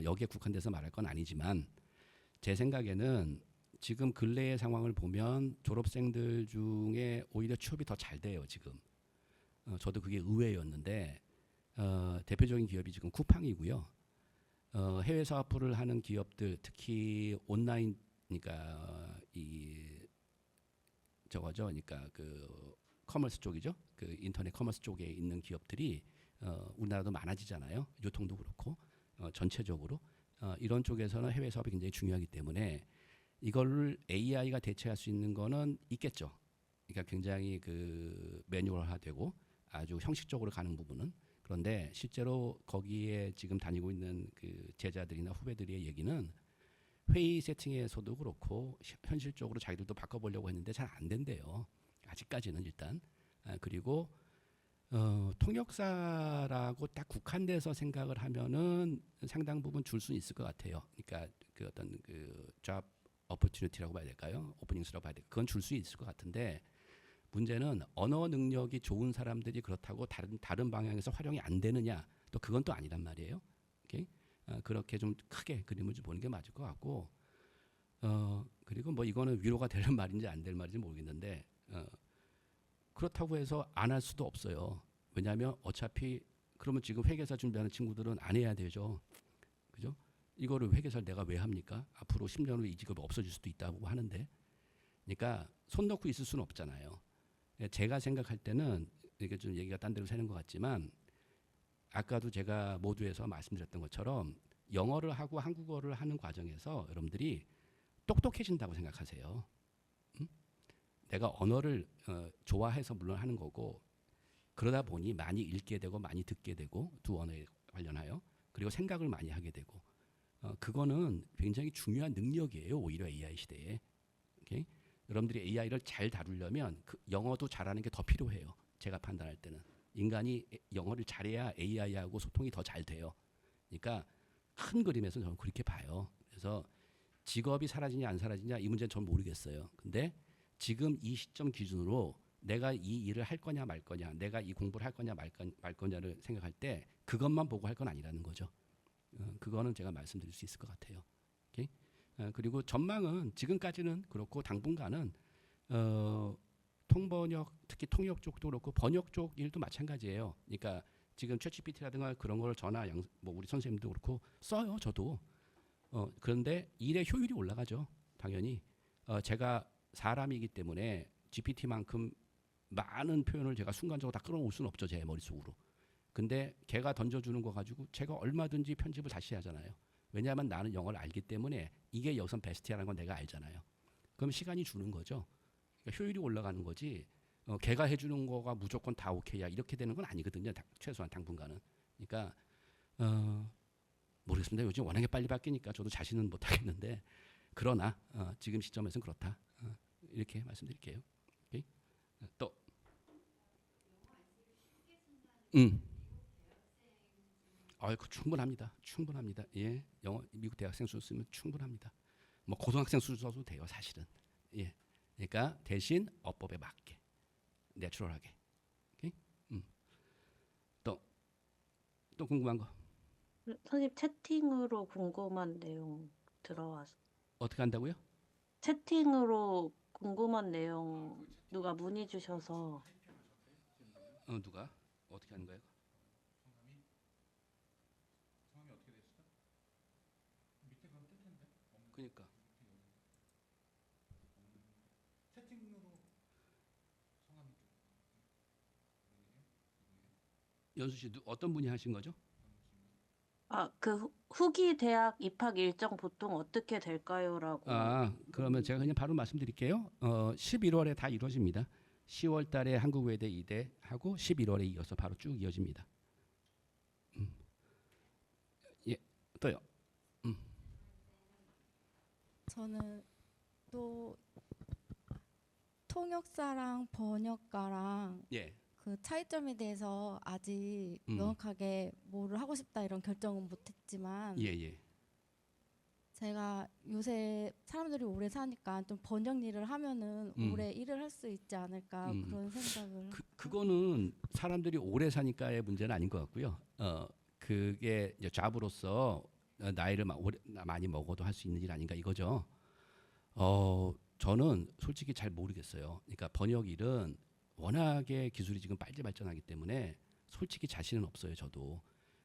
여기에 국한돼서 말할 건 아니지만 제 생각에는 지금 근래의 상황을 보면 졸업생들 중에 오히려 취업이 더 잘 돼요 지금. 저도 그게 의외였는데 대표적인 기업이 지금 쿠팡이고요. 해외 사업부를 하는 기업들 특히 온라인 그러니까 그러니까 그 커머스 쪽이죠. 그 인터넷 커머스 쪽에 있는 기업들이 우리나라도 많아지잖아요. 유통도 그렇고 전체적으로 이런 쪽에서는 해외 사업이 굉장히 중요하기 때문에 이걸 AI가 대체할 수 있는 거는 있겠죠. 그러니까 굉장히 그 매뉴얼화되고 아주 형식적으로 가는 부분은 그런데 실제로 거기에 지금 다니고 있는 그 제자들이나 후배들의 얘기는 회의 세팅에서도 그렇고 현실적으로 자기들도 바꿔보려고 했는데 잘 안 된대요. 아직까지는 일단. 그리고 통역사라고 딱 국한돼서 생각을 하면은 상당 부분 줄 수는 있을 것 같아요. 그러니까 그 어떤 그 잡 어퍼튜니티라고 봐야 될까요? 오프닝스라고 봐야 될까요? 그건 줄 수 있을 것 같은데 문제는 언어 능력이 좋은 사람들이 그렇다고 다른 방향에서 활용이 안 되느냐? 또 그건 또 아니란 말이에요. 오케이? 그렇게 좀 크게 그림을 좀 보는 게 맞을 것 같고 그리고 뭐 이거는 위로가 되는 말인지 안 될 말인지 모르겠는데 그렇다고 해서 안 할 수도 없어요. 왜냐하면 어차피 그러면 지금 회계사 준비하는 친구들은 안 해야 되죠. 그죠? 이거를 회계사를 내가 왜 합니까? 앞으로 10년 후에 이 직업이 없어질 수도 있다고 하는데 그러니까 손 놓고 있을 수는 없잖아요. 제가 생각할 때는 이게 좀 얘기가 딴 데로 새는 것 같지만 아까도 제가 모두에서 말씀드렸던 것처럼 영어를 하고 한국어를 하는 과정에서 여러분들이 똑똑해진다고 생각하세요. 내가 언어를 좋아해서 물론 하는 거고 그러다 보니 많이 읽게 되고 많이 듣게 되고 두 언어에 관련하여 그리고 생각을 많이 하게 되고 그거는 굉장히 중요한 능력이에요. 오히려 AI 시대에. 오케이? 여러분들이 AI를 잘 다루려면 그 영어도 잘하는 게 더 필요해요. 제가 판단할 때는. 인간이 영어를 잘해야 AI하고 소통이 더 잘 돼요. 그러니까 큰 그림에서 저는 그렇게 봐요. 그래서 직업이 사라지냐 안 사라지냐 이 문제는 전 모르겠어요. 근데 지금 이 시점 기준으로 내가 이 일을 할 거냐 말 거냐 내가 이 공부를 할 거냐 말 거냐를 생각할 때 그것만 보고 할 건 아니라는 거죠. 그거는 제가 말씀드릴 수 있을 것 같아요. 오케이? 그리고 전망은 지금까지는 그렇고 당분간은 통번역 특히 통역 쪽도 그렇고 번역 쪽 일도 마찬가지예요. 그러니까 지금 챗GPT라든가 그런 걸 저나 뭐 우리 선생님도 그렇고 써요. 저도. 그런데 일의 효율이 올라가죠. 당연히. 제가 사람이기 때문에 GPT만큼 많은 표현을 제가 순간적으로 다 끌어올 수는 없죠. 제 머릿속으로. 근데 걔가 던져주는 거 가지고 제가 얼마든지 편집을 다시 하잖아요. 왜냐하면 나는 영어를 알기 때문에 이게 여기선 베스트야라는 건 내가 알잖아요. 그럼 시간이 주는 거죠. 그러니까 효율이 올라가는 거지. 걔가 해주는 거가 무조건 다 오케이야 이렇게 되는 건 아니거든요. 최소한 당분간은. 그러니까 모르겠습니다. 요즘 워낙에 빨리 바뀌니까 저도 자신은 못하겠는데 그러나 지금 시점에서는 그렇다. 이렇게 말씀드릴게요. 오케이? 또 그 충분합니다. 충분합니다. 예, 영어 미국 대학생 수준 쓰면 충분합니다. 뭐 고등학생 수준 써도 돼요, 사실은. 예, 그러니까 대신 어법에 맞게, 내추럴하게. 오케이? 또 궁금한 거 선생님 채팅으로 궁금한 내용 들어와서 어떻게 한다고요? 채팅으로 궁금한 내용 누가 문의 주셔서 누가 어떻게 하는 거예요? 그러니까 연수 씨 어떤 분이 하신 거죠? 그 후기 대학 입학 일정 보통 어떻게 될까요?라고. 그러면 제가 그냥 바로 말씀드릴게요. 11월에 다 이루어집니다. 10월 달에 한국외대 이대 하고 11월에 이어서 바로 쭉 이어집니다. 예, 또요. 저는 또 통역사랑 번역가랑 예. 그 차이점에 대해서 아직 명확하게 뭐를 하고 싶다 이런 결정은 못했지만 예. 제가 요새 사람들이 오래 사니까 좀 번역 일을 하면은 오래 일을 할 수 있지 않을까 그런 생각을. 그거는 사람들이 오래 사니까의 문제는 아닌 것 같고요. 그게 이제 잡으로서 나이를 많이 먹어도 할 수 있는 일 아닌가 이거죠. 저는 솔직히 잘 모르겠어요. 그러니까 번역 일은 워낙에 기술이 지금 빨리 발전하기 때문에 솔직히 자신은 없어요. 저도.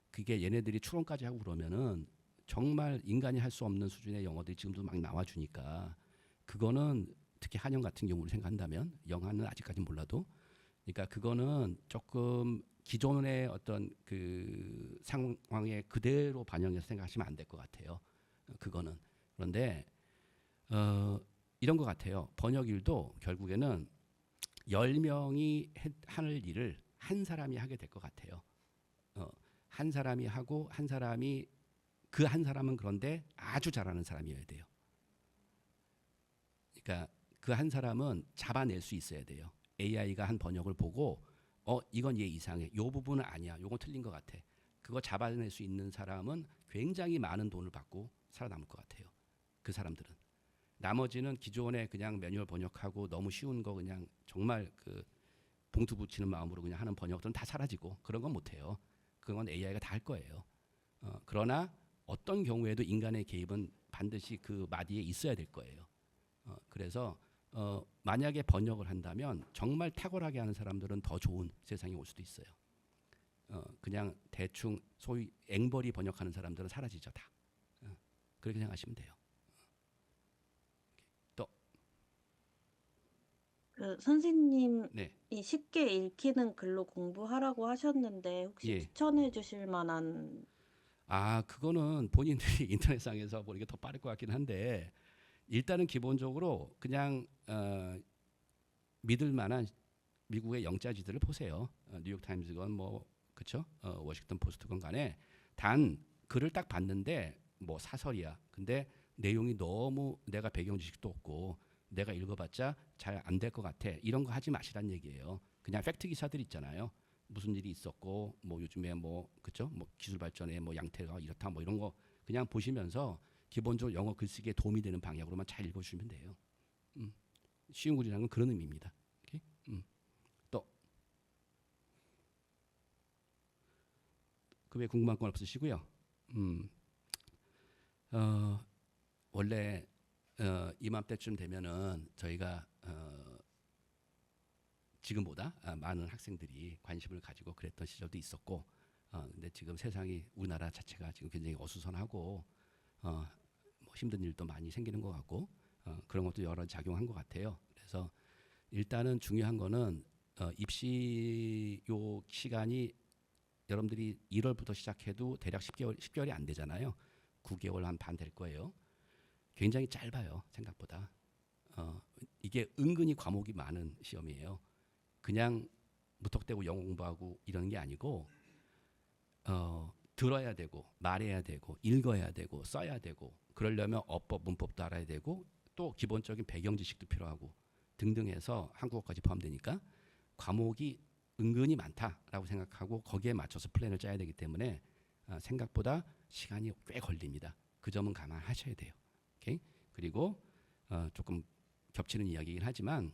그게 얘네들이 추론까지 하고 그러면은 정말 인간이 할 수 없는 수준의 영어들이 지금도 막 나와주니까 그거는 특히 한영 같은 경우를 생각한다면 영화는 아직까지 몰라도 그러니까 그거는 조금 기존의 어떤 그 상황에 그대로 반영해서 생각하시면 안 될 것 같아요. 그거는. 그런데 이런 것 같아요. 번역 일도 결국에는 10명이 하는 일을 한 사람이 하게 될 것 같아요. 한 사람이 하고 한 사람이 그 한 사람은 그런데 아주 잘하는 사람이어야 돼요. 그러니까 그 한 사람은 잡아낼 수 있어야 돼요. AI가 한 번역을 보고 이건 얘 이상해. 요 부분은 아니야. 요건 틀린 것 같아. 그거 잡아낼 수 있는 사람은 굉장히 많은 돈을 받고 살아남을 것 같아요. 그 사람들은. 나머지는 기존에 그냥 매뉴얼 번역하고 너무 쉬운 거 그냥 정말 그 봉투 붙이는 마음으로 그냥 하는 번역들은 다 사라지고 그런 건 못해요. 그건 AI가 다 할 거예요. 그러나 어떤 경우에도 인간의 개입은 반드시 그 마디에 있어야 될 거예요. 그래서 만약에 번역을 한다면 정말 탁월하게 하는 사람들은 더 좋은 세상이 올 수도 있어요. 그냥 대충 소위 앵벌이 번역하는 사람들은 사라지죠 다. 그렇게 생각하시면 돼요. 선생님이 네. 쉽게 읽히는 글로 공부하라고 하셨는데 혹시 예. 추천해 주실 만한 그거는 본인들이 인터넷상에서 보는 게 더 빠를 것 같긴 한데 일단은 기본적으로 그냥 믿을 만한 미국의 영자지들을 보세요. 뉴욕타임즈건 뭐 그쵸? 워싱턴 포스트건 간에 단 글을 딱 봤는데 뭐 사설이야. 근데 내용이 너무 내가 배경 지식도 없고 내가 읽어봤자 잘 안 될 것 같아. 이런 거 하지 마시란 얘기예요. 그냥 팩트 기사들 있잖아요. 무슨 일이 있었고 뭐 요즘에 뭐 그쵸? 뭐 기술 발전에 뭐 양태가 이렇다 뭐 이런 거 그냥 보시면서 기본적으로 영어 글쓰기에 도움이 되는 방향으로만 잘 읽어주시면 돼요. 쉬운 글이라는 건 그런 의미입니다. 오케이? 또 그 외에 궁금한 건 없으시고요. 원래 이맘때쯤 되면은 저희가 지금보다 많은 학생들이 관심을 가지고 그랬던 시절도 있었고, 근데 지금 세상이 우리나라 자체가 지금 굉장히 어수선하고 뭐 힘든 일도 많이 생기는 것 같고 그런 것도 여러 작용한 것 같아요. 그래서 일단은 중요한 거는 입시 요 시간이 여러분들이 1월부터 시작해도 대략 10개월이 안 되잖아요. 9개월 한 반 될 거예요. 굉장히 짧아요. 생각보다. 이게 은근히 과목이 많은 시험이에요. 그냥 무턱대고 영어 공부하고 이러는 게 아니고 들어야 되고 말해야 되고 읽어야 되고 써야 되고 그러려면 어법, 문법도 알아야 되고 또 기본적인 배경 지식도 필요하고 등등 해서 한국어까지 포함되니까 과목이 은근히 많다라고 생각하고 거기에 맞춰서 플랜을 짜야 되기 때문에 생각보다 시간이 꽤 걸립니다. 그 점은 감안하셔야 돼요. 오케이? 그리고 조금 겹치는 이야기이긴 하지만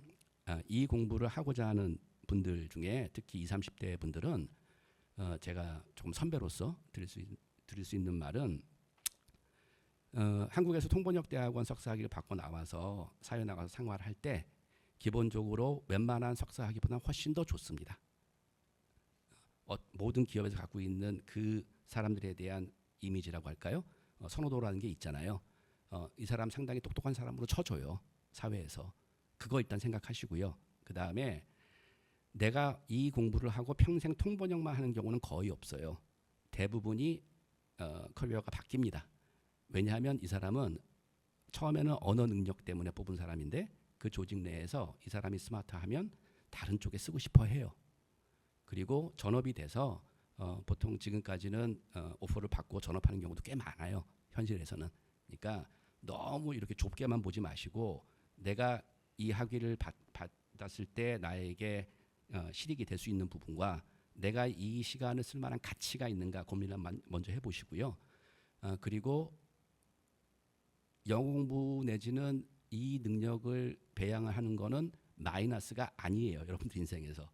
이 공부를 하고자 하는 분들 중에 특히 20, 30대 분들은 제가 조금 선배로서 드릴 수 있는 말은 한국에서 통번역대학원 석사학위를 받고 나와서 사회 나가서 생활할 때 기본적으로 웬만한 석사학위보다 훨씬 더 좋습니다. 모든 기업에서 갖고 있는 그 사람들에 대한 이미지라고 할까요? 선호도라는 게 있잖아요. 이 사람 상당히 똑똑한 사람으로 쳐줘요. 사회에서. 그거 일단 생각하시고요. 그 다음에 내가 이 공부를 하고 평생 통번역만 하는 경우는 거의 없어요. 대부분이 커리어가 바뀝니다. 왜냐하면 이 사람은 처음에는 언어 능력 때문에 뽑은 사람인데 그 조직 내에서 이 사람이 스마트하면 다른 쪽에 쓰고 싶어 해요. 그리고 전업이 돼서 보통 지금까지는 오퍼를 받고 전업하는 경우도 꽤 많아요. 현실에서는. 그러니까 너무 이렇게 좁게만 보지 마시고 내가 이 학위를 받았을 때 나에게 실익이 될 수 있는 부분과 내가 이 시간을 쓸 만한 가치가 있는가 고민을 먼저 해보시고요. 그리고 영어 공부 내지는 이 능력을 배양을 하는 거는 마이너스가 아니에요. 여러분들 인생에서.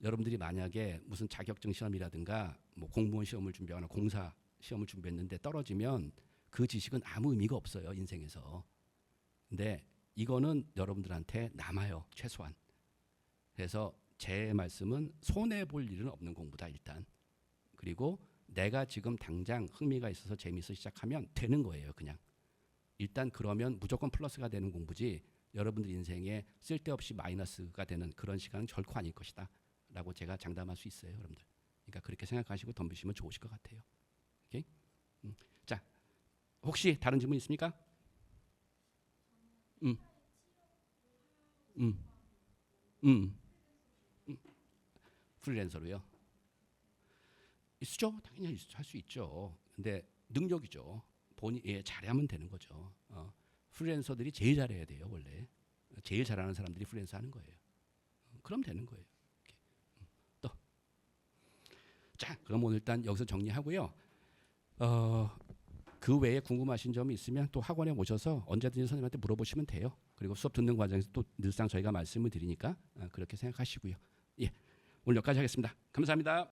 여러분들이 만약에 무슨 자격증 시험이라든가 뭐 공무원 시험을 준비하거나 공사 시험을 준비했는데 떨어지면 그 지식은 아무 의미가 없어요. 인생에서. 근데 이거는 여러분들한테 남아요. 최소한. 그래서 제 말씀은 손해볼 일은 없는 공부다 일단. 그리고 내가 지금 당장 흥미가 있어서 재미있어 시작하면 되는 거예요. 그냥. 일단 그러면 무조건 플러스가 되는 공부지 여러분들 인생에 쓸데없이 마이너스가 되는 그런 시간은 결코 아닐 것이다 라고 제가 장담할 수 있어요. 여러분들. 그러니까 그렇게 생각하시고 덤비시면 좋으실 것 같아요. 오케이? 자, 혹시 다른 질문 있습니까? 프리랜서로요? 있죠. 당연히 할 수 있죠. 근데 능력이죠. 본인이 잘하면 되는 거죠. 프리랜서들이 제일 잘해야 돼요. 원래. 제일 잘하는 사람들이 프리랜서 하는 거예요. 그럼 되는 거예요. 또. 자, 그럼 오늘 일단 여기서 정리하고요. 그 외에 궁금하신 점이 있으면 또 학원에 오셔서 언제든지 선생님한테 물어보시면 돼요. 그리고 수업 듣는 과정에서 또 늘상 저희가 말씀을 드리니까 그렇게 생각하시고요. 예, 오늘 여기까지 하겠습니다. 감사합니다.